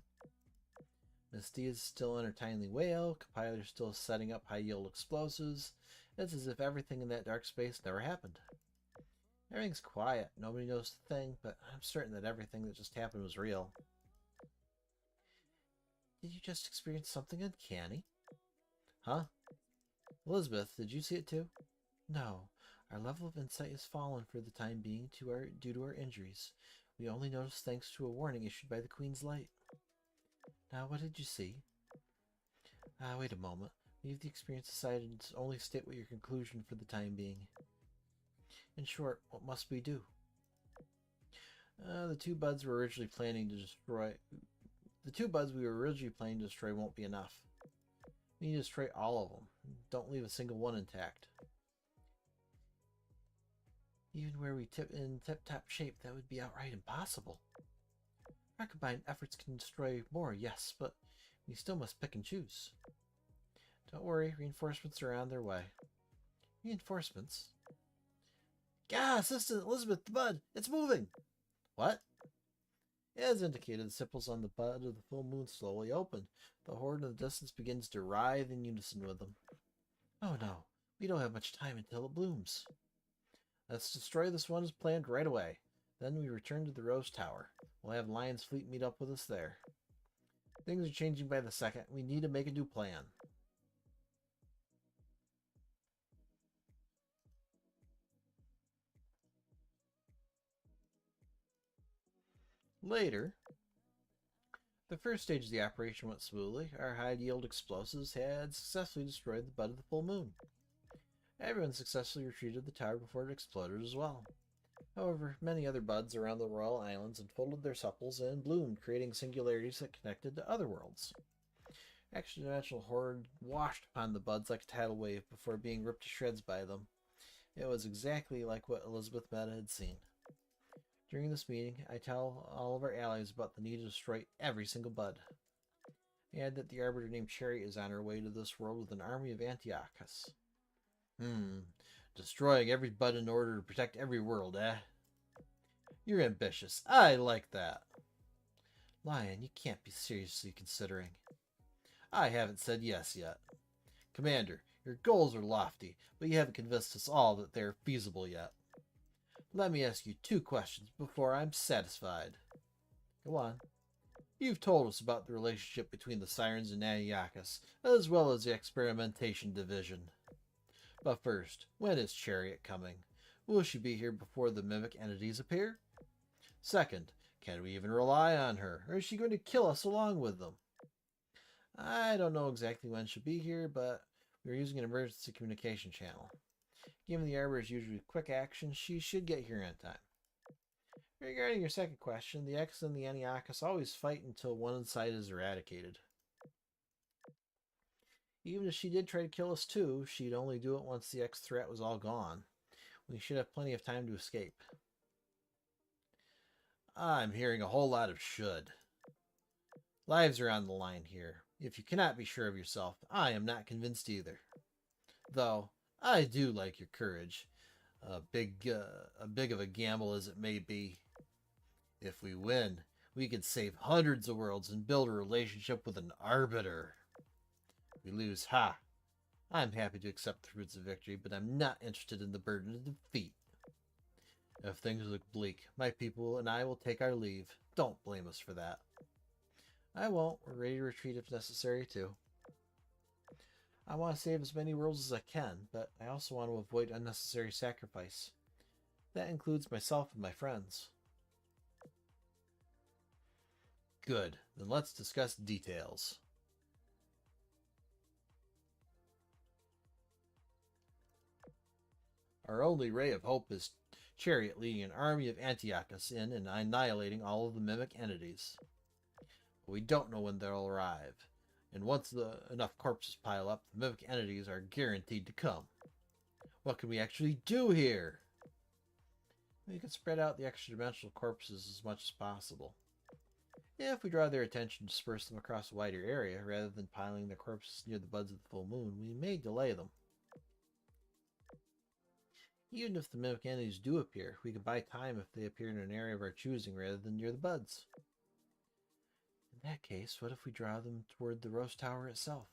Misty is still on her tiny whale, Compiler's still setting up high-yield explosives. It's as if everything in that dark space never happened. Everything's quiet, nobody knows a thing, but I'm certain that everything that just happened was real. Did you just experience something uncanny? Huh? Elizabeth, did you see it too? No. Our level of insight has fallen for the time being due to our injuries. We only noticed thanks to a warning issued by the Queen's Light. Now, what did you see? Wait a moment. Leave the experience aside and only state what your conclusion for the time being. In short, what must we do? The two buds we were originally planning to destroy won't be enough. We need to destroy all of them. Don't leave a single one intact. Even where we tip in tip-top shape, that would be outright impossible. Our combined efforts can destroy more, yes, but we still must pick and choose. Don't worry, reinforcements are on their way. Reinforcements? Gah, Assistant Elizabeth, the bud! It's moving! What? As indicated, the sepals on the bud of the full moon slowly open. The horde in the distance begins to writhe in unison with them. Oh no, we don't have much time until it blooms. Let's destroy this one as planned right away. Then we return to the Rose Tower. We'll have Lion's fleet meet up with us there. Things are changing by the second. We need to make a new plan. Later, the first stage of the operation went smoothly. Our high-yield explosives had successfully destroyed the bud of the full moon. Everyone successfully retreated the tower before it exploded as well. However, many other buds around the Royal Islands unfolded their sepals and bloomed, creating singularities that connected to other worlds. Extra-dimensional horde washed upon the buds like a tidal wave before being ripped to shreds by them. It was exactly like what Elizabeth Meta had seen. During this meeting, I tell all of our allies about the need to destroy every single bud. And that the arbiter named Cherry is on her way to this world with an army of Antiochus. Destroying every bud in order to protect every world, eh? You're ambitious. I like that. Lion, you can't be seriously considering. I haven't said yes yet. Commander, Your goals are lofty, but you haven't convinced us all that they are feasible yet. Let me ask you 2 questions before I'm satisfied. Go on. You've told us about the relationship between the Sirens and Antiochus, as well as the Experimentation Division. But first, when is Chariot coming? Will she be here before the mimic entities appear? Second, can we even rely on her, or is she going to kill us along with them? I don't know exactly when she'll be here, but we're using an emergency communication channel. Given the Arbor's usually quick action, she should get here in time. Regarding your second question, the X and the Antiochus always fight until one side is eradicated. Even if she did try to kill us too, she'd only do it once the X threat was all gone. We should have plenty of time to escape. I'm hearing a whole lot of should. Lives are on the line here. If you cannot be sure of yourself, I am not convinced either. Though, I do like your courage. A big of a gamble as it may be. If we win, we can save hundreds of worlds and build a relationship with an arbiter. If we lose, I'm happy to accept the fruits of victory, but I'm not interested in the burden of defeat. If things look bleak, my people and I will take our leave. Don't blame us for that. I won't. We're ready to retreat if necessary, too. I want to save as many worlds as I can, but I also want to avoid unnecessary sacrifice. That includes myself and my friends. Good. Then let's discuss details. Our only ray of hope is Chariot leading an army of Antiochus in and annihilating all of the mimic entities. But we don't know when they'll arrive, and once enough corpses pile up, the mimic entities are guaranteed to come. What can we actually do here? We can spread out the extra-dimensional corpses as much as possible. If we draw their attention and disperse them across a wider area, rather than piling their corpses near the buds of the full moon, we may delay them. Even if the mimic entities do appear, we can buy time if they appear in an area of our choosing rather than near the buds. In that case, what if we draw them toward the Rose Tower itself?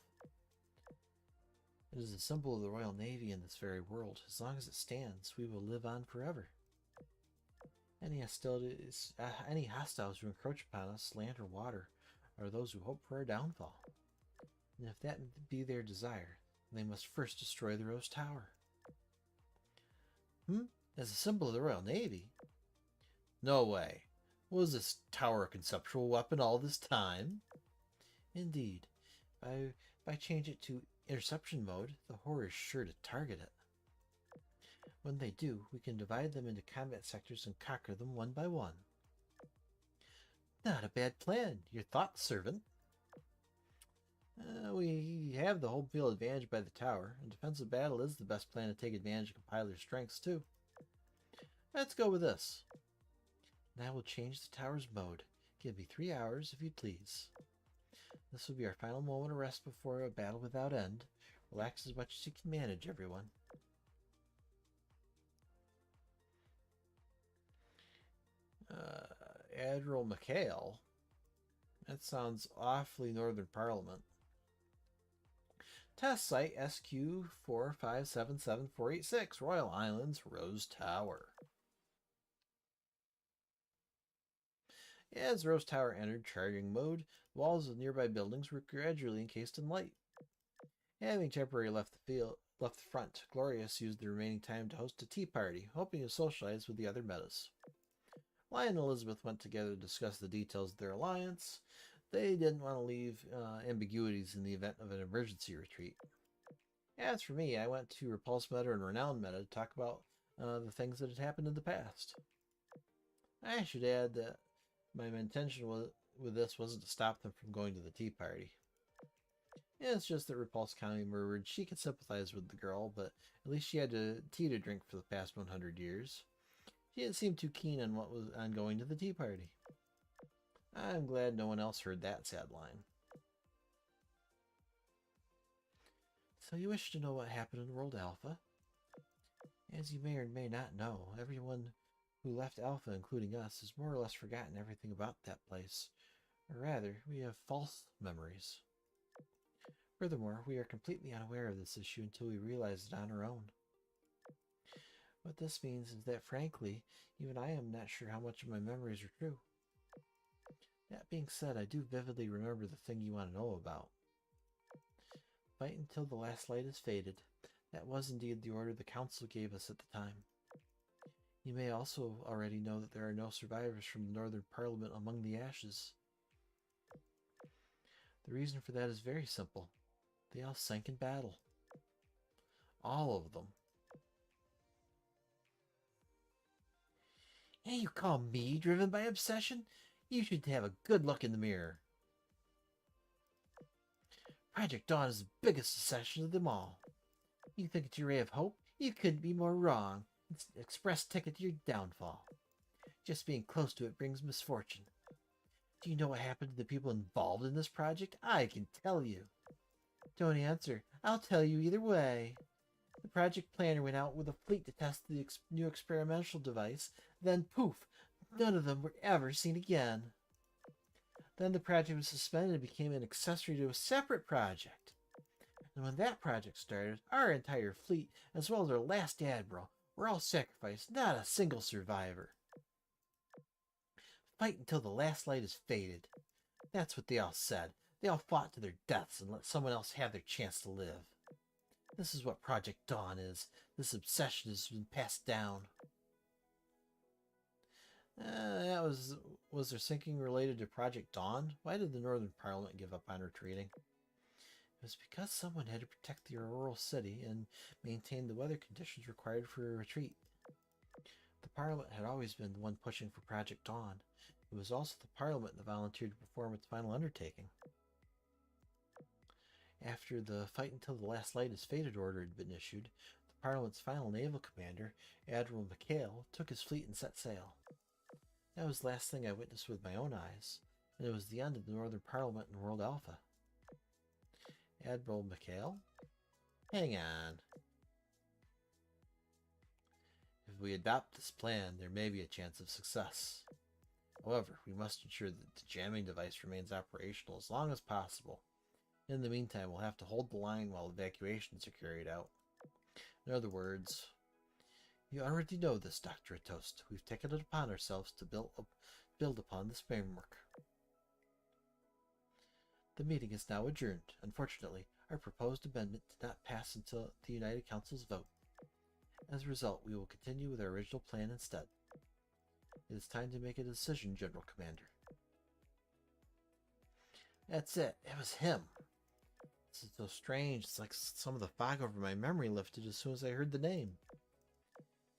It is a symbol of the Royal Navy in this very world. As long as it stands, we will live on forever. Any hostiles who encroach upon us, land or water, are those who hope for our downfall. And if that be their desire, they must first destroy the Rose Tower. As a symbol of the Royal Navy? No way. Was this tower a conceptual weapon all this time? Indeed. By change it to interception mode, the horror is sure to target it. When they do, we can divide them into combat sectors and conquer them one by one. Not a bad plan. Your thoughts, servant. We have the home field advantage by the tower, and defensive battle is the best plan to take advantage of compiler's strengths, too. Let's go with this. Now we'll change the tower's mode. Give me 3 hours, if you'd please. This will be our final moment of rest before a battle without end. Relax as much as you can manage, everyone. Admiral McHale? That sounds awfully Northern Parliament. Test site SQ4577486, Royal Islands, Rose Tower. As Rose Tower entered charging mode, the walls of nearby buildings were gradually encased in light. Having temporarily left the front, Glorious used the remaining time to host a tea party, hoping to socialize with the other metas. Lion and Elizabeth went together to discuss the details of their alliance. They didn't want to leave ambiguities in the event of an emergency retreat. As for me, I went to Repulse Meta and Renown Meta to talk about the things that had happened in the past. I should add that my intention with this wasn't to stop them from going to the tea party. It's just that Repulse County murmured she could sympathize with the girl, but at least she had tea to drink for the past 100 years. She didn't seem too keen on going to the tea party. I'm glad no one else heard that sad line. So you wish to know what happened in World Alpha? As you may or may not know, everyone who left Alpha, including us, has more or less forgotten everything about that place. Or rather, we have false memories. Furthermore, we are completely unaware of this issue until we realize it on our own. What this means is that, frankly, even I am not sure how much of my memories are true. That being said, I do vividly remember the thing you want to know about. Fight until the last light is faded. That was indeed the order the Council gave us at the time. You may also already know that there are no survivors from the Northern Parliament among the ashes. The reason for that is very simple. They all sank in battle. All of them. Hey, you call me driven by obsession? You should have a good look in the mirror. Project Dawn is the biggest obsession of them all. You think it's your ray of hope? You couldn't be more wrong. It's an express ticket to your downfall. Just being close to it brings misfortune. Do you know what happened to the people involved in this project? I can tell you. Don't answer. I'll tell you either way. The project planner went out with a fleet to test the new experimental device. Then, poof, none of them were ever seen again. Then the project was suspended and became an accessory to a separate project. And when that project started, our entire fleet, as well as our last admiral, were all sacrificed, not a single survivor. Fight until the last light is faded. That's what they all said. They all fought to their deaths and let someone else have their chance to live. This is what Project Dawn is. This obsession has been passed down. Was their sinking related to Project Dawn? Why did the Northern Parliament give up on retreating? It was because someone had to protect the Auroral City and maintain the weather conditions required for a retreat. The Parliament had always been the one pushing for Project Dawn. It was also the Parliament that volunteered to perform its final undertaking. After the fight until the last light is faded order had been issued, the Parliament's final naval commander, Admiral McHale, took his fleet and set sail. That was the last thing I witnessed with my own eyes, and it was the end of the Northern Parliament and World Alpha. Admiral McHale? Hang on. If we adopt this plan, there may be a chance of success. However, we must ensure that the jamming device remains operational as long as possible. In the meantime, we'll have to hold the line while evacuations are carried out. In other words, you already know this, Dr. Atost. We've taken it upon ourselves to build upon this framework. The meeting is now adjourned. Unfortunately, our proposed amendment did not pass until the United Council's vote. As a result, we will continue with our original plan instead. It is time to make a decision, General Commander. That's it. It was him. This is so strange. It's like some of the fog over my memory lifted as soon as I heard the name.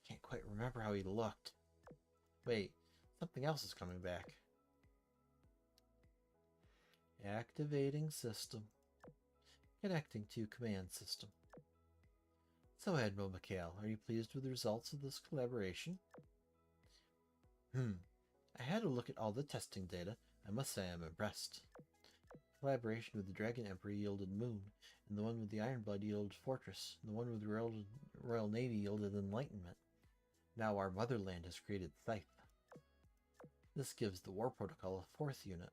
Can't quite remember how he looked. Wait, something else is coming back. Activating system. Connecting to command system. So, Admiral McHale, are you pleased with the results of this collaboration? I had a look at all the testing data. I must say I'm impressed. Collaboration with the Dragon Emperor yielded Moon, and the one with the Ironblood yielded Fortress, and the one with the Royal Navy yielded Enlightenment. Now our motherland has created Scythe. This gives the War Protocol a 4th unit.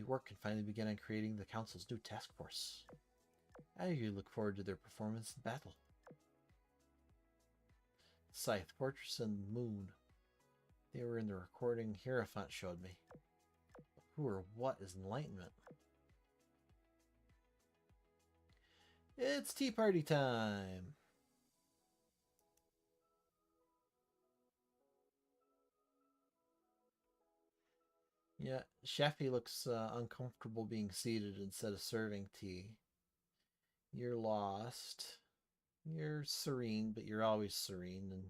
Work can finally begin on creating the Council's new task force. I eagerly look forward to their performance in battle. Scythe, Fortress, and Moon. They were in the recording Hierophant showed me. Who or what is Enlightenment? It's tea party time! Yeah, Shafi looks uncomfortable being seated instead of serving tea. You're lost. You're serene, but you're always serene. And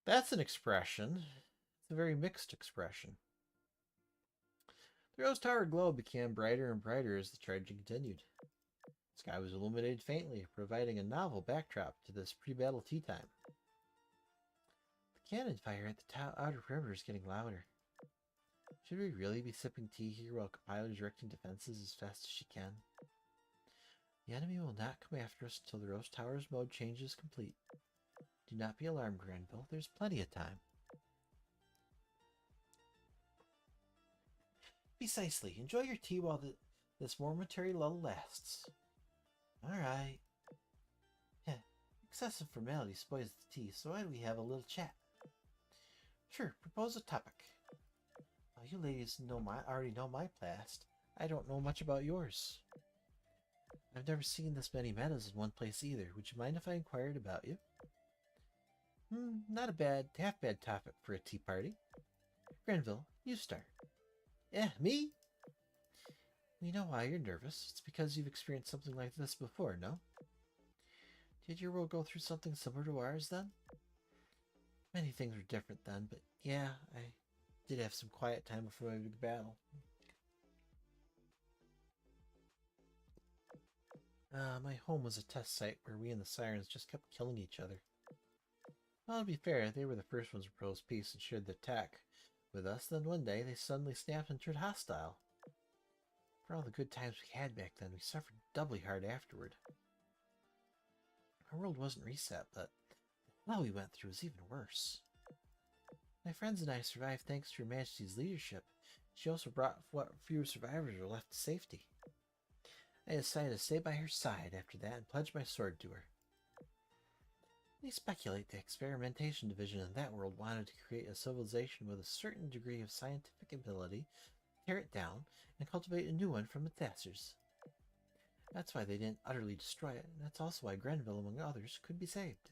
that's an expression. It's a very mixed expression. The Rose Tower glow became brighter and brighter as the charging continued. The sky was illuminated faintly, providing a novel backdrop to this pre-battle tea time. The cannon fire at the outer perimeter is getting louder. Should we really be sipping tea here while Compiler is directing defenses as fast as she can? The enemy will not come after us until the Rose Tower's mode change is complete. Do not be alarmed, Granville. There's plenty of time. Precisely. Enjoy your tea while This momentary lull lasts. All right. Heh. Excessive formality spoils the tea, so why don't we have a little chat? Sure, propose a topic. You ladies already know my past. I don't know much about yours. I've never seen this many meadows in one place either. Would you mind if I inquired about you? Not a half bad topic for a tea party. Grenville, you start. Me? We know why you're nervous. It's because you've experienced something like this before, no? Did your world go through something similar to ours then? Many things were different then, but yeah, I did have some quiet time before my big battle. My home was a test site where we and the Sirens just kept killing each other. Well, to be fair, they were the first ones to propose peace and shared the attack with us, then one day they suddenly snapped and turned hostile. For all the good times we had back then, we suffered doubly hard afterward. Our world wasn't reset, but the hell we went through was even worse. My friends and I survived thanks to Your Majesty's leadership. She also brought what few survivors were left to safety. I decided to stay by her side after that and pledged my sword to her. They speculate the experimentation division in that world wanted to create a civilization with a certain degree of scientific ability, tear it down, and cultivate a new one from its ashes. That's why they didn't utterly destroy it, and that's also why Grenville, among others, could be saved.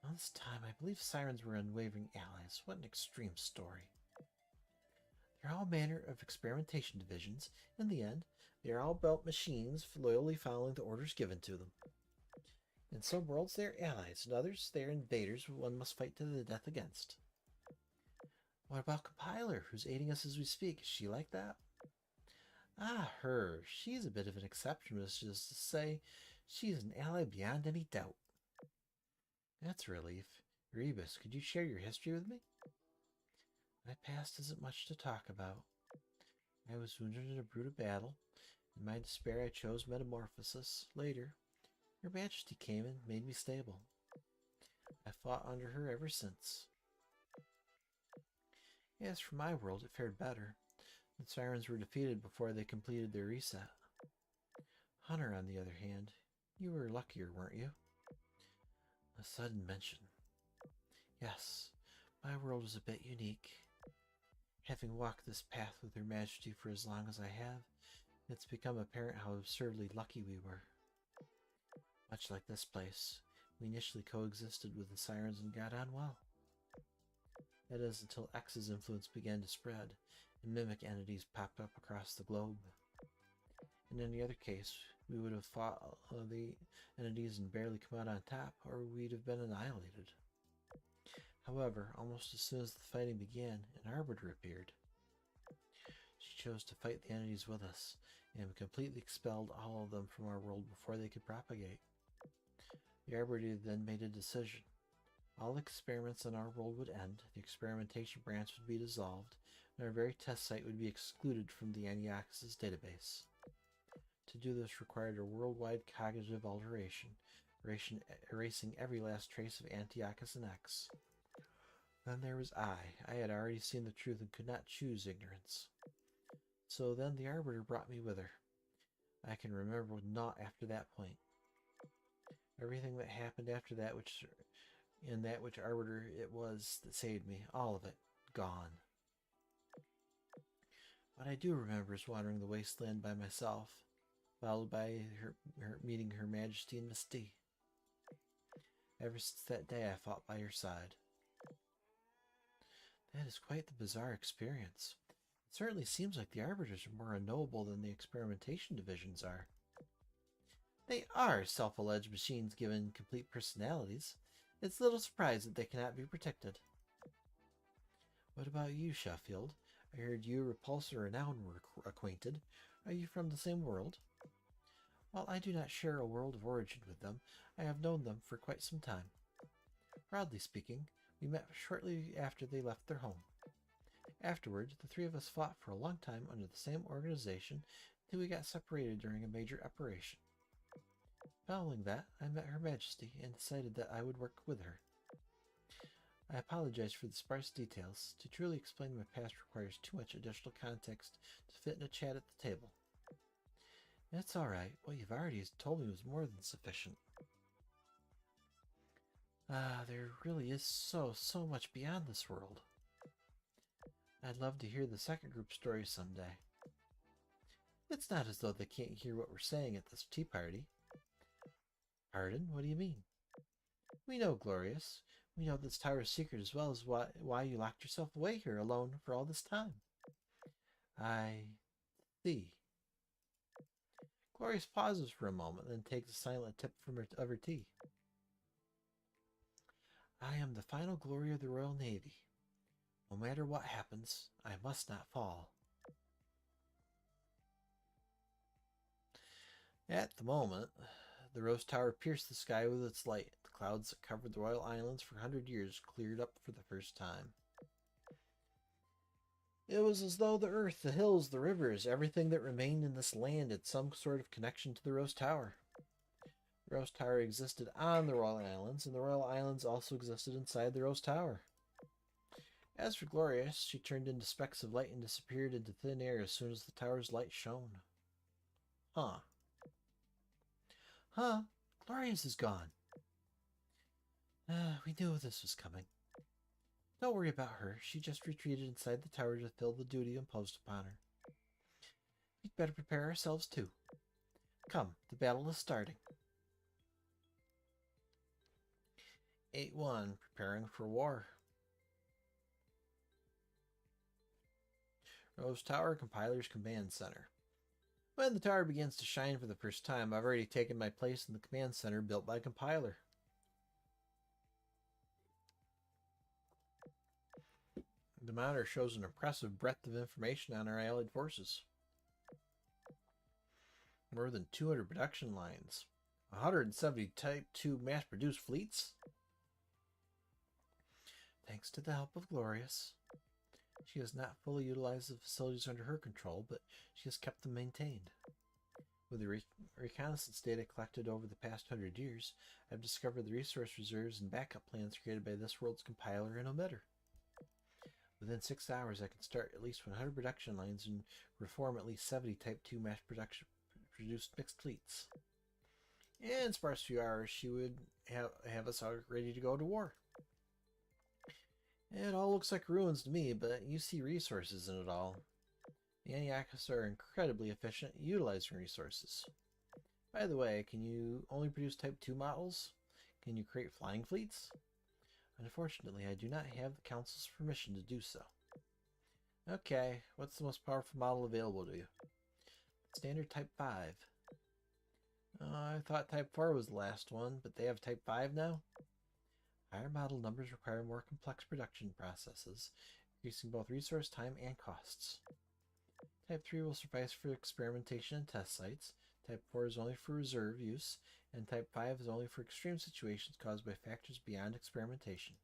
All this time, I believe Sirens were unwavering allies. What an extreme story. There are all manner of experimentation divisions. In the end, they are all built machines loyally following the orders given to them. In some worlds they are allies, in others they are invaders who one must fight to the death against. What about Compiler, who's aiding us as we speak? Is she like that? Her. She's a bit of an exception, which is to say, she's an ally beyond any doubt. That's a relief. Rebus, could you share your history with me? My past isn't much to talk about. I was wounded in a brutal battle. In my despair, I chose metamorphosis. Later, Her Majesty came and made me stable. I fought under her ever since. As for my world, it fared better. The Sirens were defeated before they completed their reset. Hunter, on the other hand, you were luckier, weren't you? A sudden mention. Yes, my world is a bit unique. Having walked this path with Her Majesty for as long as I have, it's become apparent how absurdly lucky we were. Much like this place, we initially coexisted with the Sirens and got on well. That is, until X's influence began to spread, and mimic entities popped up across the globe. In any other case, we would have fought the entities and barely come out on top, or we'd have been annihilated. However, almost as soon as the fighting began, an Arbiter appeared. She chose to fight the entities with us, and completely expelled all of them from our world before they could propagate. The Arbiter then made a decision. All experiments on our world would end, the experimentation branch would be dissolved, and our very test site would be excluded from the Antiochus' database. To do this required a worldwide cognitive alteration, erasing every last trace of Antiochus and X. Then there was I had already seen the truth and could not choose ignorance. So then the Arbiter brought me with her. I can remember naught after that point. Everything that happened after that, which Arbiter it was that saved me, all of it, gone. What I do remember is wandering the wasteland by myself, followed by her meeting Her Majesty and Miss D. Ever since that day, I fought by her side. That is quite the bizarre experience. It certainly seems like the Arbiters are more unknowable than the experimentation divisions are. They are self-alleged machines given complete personalities. It's little surprise that they cannot be protected. What about you, Sheffield? I heard you, Repulsor, and Renown were acquainted. Are you from the same world? While I do not share a world of origin with them, I have known them for quite some time. Broadly speaking, we met shortly after they left their home. Afterward, the three of us fought for a long time under the same organization until we got separated during a major operation. Following that, I met Her Majesty and decided that I would work with her. I apologize for the sparse details. To truly explain my past requires too much additional context to fit in a chat at the table. It's all right. What you've already told me was more than sufficient. There really is so much beyond this world. I'd love to hear the second group story someday. It's not as though they can't hear what we're saying at this tea party. Pardon? What do you mean? We know, Glorious. We know this tower's secret as well as why you locked yourself away here alone for all this time. I see. Glorious pauses for a moment, then takes a silent tip of her tea. I am the final glory of the Royal Navy. No matter what happens, I must not fall. At the moment, the Rose Tower pierced the sky with its light. The clouds that covered the Royal Islands for 100 years cleared up for the first time. It was as though the earth, the hills, the rivers, everything that remained in this land had some sort of connection to the Rose Tower. The Rose Tower existed on the Royal Islands, and the Royal Islands also existed inside the Rose Tower. As for Glorious, she turned into specks of light and disappeared into thin air as soon as the tower's light shone. Huh. Glorious is gone. We knew this was coming. Don't worry about her. She just retreated inside the tower to fulfill the duty imposed upon her. We'd better prepare ourselves too. Come, the battle is starting. 8-1, preparing for war. Rose Tower Compiler's Command Center. When the tower begins to shine for the first time, I've already taken my place in the command center built by Compiler. The monitor shows an impressive breadth of information on our allied forces. More than 200 production lines. 170 Type 2 mass-produced fleets. Thanks to the help of Glorious. She has not fully utilized the facilities under her control, but she has kept them maintained. With the reconnaissance data collected over the past 100 years, I've discovered the resource reserves and backup plans created by this world's compiler and emitter. Within 6 hours, I can start at least 100 production lines and reform at least 70 Type 2 mass-produced mixed fleets. In a sparse few hours, she would have us all ready to go to war. It all looks like ruins to me, but you see resources in it all. The Aniakis are incredibly efficient at utilizing resources. By the way, can you only produce Type 2 models? Can you create flying fleets? Unfortunately, I do not have the Council's permission to do so. Okay, what's the most powerful model available to you? Standard Type 5. I thought Type 4 was the last one, but they have Type 5 now? Higher model numbers require more complex production processes, increasing both resource time and costs. Type 3 will suffice for experimentation and test sites, Type 4 is only for reserve use, and Type 5 is only for extreme situations caused by factors beyond experimentation.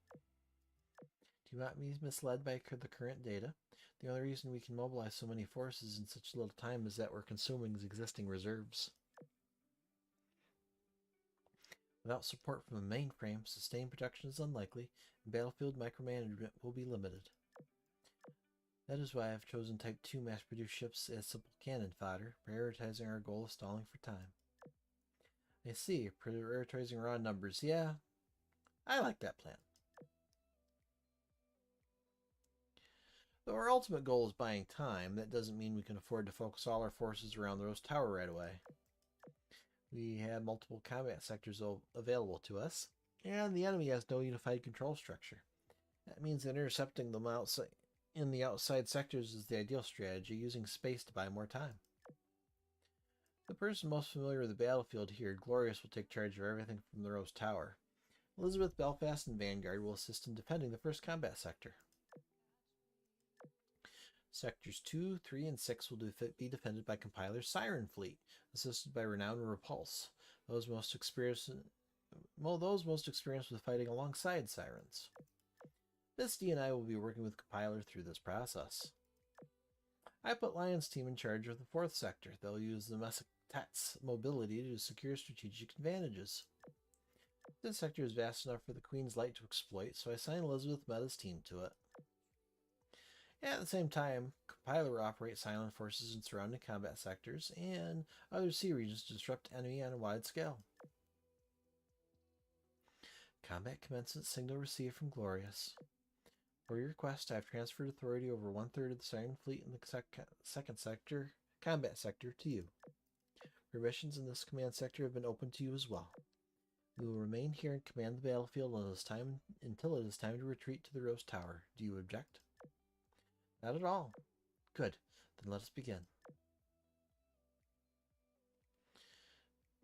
Do not be misled by the current data. The only reason we can mobilize so many forces in such little time is that we're consuming existing reserves. Without support from a mainframe, sustained production is unlikely, and battlefield micromanagement will be limited. That is why I've chosen Type 2 mass-produced ships as simple cannon fodder, prioritizing our goal of stalling for time. I see, prioritizing raw numbers. Yeah, I like that plan. Though our ultimate goal is buying time, that doesn't mean we can afford to focus all our forces around the Rose Tower right away. We have multiple combat sectors available to us, and the enemy has no unified control structure. That means that intercepting them in the outside sectors is the ideal strategy, using space to buy more time. The person most familiar with the battlefield here, Glorious, will take charge of everything from the Rose Tower. Elizabeth, Belfast, and Vanguard will assist in defending the first combat sector. Sectors 2, 3, and 6 will be defended by Compiler's Siren Fleet, assisted by Renown and Repulse, those most experienced with fighting alongside Sirens. Misty and I will be working with Compiler through this process. I put Lion's team in charge of the 4th sector. They'll use the Messetet's mobility to secure strategic advantages. This sector is vast enough for the Queen's Light to exploit, so I assigned Elizabeth Meta's team to it. At the same time, compiler will operate silent forces in surrounding combat sectors and other sea regions to disrupt enemy on a wide scale. Combat commencement signal received from Glorious. For your request, I have transferred authority over 1/3 of the Siren Fleet in the second sector, combat sector, to you. Permissions in this command sector have been opened to you as well. We will remain here and command the battlefield until it is time to retreat to the Rose Tower. Do you object? Not at all. Good. Then let us begin.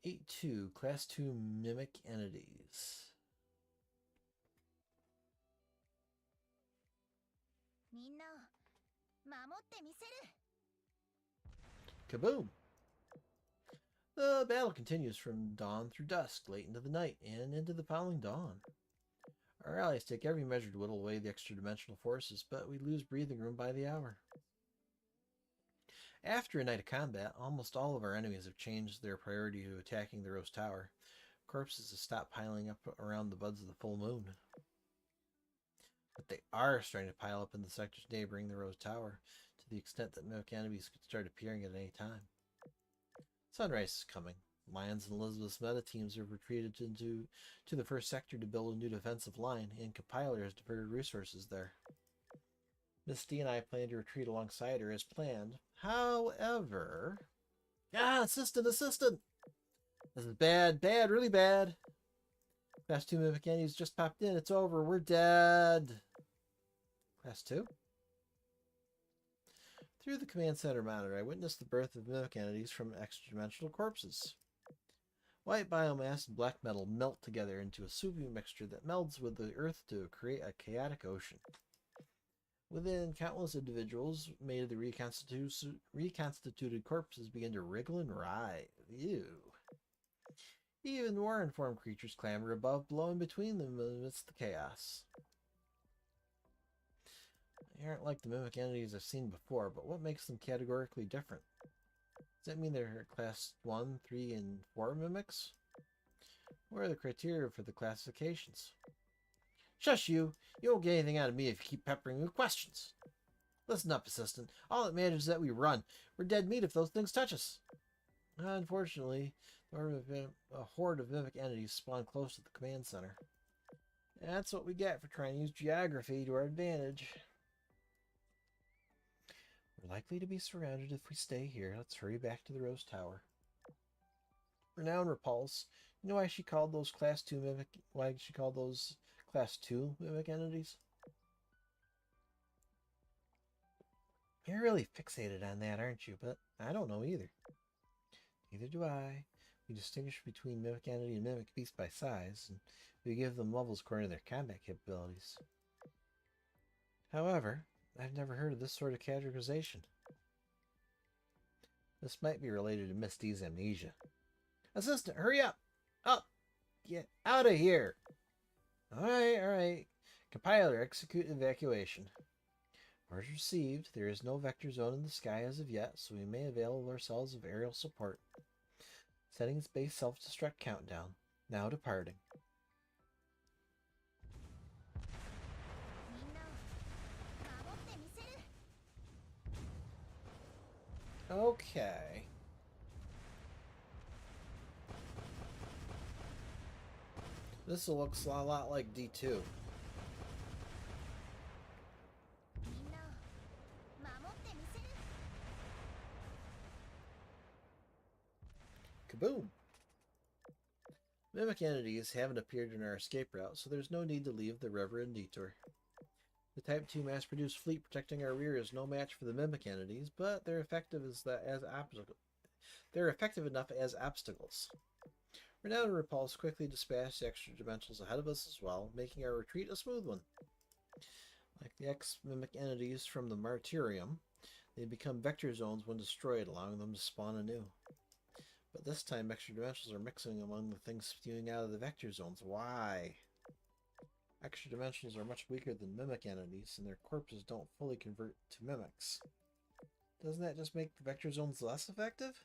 8-2, Class 2 Mimic Entities. Kaboom! The battle continues from dawn through dusk, late into the night, and into the following dawn. Our allies take every measure to whittle away the extra-dimensional forces, but we lose breathing room by the hour. After a night of combat, almost all of our enemies have changed their priority to attacking the Rose Tower. Corpses have stopped piling up around the buds of the full moon. But they are starting to pile up in the sectors neighboring the Rose Tower, to the extent that mimic enemies could start appearing at any time. Sunrise is coming. Lions and Elizabeth's meta teams have retreated to the first sector to build a new defensive line, and Compiler has diverted resources there. Misty and I plan to retreat alongside her as planned. However... Assistant! This is bad, really bad. Class 2 Mimic Entities just popped in. It's over. We're dead. Class 2? Through the command center monitor, I witnessed the birth of mimic entities from extra-dimensional corpses. White biomass and black metal melt together into a soupy mixture that melds with the earth to create a chaotic ocean. Within, countless individuals made of the reconstituted corpses begin to wriggle and writhe. Ew. Even more informed creatures clamber above, below, and between them amidst the chaos. They aren't like the mimic entities I've seen before, but what makes them categorically different? Does that mean they're class 1, 3, and 4 mimics? What are the criteria for the classifications? Shush you! You won't get anything out of me if you keep peppering me with questions. Listen up, assistant. All that matters is that we run. We're dead meat if those things touch us. Unfortunately, a horde of mimic entities spawn close to the command center. That's what we get for trying to use geography to our advantage. We're likely to be surrounded if we stay here. Let's hurry back to the Rose Tower. Renown Repulse. You know why she called those class 2 mimic entities? You're really fixated on that, aren't you? But I don't know either. Neither do I. We distinguish between mimic entity and mimic beast by size, and we give them levels according to their combat capabilities. However, I've never heard of this sort of categorization. This might be related to Misty's amnesia. Assistant, hurry up! Up! Get out of here! Alright. Compiler, execute evacuation. Orders received. There is no vector zone in the sky as of yet, so we may avail ourselves of aerial support. Setting its base self-destruct countdown. Now departing. Okay. This looks a lot like D2. Kaboom! Mimic entities haven't appeared in our escape route, so there's no need to leave the river and detour. The Type 2 mass-produced fleet protecting our rear is no match for the mimic entities, but they're effective enough as obstacles. Renown and Repulse quickly dispatched the extra dimensionals ahead of us as well, making our retreat a smooth one. Like the ex-mimic entities from the Martyrium, they become vector zones when destroyed, allowing them to spawn anew. But this time, extra dimensionals are mixing among the things spewing out of the vector zones. Why? Extra dimensionals are much weaker than mimic entities, and their corpses don't fully convert to mimics. Doesn't that just make the vector zones less effective?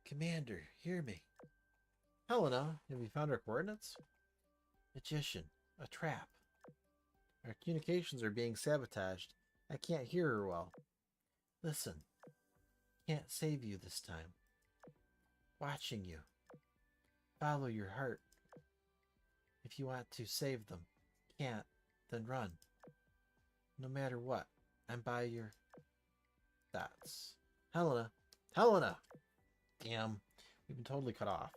Commander, hear me. Helena, have you found our coordinates? Magician, a trap. Our communications are being sabotaged. I can't hear her well. Listen. Can't save you this time. Watching you. Follow your heart. If you want to save them. Can't. Then run. No matter what. I'm by your thoughts. Helena. Helena! Damn. We've been totally cut off.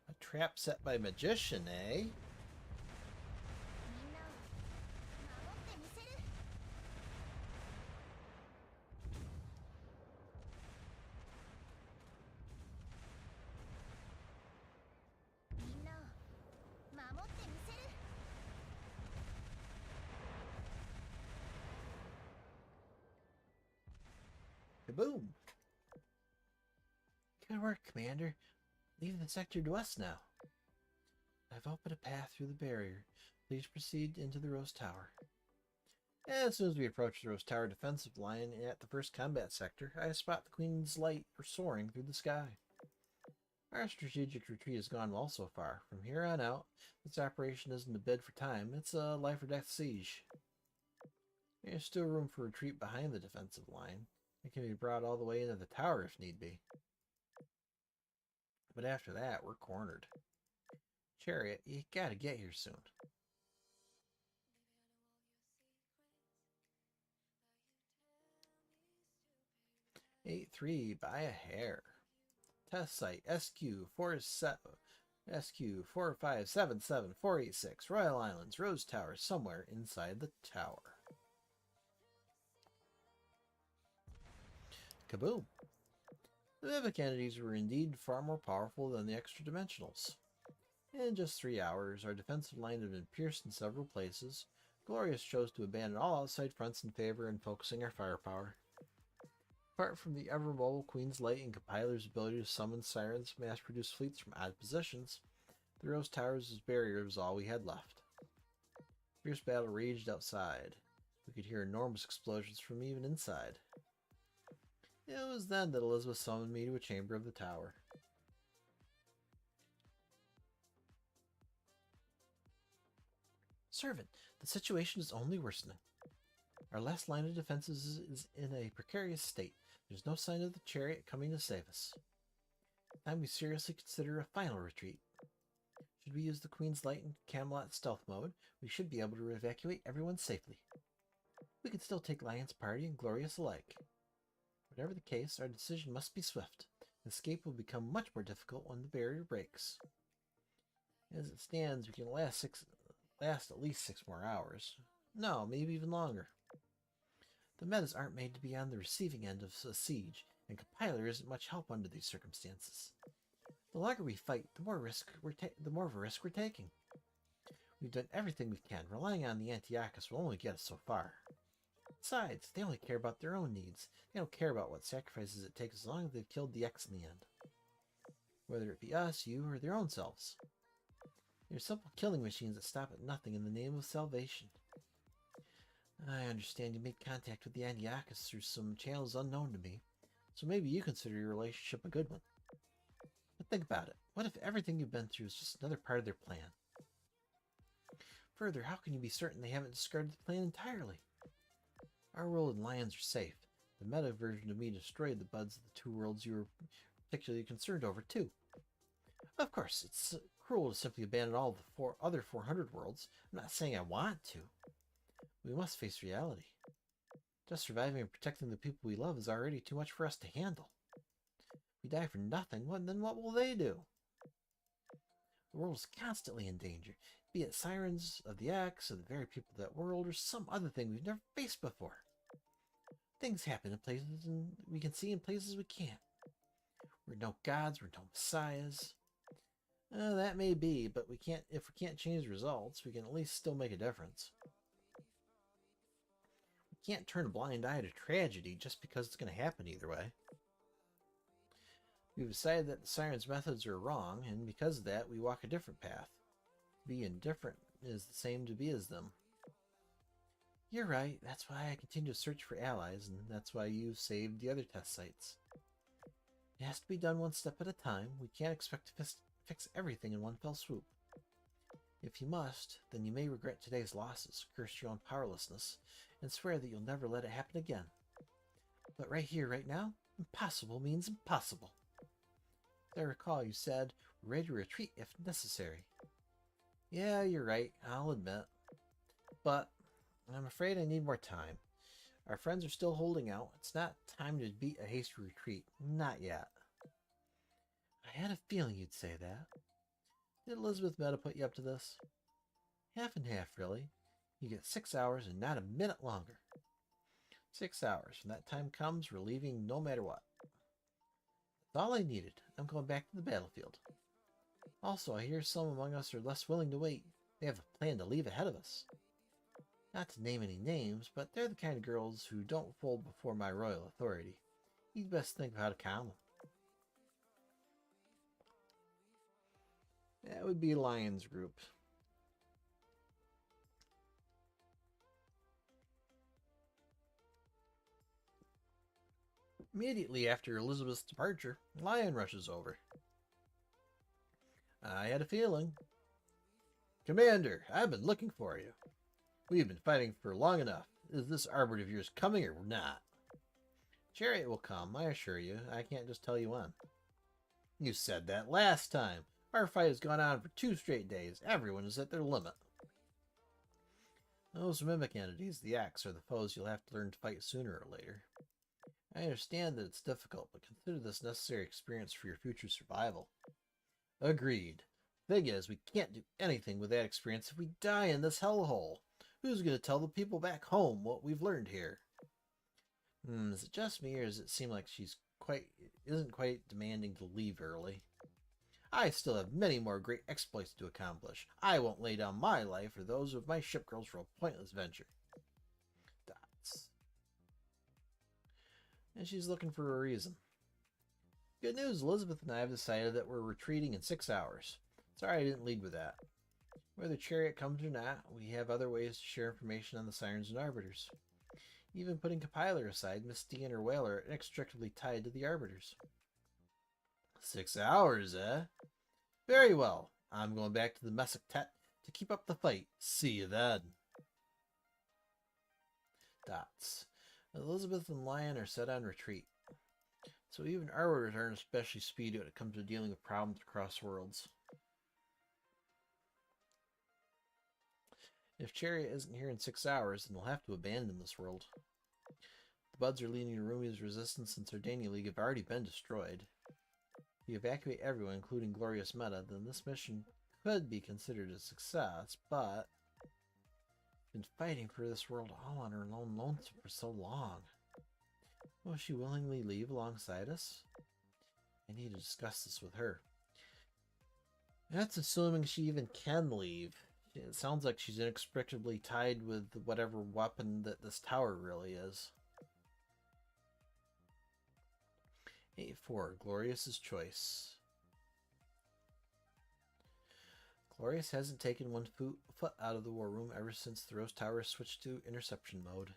A trap set by magician, eh? みんなを守ってみせる。 Kaboom! Good work, Commander. Leave the sector to us now. I've opened a path through the barrier. Please proceed into the Rose Tower. As soon as we approach the Rose Tower defensive line at the first combat sector, I spot the Queen's light soaring through the sky. Our strategic retreat has gone well so far. From here on out, this operation isn't a bid for time, it's a life-or-death siege. There's still room for retreat behind the defensive line. It can be brought all the way into the tower if need be. But after that, we're cornered. Chariot, you gotta get here soon. 8-3 by a hair. Test site SQ4577486 Royal Islands Rose Tower somewhere inside the tower. Kaboom! The Vivic entities were indeed far more powerful than the extra dimensionals. In just 3 hours, our defensive line had been pierced in several places. Glorious chose to abandon all outside fronts in favor of focusing our firepower. Apart from the ever-mobile Queen's Light and Compiler's ability to summon sirens to mass-produce fleets from odd positions, the Rose Tower's barrier was all we had left. Fierce battle raged outside. We could hear enormous explosions from even inside. It was then that Elizabeth summoned me to a chamber of the tower. Servant, the situation is only worsening. Our last line of defenses is in a precarious state. There's no sign of the chariot coming to save us. Time we seriously consider a final retreat. Should we use the Queen's Light in Camelot stealth mode, we should be able to evacuate everyone safely. We could still take Lion's Party and Glorious alike. Whatever the case, our decision must be swift. Escape will become much more difficult when the barrier breaks. As it stands, we can last at least 6 more hours. No, maybe even longer. The metas aren't made to be on the receiving end of a siege, and Compiler isn't much help under these circumstances. The longer we fight, the more of a risk we're taking. We've done everything we can. Relying on the Antiochus will only get us so far. Besides, they only care about their own needs. They don't care about what sacrifices it takes as long as they've killed the X in the end. Whether it be us, you, or their own selves. They're simple killing machines that stop at nothing in the name of salvation. I understand you made contact with the Antiochus through some channels unknown to me, so maybe you consider your relationship a good one. But think about it. What if everything you've been through is just another part of their plan? Further, how can you be certain they haven't discarded the plan entirely? Our world and Lions are safe. The meta version of me destroyed the buds of the 2 worlds you were particularly concerned over, too. Of course, it's cruel to simply abandon all the other 400 worlds. I'm not saying I want to. We must face reality. Just surviving and protecting the people we love is already too much for us to handle. If we die for nothing, then what will they do? The world is constantly in danger, be it sirens of the X, or the very people of that world, or some other thing we've never faced before. Things happen in places we can see and places we can't. We're no gods, we're no messiahs. That may be, but if we can't change results, we can at least still make a difference. We can't turn a blind eye to tragedy just because it's going to happen either way. We've decided that the Siren's methods are wrong, and because of that, we walk a different path. Be indifferent is the same to be as them. You're right, that's why I continue to search for allies, and that's why you've saved the other test sites. It has to be done one step at a time. We can't expect to fix everything in one fell swoop. If you must, then you may regret today's losses, curse your own powerlessness, and swear that you'll never let it happen again. But right here, right now, impossible means impossible. As I recall, you said, we're ready to retreat if necessary. Yeah, you're right, I'll admit. But I'm afraid I need more time. Our friends are still holding out. It's not time to beat a hasty retreat. Not yet. I had a feeling you'd say that. Did Elizabeth Meta put you up to this? Half and half, really. You get 6 hours and not a minute longer. 6 hours. When that time comes, we're leaving no matter what. That's all I needed. I'm going back to the battlefield. Also, I hear some among us are less willing to wait. They have a plan to leave ahead of us. Not to name any names, but they're the kind of girls who don't fold before my royal authority. You'd best think of how to calm them. That would be Lion's group. Immediately after Elizabeth's departure, Lion rushes over. I had a feeling. Commander, I've been looking for you. We've been fighting for long enough. Is this arbiter of yours coming or not? Chariot will come, I assure you. I can't just tell you when. You said that last time. Our fight has gone on for 2 straight days. Everyone is at their limit. Those mimic entities, the Axe, are the foes you'll have to learn to fight sooner or later. I understand that it's difficult, but consider this necessary experience for your future survival. Agreed. Thing is, we can't do anything with that experience if we die in this hellhole. Who's going to tell the people back home what we've learned here? Is it just me, or does it seem like she's isn't quite demanding to leave early? I still have many more great exploits to accomplish. I won't lay down my life or those of my ship girls for a pointless venture. Dots. And she's looking for a reason. Good news, Elizabeth and I have decided that we're retreating in 6 hours. Sorry I didn't lead with that. Whether Chariot comes or not, we have other ways to share information on the Sirens and Arbiters. Even putting Compiler aside, Miss D and her whaler are inextricably tied to the Arbiters. 6 hours, eh? Very well. I'm going back to the Mesoctet to keep up the fight. See you then. Dots. Elizabeth and Lion are set on retreat. So even Arbiters aren't especially speedy when it comes to dealing with problems across worlds. If Chariot isn't here in 6 hours, then we'll have to abandon this world. The buds are leading to Rumi's resistance and Sardania League have already been destroyed. If we evacuate everyone, including Glorious Meta, then this mission could be considered a success, but we've been fighting for this world all on her own lonesome for so long. Will she willingly leave alongside us? I need to discuss this with her. That's assuming she even can leave. It sounds like she's inextricably tied with whatever weapon that this tower really is. 8-4, Glorious's choice. Glorious hasn't taken one foot out of the war room ever since the Rose Tower switched to interception mode.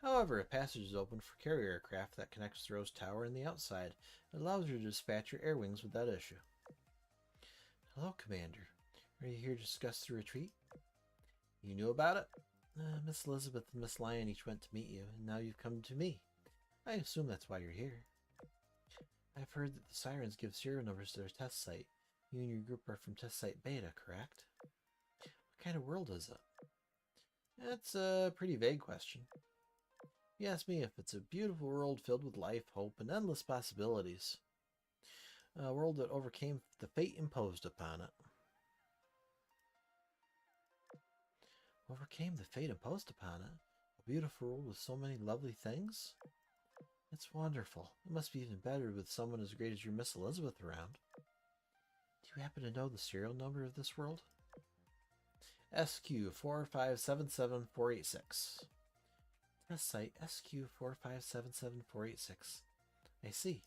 However, a passage is open for carrier aircraft that connects the Rose Tower and the outside. It allows her to dispatch her air wings without issue. Hello, Commander. Are you here to discuss the retreat? You knew about it? Miss Elizabeth and Miss Lion each went to meet you, and now you've come to me. I assume that's why you're here. I've heard that the Sirens give serial numbers to their test site. You and your group are from test site Beta, correct? What kind of world is it? That's a pretty vague question. You ask me if it's a beautiful world filled with life, hope, and endless possibilities. A world that overcame the fate imposed upon it. Overcame the fate imposed upon it? A beautiful world with so many lovely things? It's wonderful. It must be even better with someone as great as your Miss Elizabeth around. Do you happen to know the serial number of this world? SQ4577486. Test site SQ4577486. I see.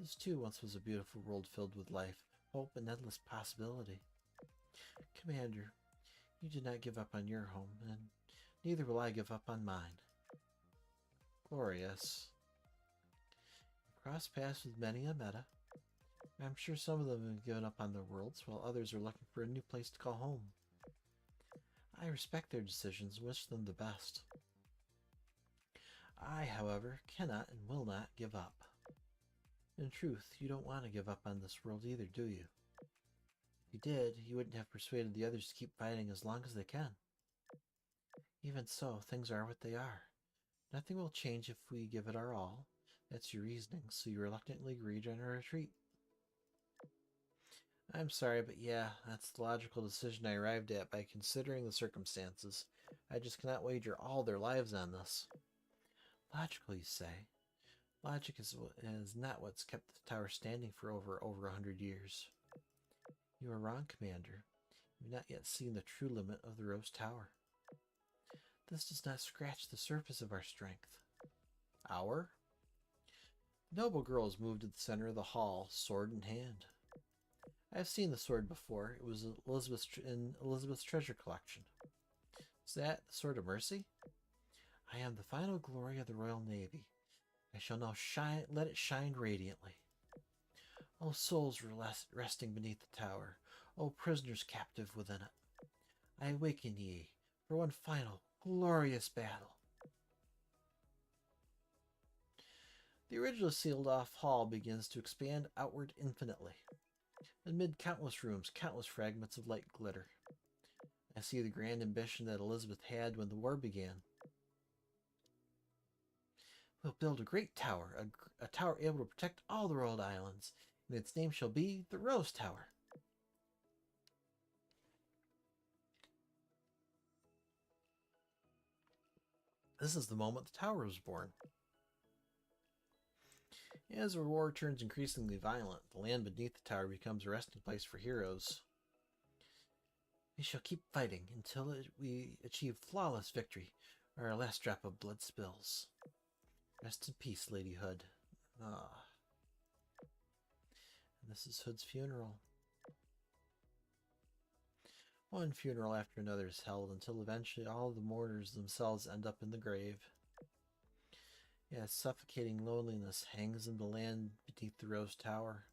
This too once was a beautiful world filled with life, hope, and endless possibility. Commander, you did not give up on your home, and neither will I give up on mine. Glorious. You crossed paths with many a meta. I'm sure some of them have given up on their worlds, while others are looking for a new place to call home. I respect their decisions and wish them the best. I, however, cannot and will not give up. In truth, you don't want to give up on this world either, do you? If you did, you wouldn't have persuaded the others to keep fighting as long as they can. Even so, things are what they are. Nothing will change if we give it our all. That's your reasoning, so you reluctantly agreed on our retreat. I'm sorry, but yeah, that's the logical decision I arrived at by considering the circumstances. I just cannot wager all their lives on this. Logical, you say? Logic is not what's kept the tower standing for over 100 years. You are wrong, Commander. You've not yet seen the true limit of the Rose Tower. This does not scratch the surface of our strength. Our? The noble girl has moved to the center of the hall, sword in hand. I have seen the sword before. It was in Elizabeth's treasure collection. Is that the Sword of Mercy? I am the final glory of the Royal Navy. I shall now let it shine radiantly. O souls resting beneath the tower, O prisoners captive within it, I awaken ye for one final, glorious battle. The originally sealed-off hall begins to expand outward infinitely. Amid countless rooms, countless fragments of light glitter. I see the grand ambition that Elizabeth had when the war began. We'll build a great tower, a tower able to protect all the Royal Islands, and its name shall be the Rose Tower. This is the moment the tower was born. As the war turns increasingly violent, the land beneath the tower becomes a resting place for heroes. We shall keep fighting until we achieve flawless victory, or our last drop of blood spills. Rest in peace, Lady Hood. Ah. And this is Hood's funeral. One funeral after another is held until eventually all the mourners themselves end up in the grave. Yes, suffocating loneliness hangs in the land beneath the Rose Tower.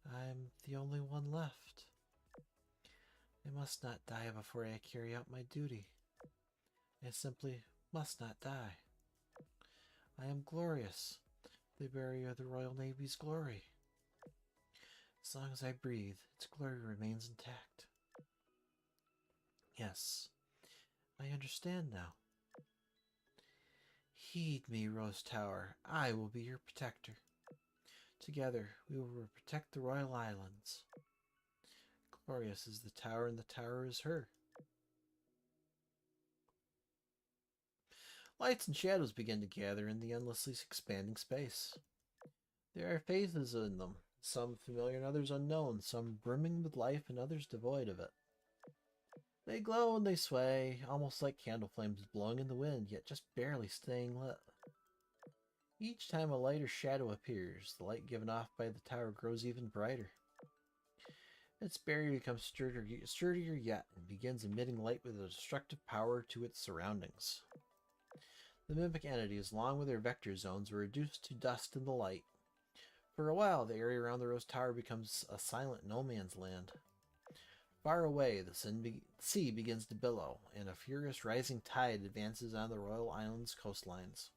I'm the only one left. I must not die before I carry out my duty. I simply must not die. I am glorious, the barrier of the Royal Navy's glory. As long as I breathe, its glory remains intact. Yes, I understand now. Heed me, Rose Tower. I will be your protector. Together, we will protect the Royal Islands. Glorious is the tower, and the tower is her. Lights and shadows begin to gather in the endlessly expanding space. There are phases in them, some familiar and others unknown, some brimming with life and others devoid of it. They glow and they sway, almost like candle flames blowing in the wind, yet just barely staying lit. Each time a light or shadow appears, the light given off by the tower grows even brighter. Its barrier becomes sturdier yet and begins emitting light with a destructive power to its surroundings. The mimic entities, along with their vector zones, were reduced to dust in the light. For a while, the area around the Rose Tower becomes a silent no-man's land. Far away, the sea begins to billow, and a furious rising tide advances on the Royal Islands coastlines.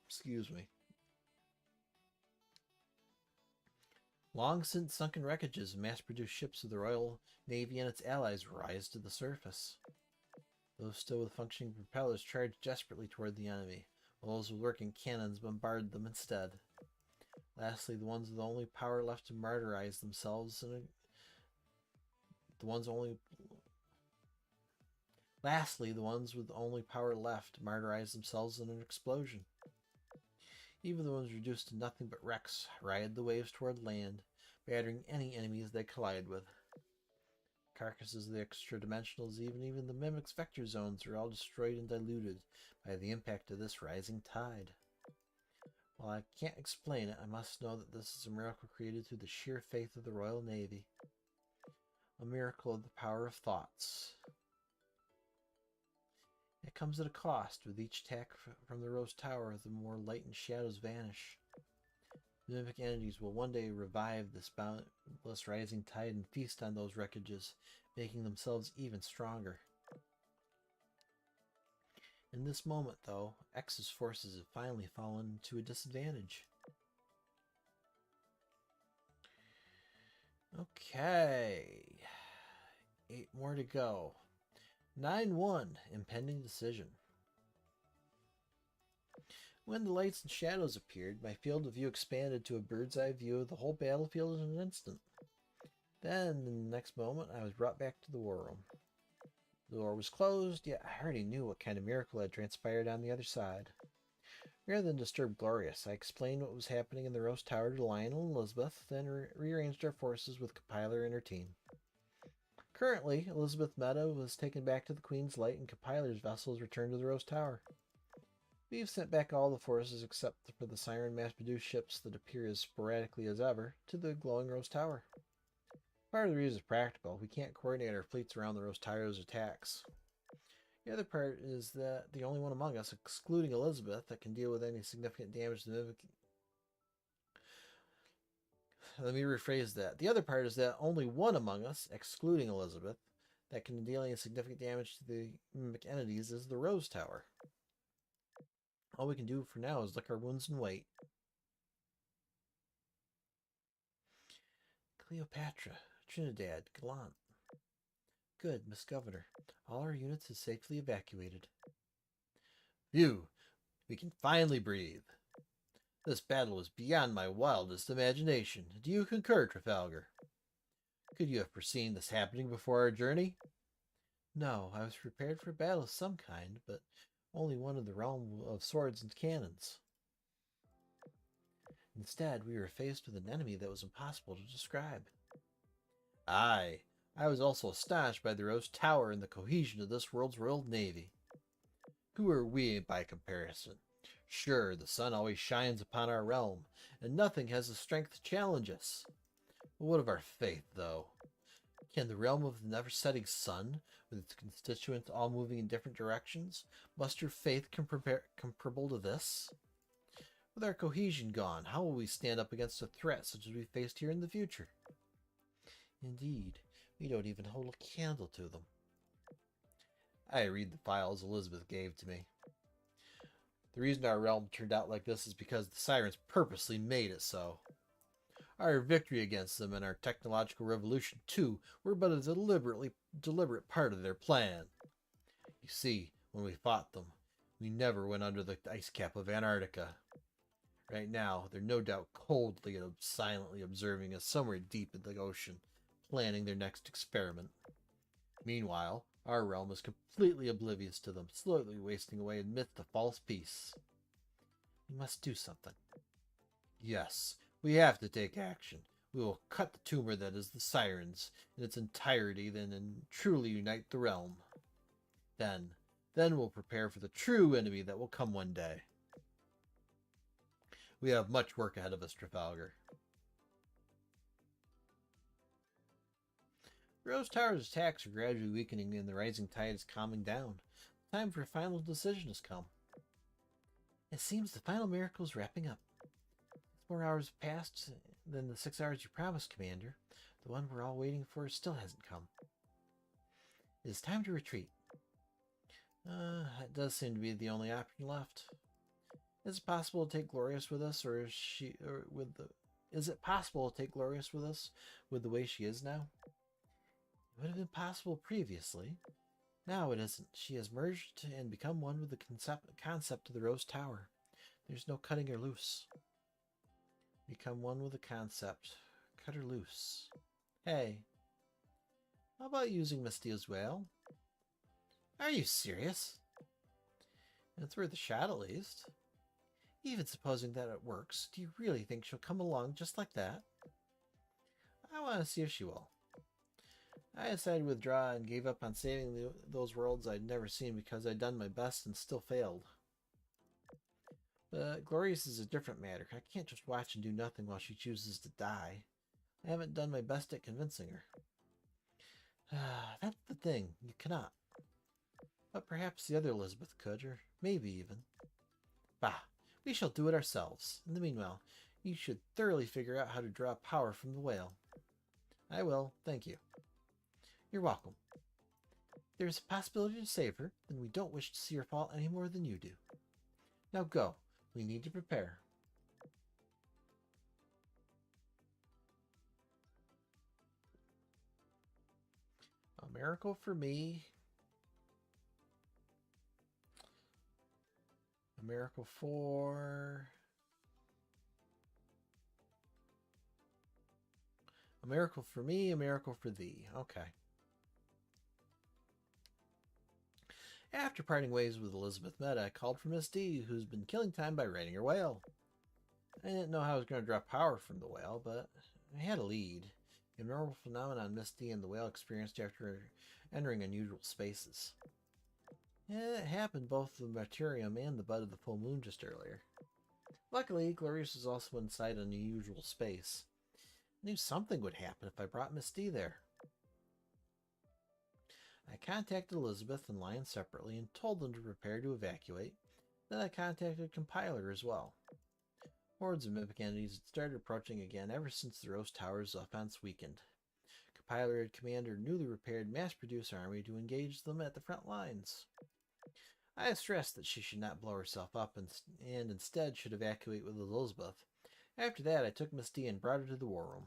Excuse me. Long since sunken wreckages of mass-produced ships of the Royal Navy and its allies rise to the surface. Those still with functioning propellers charge desperately toward the enemy, while those with working cannons bombard them instead. Lastly, the ones with only power left to martyrize themselves in the ones with only power left martyrize themselves in an explosion. Even the ones reduced to nothing but wrecks ride the waves toward land, battering any enemies they collide with. Carcasses of the extra-dimensionals, even the Mimic's vector zones, are all destroyed and diluted by the impact of this rising tide. While I can't explain it, I must know that this is a miracle created through the sheer faith of the Royal Navy. A miracle of the power of thoughts. It comes at a cost. With each attack from the Rose Tower, the more light and shadows vanish. The mimic entities will one day revive this boundless rising tide and feast on those wreckages, making themselves even stronger. In this moment, though, X's forces have finally fallen to a disadvantage. Okay. 8 more to go. 9-1, impending decision. When the lights and shadows appeared, my field of view expanded to a bird's eye view of the whole battlefield in an instant. Then, in the next moment, I was brought back to the war room. The door was closed, yet I already knew what kind of miracle had transpired on the other side. Rather than disturb Glorious, I explained what was happening in the Rose Tower to Lionel and Elizabeth, then rearranged our forces with Compiler and her team. Currently, Elizabeth Meta was taken back to the Queen's Light and Compiler's vessels returned to the Rose Tower. We've sent back all the forces except for the Siren mass-produced ships that appear as sporadically as ever to the glowing Rose Tower. Part of the reason is practical. We can't coordinate our fleets around the Rose Tower's attacks. The other part is that the only one among us, excluding Elizabeth, that can deal with any significant damage to the mimic... Let me rephrase that. The other part is that only one among us, excluding Elizabeth, that can deal any significant damage to the mimic entities is the Rose Tower. All we can do for now is lick our wounds and wait. Cleopatra, Trinidad, Gallant. Good, Miss Governor. All our units is safely evacuated. Phew! We can finally breathe. This battle was beyond my wildest imagination. Do you concur, Trafalgar? Could you have foreseen this happening before our journey? No, I was prepared for a battle of some kind, but only one in the realm of swords and cannons. Instead, we were faced with an enemy that was impossible to describe. Aye, I was also astonished by the Rose Tower and the cohesion of this world's Royal Navy. Who are we by comparison? Sure, the sun always shines upon our realm, and nothing has the strength to challenge us. But what of our faith, though? Can the realm of the never-setting sun, with its constituents all moving in different directions, muster faith comparable to this? With our cohesion gone, how will we stand up against a threat such as we faced here in the future? Indeed, we don't even hold a candle to them. I read the files Elizabeth gave to me. The reason our realm turned out like this is because the Sirens purposely made it so. Our victory against them and our technological revolution, too, were but a deliberate part of their plan. You see, when we fought them, we never went under the ice cap of Antarctica. Right now, they're no doubt coldly and silently observing us somewhere deep in the ocean, planning their next experiment. Meanwhile, our realm is completely oblivious to them, slowly wasting away amidst a false peace. We must do something. Yes, we have to take action. We will cut the tumor that is the Sirens in its entirety, then and truly unite the realm. Then we'll prepare for the true enemy that will come one day. We have much work ahead of us, Trafalgar. Rose Tower's attacks are gradually weakening and the rising tide is calming down. Time for a final decision has come. It seems the final miracle is wrapping up. 4 hours have passed than the 6 hours you promised, Commander. The one we're all waiting for still hasn't come. It is time to retreat. That does seem to be the only option left. Is it possible to take Glorious with us, Is it possible to take Glorious with us with the way she is now? It would have been possible previously. Now it isn't. She has merged and become one with the concept of the Rose Tower. There's no cutting her loose. Become one with the concept. Cut her loose. Hey, how about using Misty as well? Are you serious? It's worth a shot at least. Even supposing that it works, do you really think she'll come along just like that? I want to see if she will. I decided to withdraw and gave up on saving those worlds I'd never seen because I'd done my best and still failed. But Glorious is a different matter. I can't just watch and do nothing while she chooses to die. I haven't done my best at convincing her. That's the thing. You cannot. But perhaps the other Elizabeth could, or maybe even. Bah! We shall do it ourselves. In the meanwhile, You should thoroughly figure out how to draw power from the whale. I will, thank you. You're welcome. If there's a possibility to save her, then we don't wish to see her fall any more than you do. Now go. We need to prepare. A miracle for me. A miracle for... A miracle for me, a miracle for thee. Okay. After parting ways with Elizabeth Meta, I called for Miss D, who's been killing time by riding her whale. I didn't know how I was going to draw power from the whale, but I had a lead. A normal phenomenon Miss D and the whale experienced after entering unusual spaces. Yeah, it happened both the Martyrium and the Bud of the Full Moon just earlier. Luckily, Glorious was also inside an unusual space. I knew something would happen if I brought Miss D there. I contacted Elizabeth and Lion separately and told them to prepare to evacuate. Then I contacted Compiler as well. Hordes of mimic entities had started approaching again ever since the Rose Tower's offense weakened. Compiler had commanded a newly repaired mass-produced army to engage them at the front lines. I stressed that she should not blow herself up and instead should evacuate with Elizabeth. After that, I took Miss D and brought her to the war room.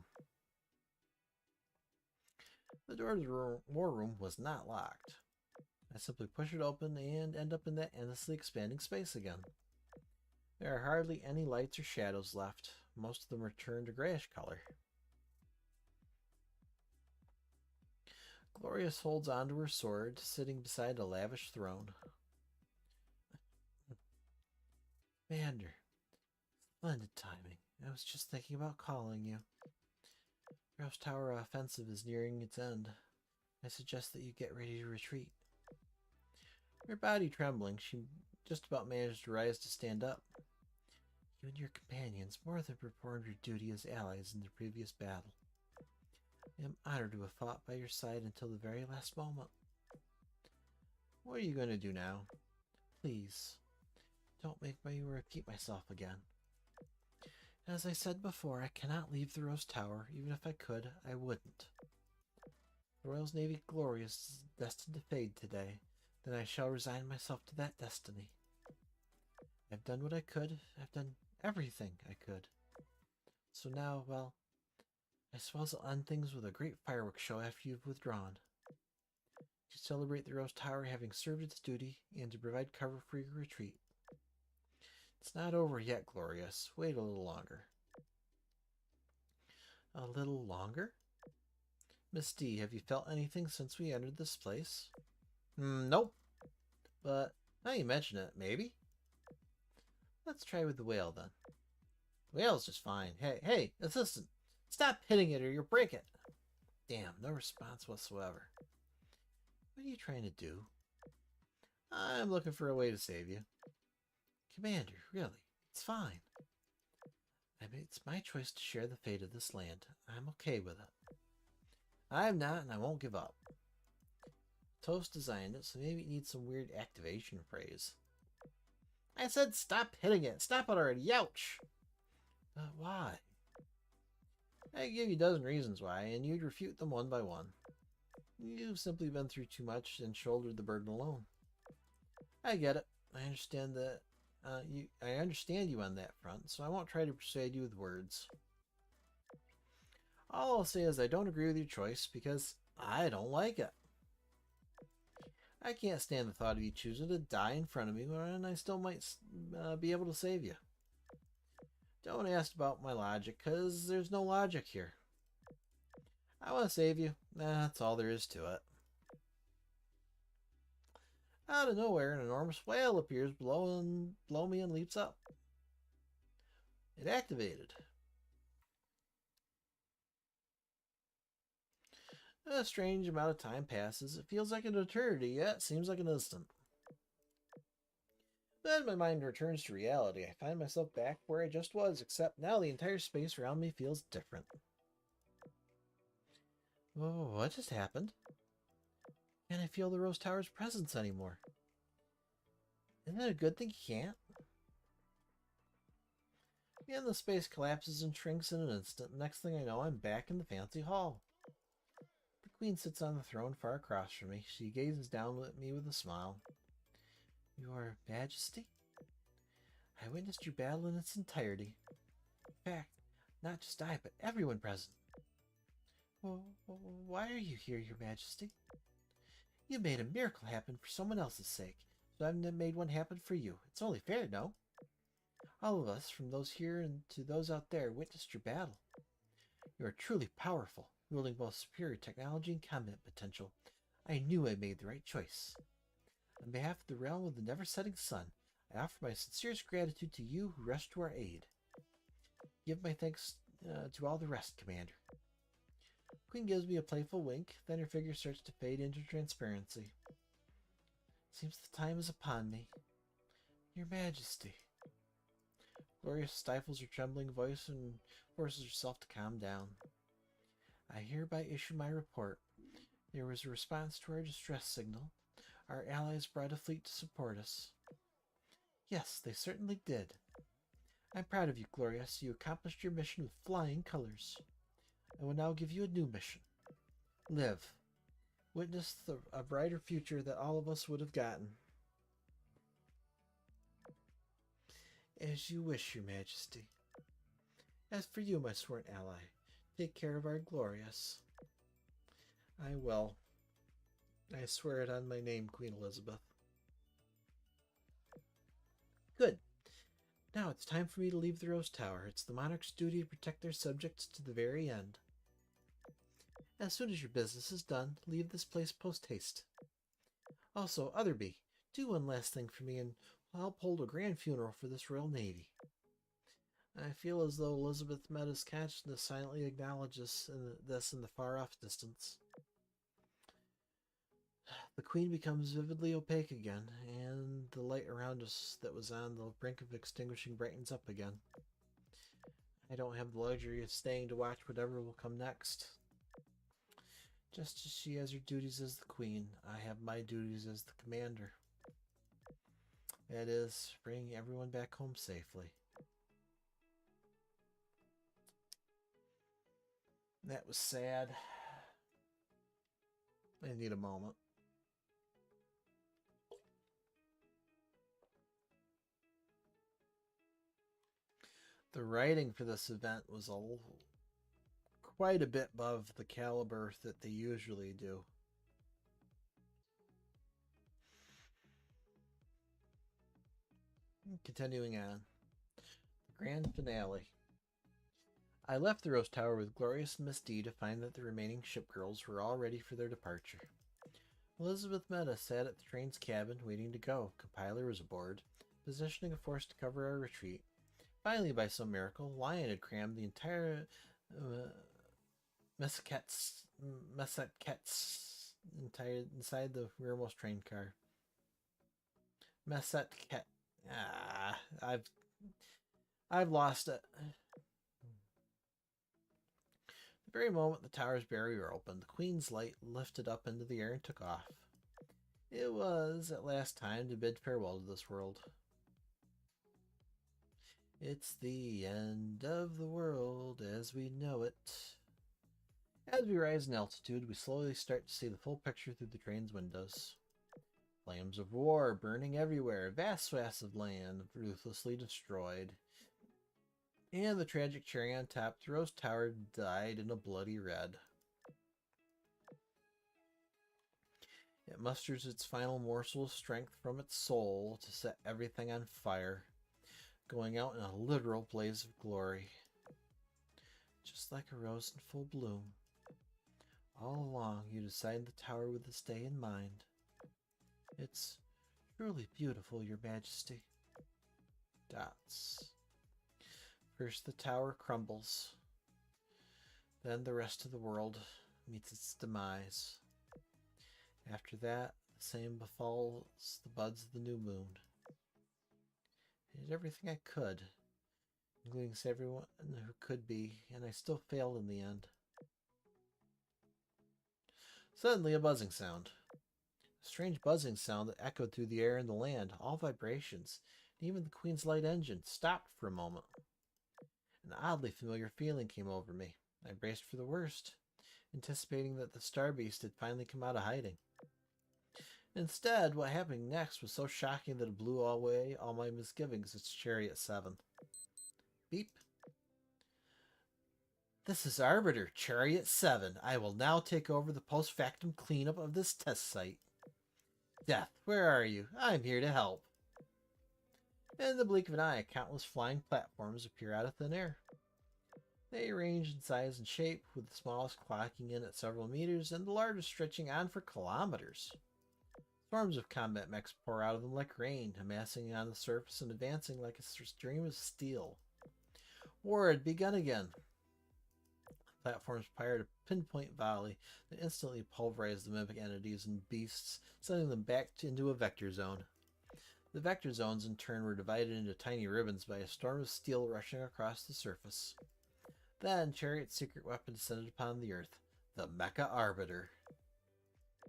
The door to the war room was not locked. I simply push it open and end up in that endlessly expanding space again. There are hardly any lights or shadows left. Most of them are turned a grayish color. Glorious holds onto her sword, sitting beside a lavish throne. Commander, splendid timing. I was just thinking about calling you. Rose Tower offensive is nearing its end. I suggest that you get ready to retreat. Her body trembling, she just about managed to rise to stand up. You and your companions more than performed your duty as allies in the previous battle. I am honored to have fought by your side until the very last moment. What are you going to do now? Please, don't make me repeat myself again. As I said before, I cannot leave the Rose Tower. Even if I could, I wouldn't. The Royals Navy Glorious is destined to fade today. Then I shall resign myself to that destiny. I've done what I could. I've done everything I could. So now, well, I suppose I'll end things with a great fireworks show after you've withdrawn. To celebrate the Rose Tower having served its duty and to provide cover for your retreat. It's not over yet, Glorious. Wait a little longer. A little longer? Miss D, have you felt anything since we entered this place? Nope. But now you mention it, maybe? Let's try with the whale, then. The whale's just fine. Hey, assistant! Stop hitting it or you'll break it! Damn, no response whatsoever. What are you trying to do? I'm looking for a way to save you. Commander, really, it's fine. I mean, it's my choice to share the fate of this land. I'm okay with it. I'm not, and I won't give up. Toast designed it, so maybe it needs some weird activation phrase. I said stop hitting it. Stop it already. Youch! Why? I give you a dozen reasons why, and you'd refute them one by one. You've simply been through too much and shouldered the burden alone. I get it. I understand that. I understand you on that front, so I won't try to persuade you with words. All I'll say is I don't agree with your choice because I don't like it. I can't stand the thought of you choosing to die in front of me when I still might be able to save you. Don't ask about my logic, because there's no logic here. I want to save you. That's all there is to it. Out of nowhere, an enormous whale appears below me and leaps up. It activated. A strange amount of time passes. It feels like an eternity, yet seems like an instant. Then my mind returns to reality. I find myself back where I just was, except now the entire space around me feels different. Oh, what just happened? Can't I feel the Rose Tower's presence anymore? Isn't it a good thing you can't? And the space collapses and shrinks in an instant. Next thing I know, I'm back in the fancy hall. The queen sits on the throne far across from me. She gazes down at me with a smile. Your Majesty? I witnessed your battle in its entirety. In fact, not just I, but everyone present. Well, why are you here, Your Majesty? You made a miracle happen for someone else's sake, so I've made one happen for you. It's only fair, no? All of us, from those here and to those out there, witnessed your battle. You are truly powerful, wielding both superior technology and combat potential. I knew I made the right choice. On behalf of the realm of the never-setting sun, I offer my sincerest gratitude to you who rushed to our aid. Give my thanks to all the rest, Commander. Queen gives me a playful wink, then her figure starts to fade into transparency. Seems the time is upon me. Your Majesty. Gloria stifles her trembling voice and forces herself to calm down. I hereby issue my report. There was a response to our distress signal. Our allies brought a fleet to support us. Yes, they certainly did. I'm proud of you, Glorious. You accomplished your mission with flying colors. I will now give you a new mission. Live. Witness a brighter future that all of us would have gotten. As you wish, Your Majesty. As for you, my sworn ally, take care of our Glorious. I will. I swear it on my name, Queen Elizabeth. Good. Now it's time for me to leave the Rose Tower. It's the monarch's duty to protect their subjects to the very end. As soon as your business is done, leave this place post-haste. Also, Otherby, do one last thing for me and help hold a grand funeral for this Royal Navy. I feel as though Elizabeth Meta's consciousness silently acknowledges this in the far-off distance. The Queen becomes vividly opaque again, and the light around us that was on the brink of extinguishing brightens up again. I don't have the luxury of staying to watch whatever will come next. Just as she has her duties as the Queen, I have my duties as the Commander. That is, bring everyone back home safely. That was sad. I need a moment. The writing for this event was quite a bit above the caliber that they usually do. Continuing on. The grand finale. I left the Rose Tower with Glorious and Miss D to find that the remaining ship girls were all ready for their departure. Elizabeth Meta sat at the train's cabin waiting to go. Compiler was aboard, positioning a force to cover our retreat. Finally, by some miracle, Lion had crammed the entire Mesakets inside the rearmost train car. Mesatket. I've lost it. The very moment the tower's barrier opened, the Queen's light lifted up into the air and took off. It was at last time to bid farewell to this world. It's the end of the world as we know it. As we rise in altitude, we slowly start to see the full picture through the train's windows. Flames of war burning everywhere, vast swaths of land ruthlessly destroyed. And the tragic cherry on top, the Rose Tower died in a bloody red. It musters its final morsel of strength from its soul to set everything on fire, going out in a literal blaze of glory. Just like a rose in full bloom. All along, you designed the tower with this day in mind. It's truly beautiful, Your Majesty. Dots. First the tower crumbles. Then the rest of the world meets its demise. After that, the same befalls the buds of the new moon. I did everything I could, including everyone who could be, and I still failed in the end. Suddenly, a buzzing sound. A strange buzzing sound that echoed through the air and the land, all vibrations, and even the Queen's light engine stopped for a moment. An oddly familiar feeling came over me. I braced for the worst, anticipating that the star beast had finally come out of hiding. Instead, what happened next was so shocking that it blew away all my misgivings. It's Chariot 7. Beep. This is Arbiter, Chariot 7. I will now take over the post-factum cleanup of this test site. Death, where are you? I'm here to help. In the blink of an eye, countless flying platforms appear out of thin air. They range in size and shape, with the smallest clocking in at several meters and the largest stretching on for kilometers. Swarms of combat mechs pour out of them like rain, amassing on the surface and advancing like a stream of steel. War had begun again. Platforms fired a pinpoint volley that instantly pulverized the mimic entities and beasts, sending them back into a vector zone. The vector zones, in turn, were divided into tiny ribbons by a storm of steel rushing across the surface. Then, Chariot's secret weapon descended upon the Earth, the Mecha Arbiter.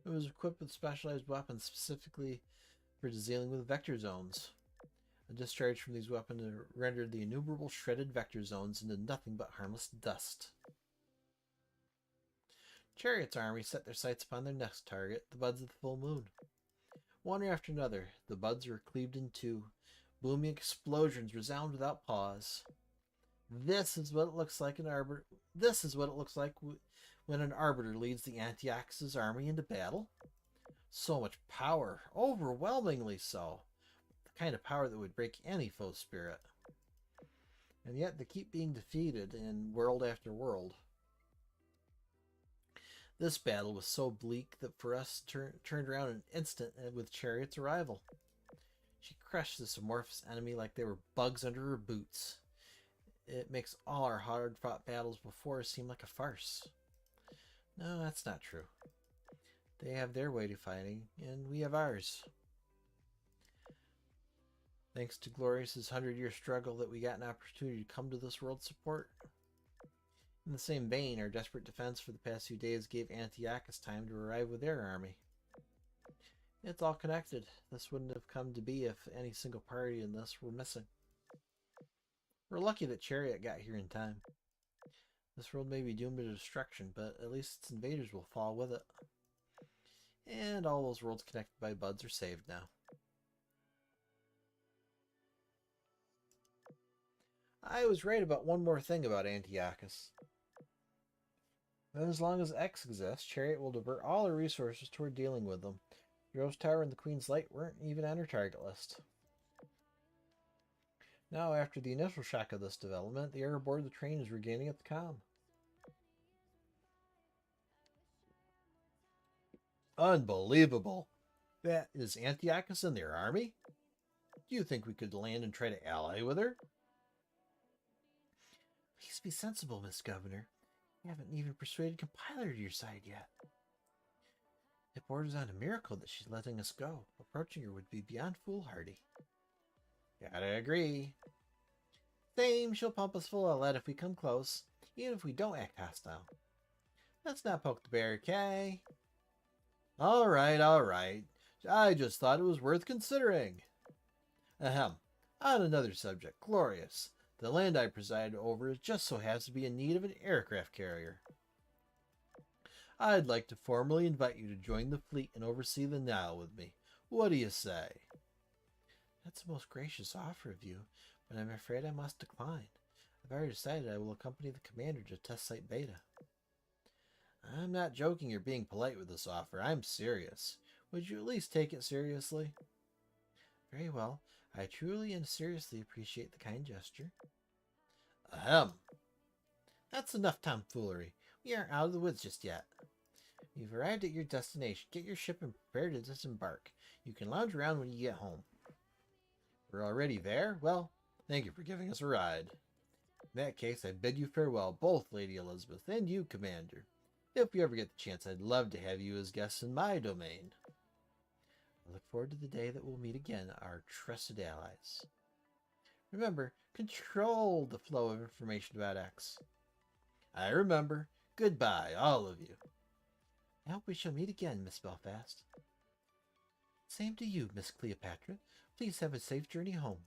It was equipped with specialized weapons specifically for dealing with vector zones. A discharge from these weapons rendered the innumerable shredded vector zones into nothing but harmless dust. Chariot's army set their sights upon their next target, the buds of the full moon. One after another, the buds were cleaved in two. Booming explosions resound without pause. This is what it looks like when an arbiter leads the Antiochus' army into battle. So much power, overwhelmingly so. The kind of power that would break any foe's spirit. And yet they keep being defeated in world after world. This battle was so bleak that for us turned around in an instant with Chariot's arrival. She crushed this amorphous enemy like they were bugs under her boots. It makes all our hard-fought battles before seem like a farce. No, that's not true. They have their way to fighting, and we have ours. Thanks to Glorious's 100-year struggle that we got an opportunity to come to this world support. In the same vein, our desperate defense for the past few days gave Antiochus time to arrive with their army. It's all connected. This wouldn't have come to be if any single party in this were missing. We're lucky that Chariot got here in time. This world may be doomed to destruction, but at least its invaders will fall with it. And all those worlds connected by buds are saved now. I was right about one more thing about Antiochus. As long as X exists, Chariot will divert all her resources toward dealing with them. The Rose Tower and the Queen's Light weren't even on her target list. Now, after the initial shock of this development, the air aboard the train is regaining its calm. Unbelievable! That is Antiochus and their army? Do you think we could land and try to ally with her? Please be sensible, Miss Governor. You haven't even persuaded Compiler to your side yet. It borders on a miracle that she's letting us go. Approaching her would be beyond foolhardy. Gotta agree. Same, she'll pump us full of lead if we come close, even if we don't act hostile. Let's not poke the bear, okay? Alright. I just thought it was worth considering. Ahem. On another subject, Glorious. The land I preside over just so happens to be in need of an aircraft carrier. I'd like to formally invite you to join the fleet and oversee the Nile with me. What do you say? That's a most gracious offer of you, but I'm afraid I must decline. I've already decided I will accompany the commander to test site Beta. I'm not joking or being polite with this offer. I'm serious. Would you at least take it seriously? Very well. I truly and seriously appreciate the kind gesture. Ahem. That's enough tomfoolery. We aren't out of the woods just yet. You've arrived at your destination. Get your ship and prepare to disembark. You can lounge around when you get home. We're already there? Well, thank you for giving us a ride. In that case, I bid you farewell, both Lady Elizabeth and you, Commander. If we ever get the chance, I'd love to have you as guests in my domain. I look forward to the day that we'll meet again, our trusted allies. Remember, control the flow of information about X. I remember. Goodbye, all of you. I hope we shall meet again, Miss Belfast. Same to you, Miss Cleopatra. Please have a safe journey home.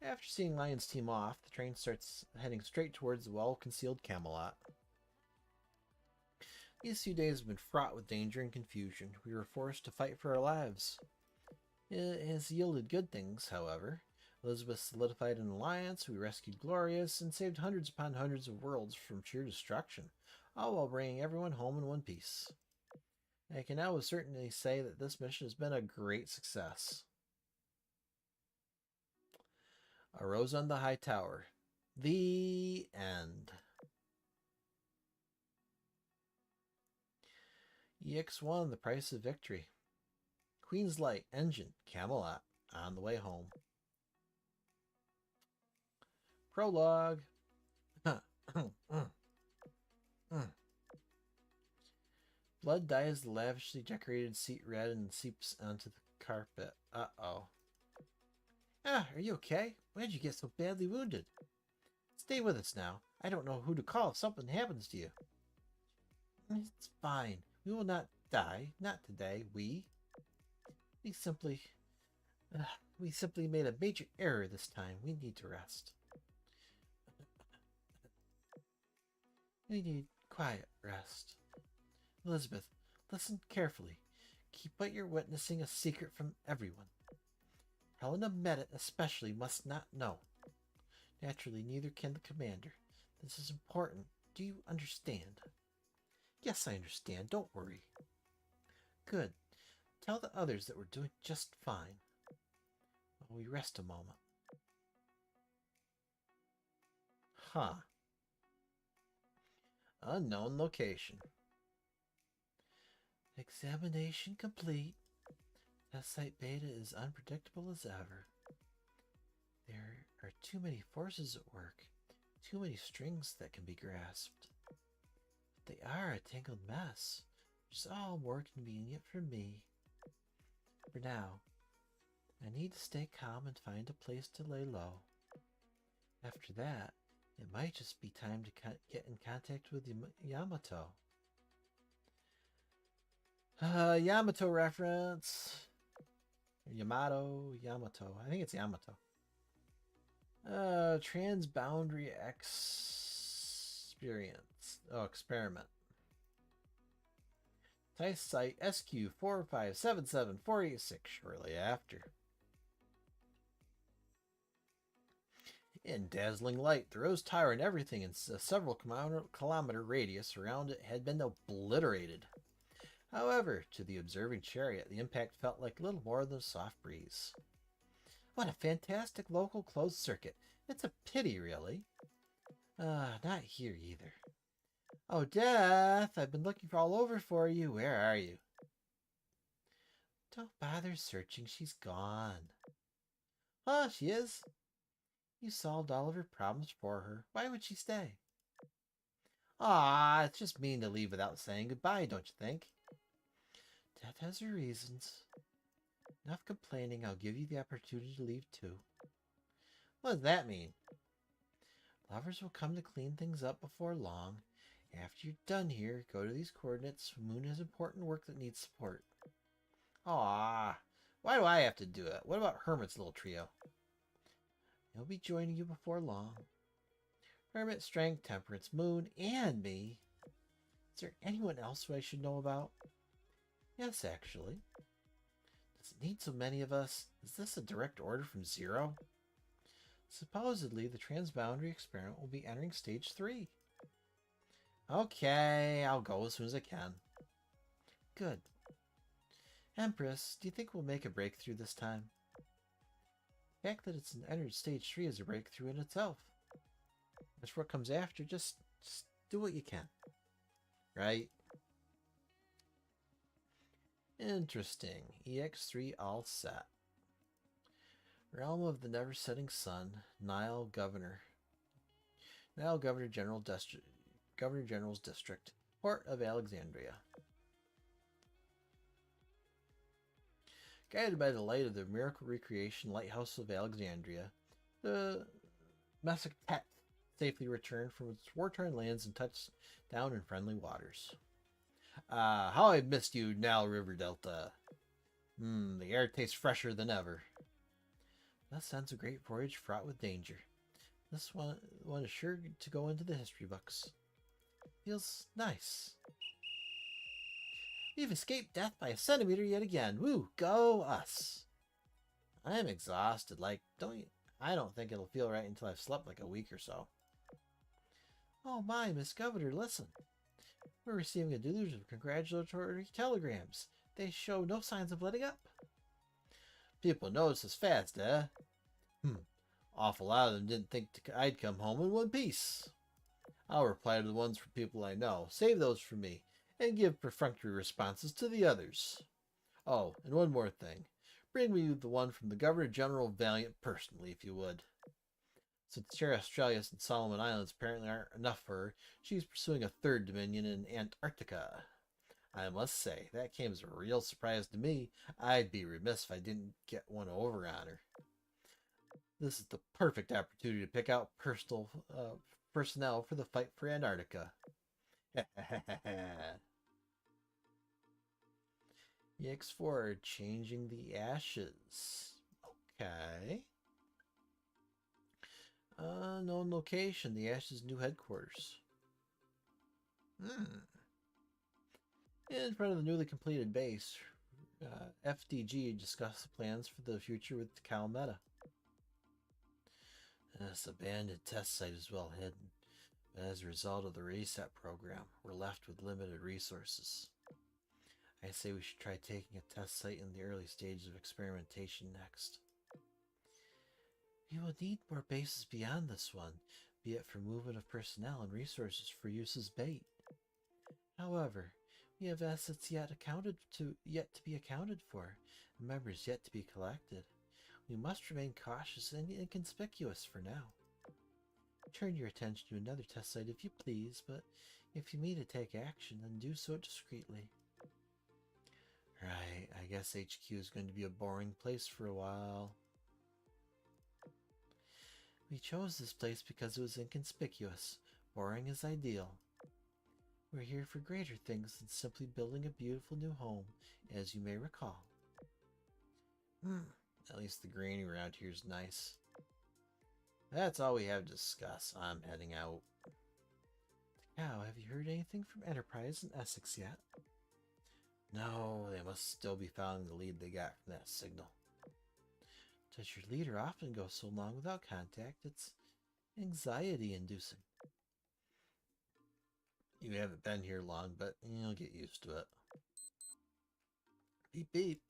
After seeing Lion's team off, the train starts heading straight towards the well-concealed Camelot. These few days have been fraught with danger and confusion. We were forced to fight for our lives. It has yielded good things, however. Elizabeth solidified an alliance, we rescued Glorious, and saved hundreds upon hundreds of worlds from sheer destruction, all while bringing everyone home in one piece. I can now with certainty say that this mission has been a great success. A Rose on the High Tower. The end. EX1, The Price of Victory. Queen's Light, Engine, Camelot, on the way home. Prologue. Blood dyes the lavishly decorated seat red and seeps onto the carpet. Uh-oh. Ah, are you okay? Why'd you get so badly wounded? Stay with us now. I don't know who to call if something happens to you. It's fine. We will not die. Not today. We simply made a major error this time. We need to rest. We need quiet rest. Elizabeth, listen carefully. Keep what you're witnessing a secret from everyone. Helena Medit especially must not know. Naturally, neither can the commander. This is important. Do you understand? Yes, I understand. Don't worry. Good. Tell the others that we're doing just fine. While we rest a moment. Huh. Unknown location. Examination complete. Test site beta is unpredictable as ever. There are too many forces at work. Too many strings that can be grasped. But they are a tangled mess, which is all more convenient for me. For now, I need to stay calm and find a place to lay low. After that, it might just be time to get in contact with Yamato. Yamato reference. Yamato. I think it's Yamato. Transboundary experiment. Test site SQ4577486 shortly after. In dazzling light, the Rose Tower and everything in a several kilometer radius around it had been obliterated. However, to the observing chariot, the impact felt like little more than a soft breeze. What a fantastic local closed circuit. It's a pity, really. Not here either. Oh, Death, I've been looking all over for you. Where are you? Don't bother searching. She's gone. Huh, she is? You solved all of her problems for her. Why would she stay? Ah, it's just mean to leave without saying goodbye, don't you think? Death has her reasons. Enough complaining. I'll give you the opportunity to leave too. What does that mean? Lovers will come to clean things up before long. After you're done here, go to these coordinates. Moon has important work that needs support. Ah, why do I have to do it? What about Hermit's little trio? He'll be joining you before long. Hermit, Strength, Temperance, Moon, and me. Is there anyone else who I should know about? Yes, actually. Does it need so many of us? Is this a direct order from Zero? Supposedly, the transboundary experiment will be entering stage 3. Okay, I'll go as soon as I can. Good. Empress, do you think we'll make a breakthrough this time? The fact that it's entered stage 3 is a breakthrough in itself. As for what comes after, just do what you can. Right? Interesting. EX3 all set. Realm of the Never-Setting Sun. Nile Governor General's District. Port of Alexandria. Guided by the light of the Miracle Recreation Lighthouse of Alexandria, the Massaquette safely returned from its war-torn lands and touched down in friendly waters. How I missed you, Nile River Delta. The air tastes fresher than ever. That sounds a great voyage fraught with danger. This one is sure to go into the history books. Feels nice. We've escaped death by a centimeter yet again. Woo, go us. I am exhausted. I don't think it'll feel right until I've slept like a week or so. Oh my, Miss Governor, listen. We're receiving a deluge of congratulatory telegrams. They show no signs of letting up. People notice us fast, eh? Awful lot of them didn't think I'd come home in one piece. I'll reply to the ones from people I know, save those for me, and give perfunctory responses to the others. Oh, and one more thing. Bring me the one from the Governor General Valiant personally, if you would. Since Terra Australis and Solomon Islands apparently aren't enough for her, she's pursuing a third dominion in Antarctica. I must say, that came as a real surprise to me. I'd be remiss if I didn't get one over on her. This is the perfect opportunity to pick out personnel for the fight for Antarctica. EX4, changing the ashes. Okay. Unknown location, the Ashes' new headquarters. In front of the newly completed base, FDG discussed the plans for the future with Calmetta. This abandoned test site is well hidden, but as a result of the reset program, we're left with limited resources. I say we should try taking a test site in the early stages of experimentation next. We will need more bases beyond this one, be it for movement of personnel and resources for use as bait. However, we have assets yet to be accounted for, and members yet to be collected. We must remain cautious and inconspicuous for now. Turn your attention to another test site if you please, but if you mean to take action, then do so discreetly. Right, I guess HQ is going to be a boring place for a while. We chose this place because it was inconspicuous. Boring is ideal. We're here for greater things than simply building a beautiful new home, as you may recall. At least the greenery around here is nice. That's all we have to discuss. I'm heading out. Now, have you heard anything from Enterprise in Essex yet? No, they must still be following the lead they got from that signal. Does your leader often go so long without contact? It's anxiety-inducing. You haven't been here long, but you'll get used to it. Beep beep.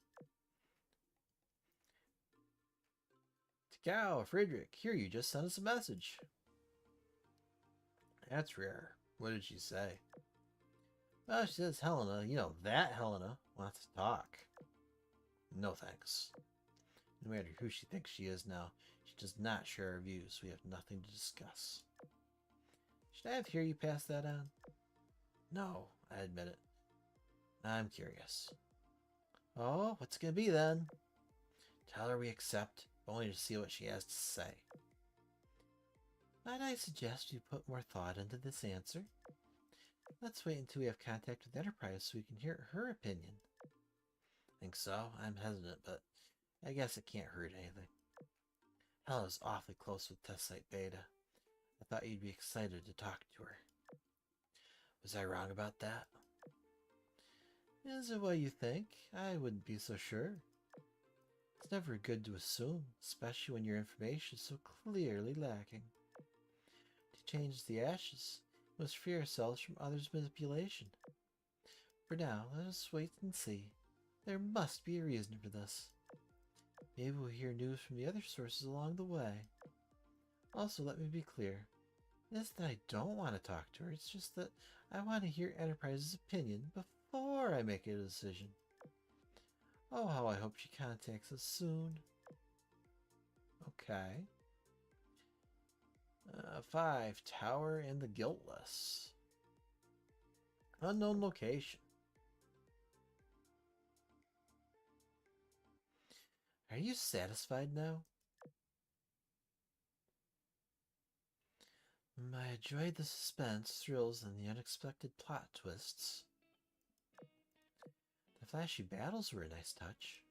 Takao, Friedrich, here, you just sent us a message. That's rare. What did she say? Well, she says Helena, that Helena, wants to talk. No thanks. No matter who she thinks she is now, she does not share our views. We have nothing to discuss. Should I have heard you pass that on? No, I admit it. I'm curious. Oh, what's it gonna be then? Tell her we accept, only to see what she has to say. Might I suggest you put more thought into this answer? Let's wait until we have contact with Enterprise so we can hear her opinion. Think so? I'm hesitant, but I guess it can't hurt anything. Hela's awfully close with Test Site Beta. I thought you'd be excited to talk to her. Was I wrong about that? Is it what you think? I wouldn't be so sure. It's never good to assume, especially when your information is so clearly lacking. To change the ashes, we must free ourselves from others' manipulation. For now, let us wait and see. There must be a reason for this. Maybe we'll hear news from the other sources along the way. Also, let me be clear. It isn't that I don't want to talk to her, it's just that I want to hear Enterprise's opinion before I make a decision. Oh, how I hope she contacts us soon. Okay. 5. Tower and the Guiltless. Unknown location. Are you satisfied now? I enjoyed the suspense, thrills, and the unexpected plot twists. The flashy battles were a nice touch.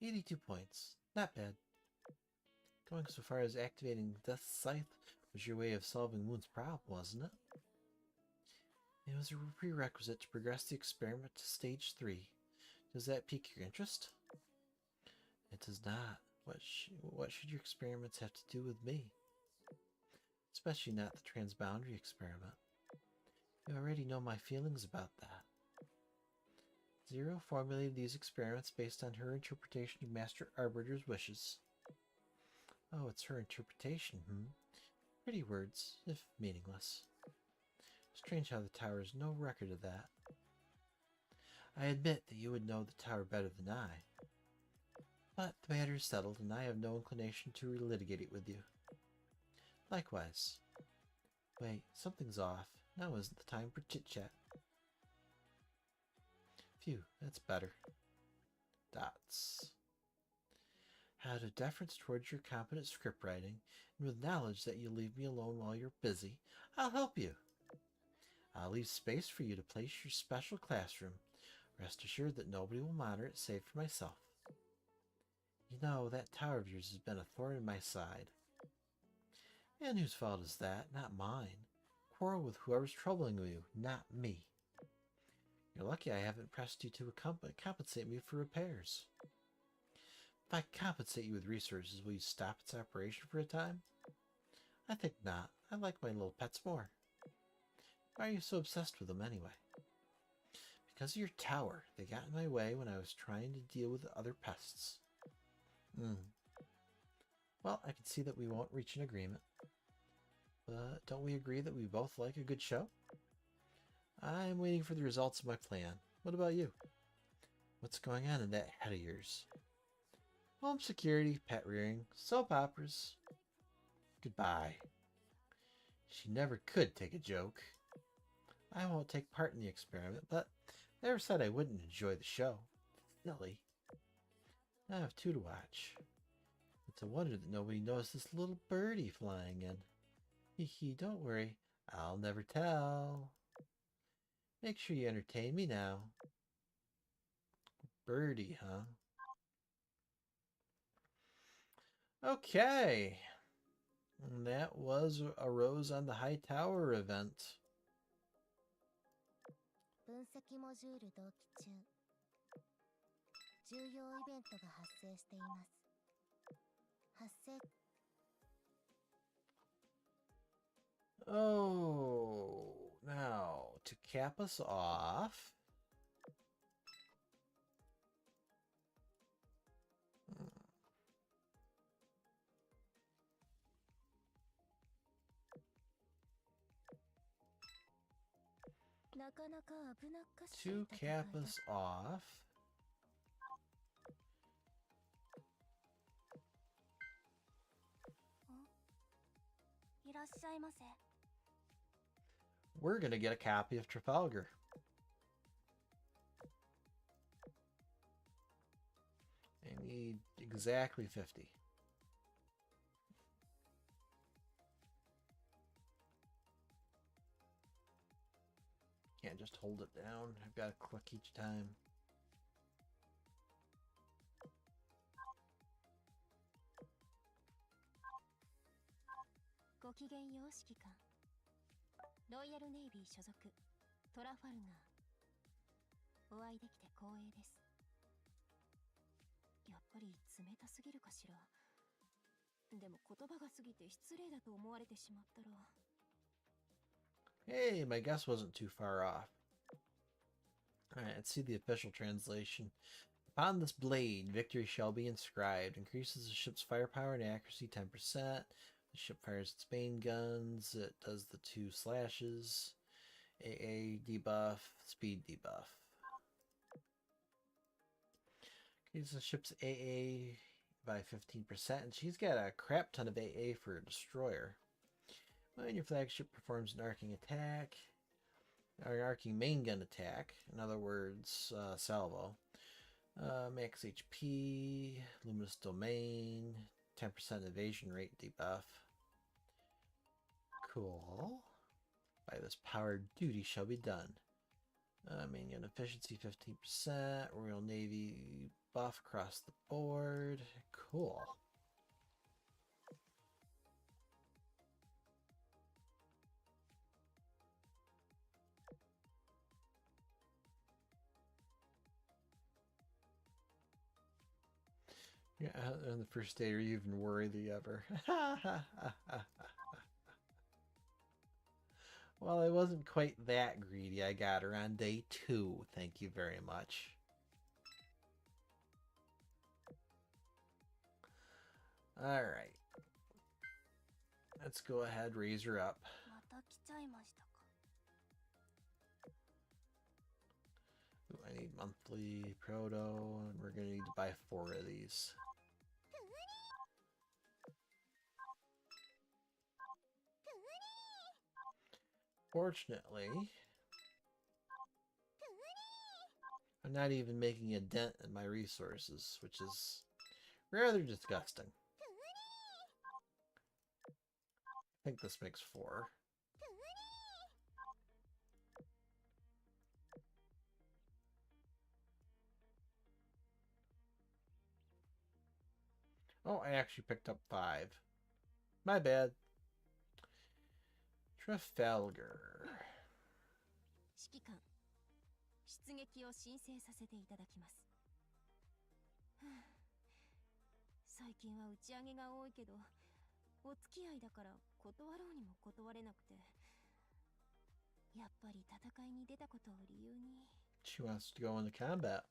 82 points. Not bad. Going so far as activating Death Scythe was your way of solving Moon's problem, wasn't it? It was a prerequisite to progress the experiment to stage 3. Does that pique your interest? It does not. What should your experiments have to do with me? Especially not the transboundary experiment. You already know my feelings about that. Zero formulated these experiments based on her interpretation of Master Arbiter's wishes. Oh, it's her interpretation, Pretty words, if meaningless. Strange how the tower has no record of that. I admit that you would know the tower better than I. But the matter is settled, and I have no inclination to relitigate it with you. Likewise. Wait, something's off. Now isn't the time for chit-chat. Phew, that's better. Dots. Out of deference towards your competent script writing, and with knowledge that you'll leave me alone while you're busy, I'll help you. I'll leave space for you to place your special classroom. Rest assured that nobody will monitor it save for myself. You know, that tower of yours has been a thorn in my side. And whose fault is that? Not mine. Quarrel with whoever's troubling you, not me. You're lucky I haven't pressed you to compensate me for repairs. If I compensate you with resources, will you stop its operation for a time? I think not. I like my little pets more. Why are you so obsessed with them anyway? Because of your tower. They got in my way when I was trying to deal with other pests. Well, I can see that we won't reach an agreement. But don't we agree that we both like a good show? I'm waiting for the results of my plan. What about you? What's going on in that head of yours? Home security, pet rearing, soap operas. Goodbye. She never could take a joke. I won't take part in the experiment, but I never said I wouldn't enjoy the show. Silly. I have two to watch. It's a wonder that nobody noticed this little birdie flying in. Hee, don't worry. I'll never tell. Make sure you entertain me now. Birdie, huh? Okay. And that was a Rose on the High Tower event. 分析モジュール同期中。重要イベントが発生しています。発生 Oh, now to cap us off. To cap us off. いらっしゃいませ。 We're gonna get a copy of Trafalgar. I need exactly 50. Can't just hold it down. I've got to click each time. Hey, my guess wasn't too far off. Alright, let's see the official translation. Upon this blade, victory shall be inscribed. Increases the ship's firepower and accuracy 10%. The ship fires its main guns. It does the 2 slashes. AA debuff, speed debuff. Increases the ship's AA by 15%. And she's got a crap ton of AA for a destroyer. When your flagship performs an arcing attack, or an arcing main gun attack, in other words, salvo, max HP, luminous domain, 10% evasion rate debuff. Cool. By this power, duty shall be done. Main gun efficiency 15%, Royal Navy buff across the board. Cool. Yeah, on the first day, are you even worthy of her? Well, I wasn't quite that greedy. I got her on day 2. Thank you very much. Alright. Let's go ahead, raise her up. Ooh, I need monthly proto, and we're going to need to buy 4 of these. Fortunately, I'm not even making a dent in my resources, which is rather disgusting. I think this makes 4. Oh, I actually picked up 5. My bad. Trafalgar. 指揮官、出撃を申請させていただきます。最近は打ち上げが多いけど、お付き合いだから断ろうにも断れなくて、やっぱり戦いに出たことを理由に。She wants to go into combat.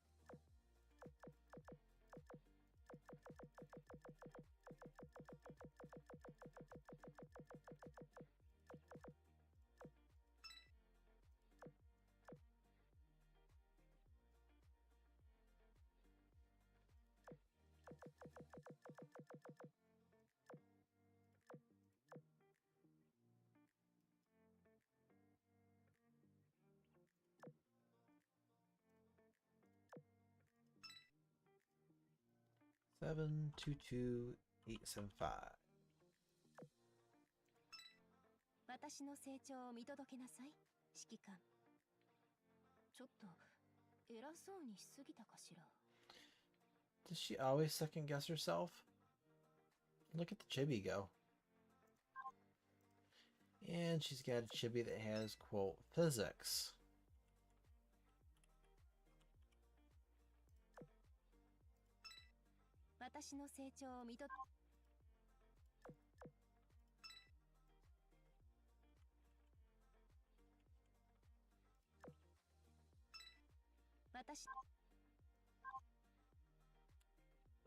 Seven two two 875. 私の成長を見届けなさい、指揮官。ちょっと偉そうにしすぎたかしら。Does she always second guess herself? Look at the chibi go. And she's got a chibi that has, quote, physics.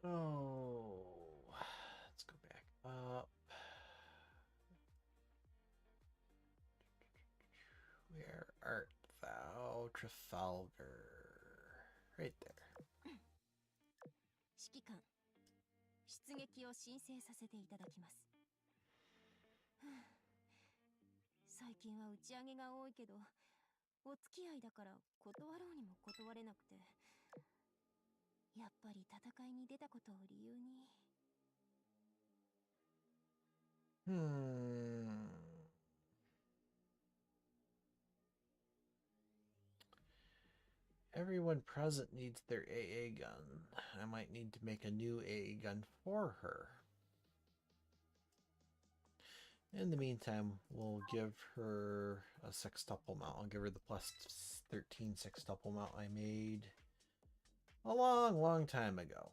Oh, let's go back up. Where art thou, Trafalgar? Right there. 指揮官、出撃を申請させていただきます。最近は打ち上げが多いけど、お付き合いだから断ろうにも断れなくて、やっぱり戦いに出たことを理由に。Everyone present needs their AA gun. I might need to make a new AA gun for her. In the meantime, we'll give her a sextuple mount. I'll give her the plus 13 sextuple mount I made a long, long time ago.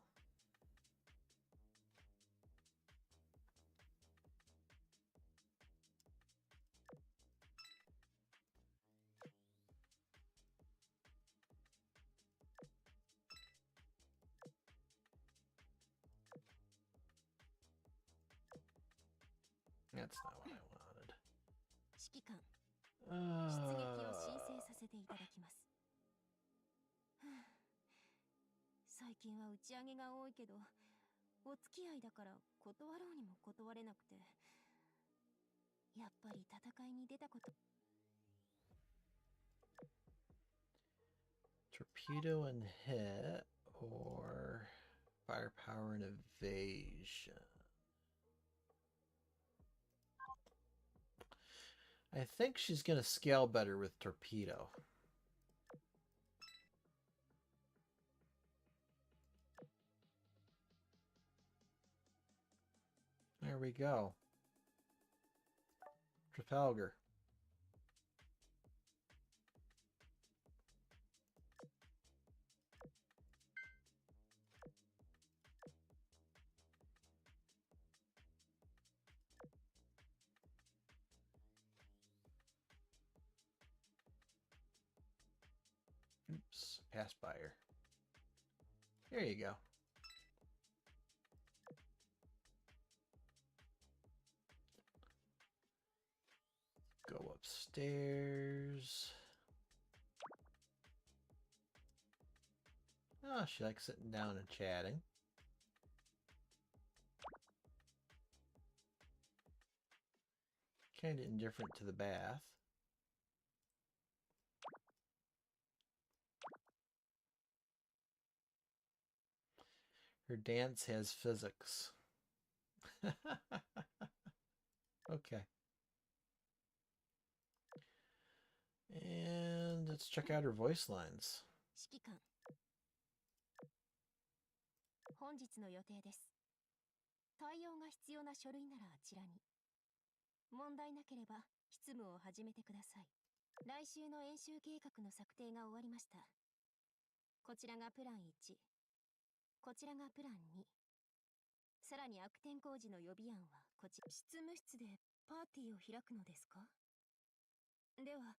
That's not what I wanted. 指揮官、出撃を申請させていただきます。最近は打ち上げが多いけど、お付き合いだから断ろうにも断れなくて、やっぱり戦いに出たこと。Torpedo and hit, or firepower and evasion. I think she's going to scale better with torpedo. There we go. Trafalgar. Oops, pass by her. There you go. Go upstairs. Oh, she likes sitting down and chatting. Kind of indifferent to the bath. Her dance has physics. Okay. And let's check out her voice lines. 指揮官、本日の予定です。対応が必要な書類ならあちらに。問題なければ執務を始めてください。来週の演習計画の策定が終わりました。こちらがプラン1、こちらがプラン2。さらに悪天候時の予備案はこちら。執務室でパーティーを開くのですか？では、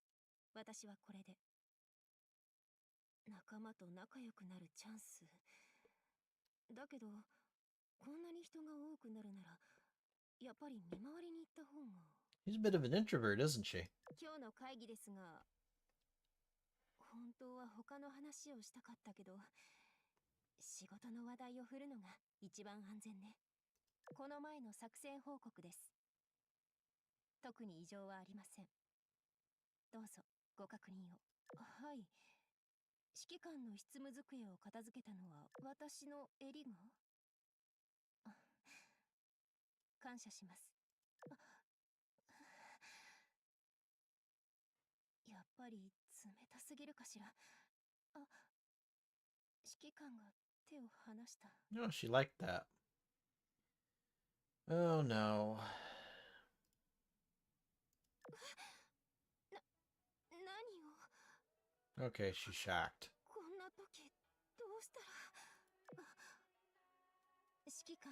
私はこれで。仲間と仲良くなるチャンス。だけど、こんなに人が多くなるなら、やっぱり見回りに行った方が。She's a bit of an introvert, isn't she? 今日の会議ですが、本当は他の話をしたかったけど、仕事の話題を振るのが一番安全ね。この前の作戦報告です。特に異常はありません。どうぞご確認を。はい。指揮官の執務机を片付けたのは私の襟が？感謝します。やっぱり冷たすぎるかしら。指揮官が手を離した。No, she liked that. Oh no. 何を？ Okay, she's shocked. こんな時どうしたら。指揮官、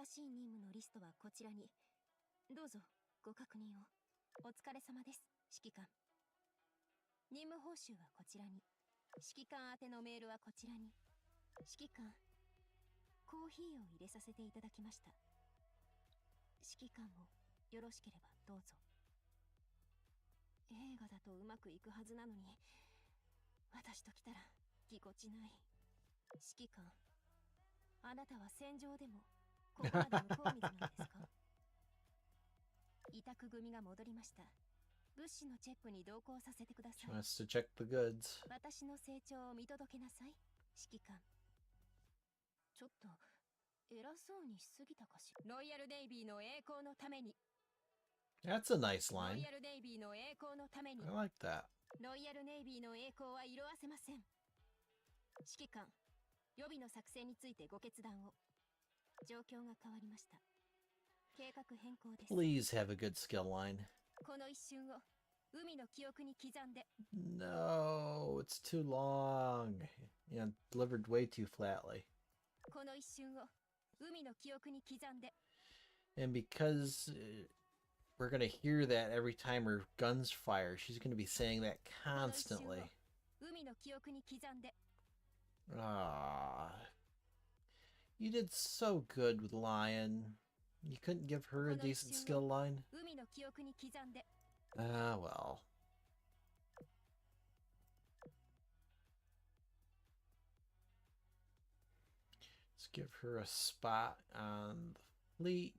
新しい任務のリストはこちらに。どうぞご確認を。お疲れ様です、指揮官。任務報酬はこちらに。指揮官宛てのメールはこちらに。指揮官、コーヒーを入れさせていただきました。指揮官もよろしければどうぞ。映画だとうまくいくはずなのに、私と来たらぎこちない。指揮官、あなたは戦場でもここまで向こう水なんですか？委託組が戻りました。物資のチェックに同行させてくださ She い。 wants to check the goods. 私の成長を見届けなさい、指揮官。ちょっと偉そうにしすぎたかしら。ロイヤルネイビーの栄光のために。 That's a nice ロ line. イヤルネイビーの栄光のために。 I like that. ロイヤルネイビーの栄光は色あせません。指揮官、予備の作戦についてご決断を。状況が変わりました。計画変更です。 Please have a good skill line. この一瞬を海の記憶に刻んで。 No, it's too long. Yeah, delivered way too flatly. この一瞬を海の記憶に刻んで。 And because we're going to hear that every time her guns fire, she's going to be saying that constantly. 海の記憶に刻んで。 Ah, you did so good with Lion. You couldn't give her a decent skill line? 海の記憶に刻んで。 Ah, well. Let's give her a spot on the fleet.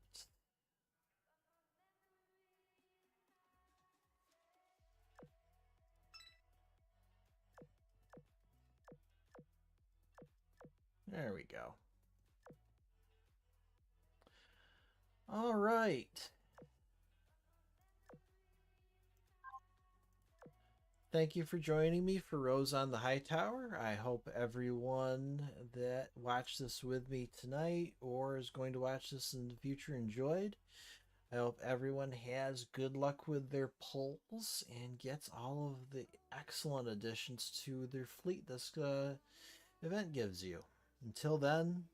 There we go. All right. Thank you for joining me for Rose on the High Tower. I hope everyone that watched this with me tonight or is going to watch this in the future enjoyed. I hope everyone has good luck with their polls and gets all of the excellent additions to their fleet this event gives you. Until then,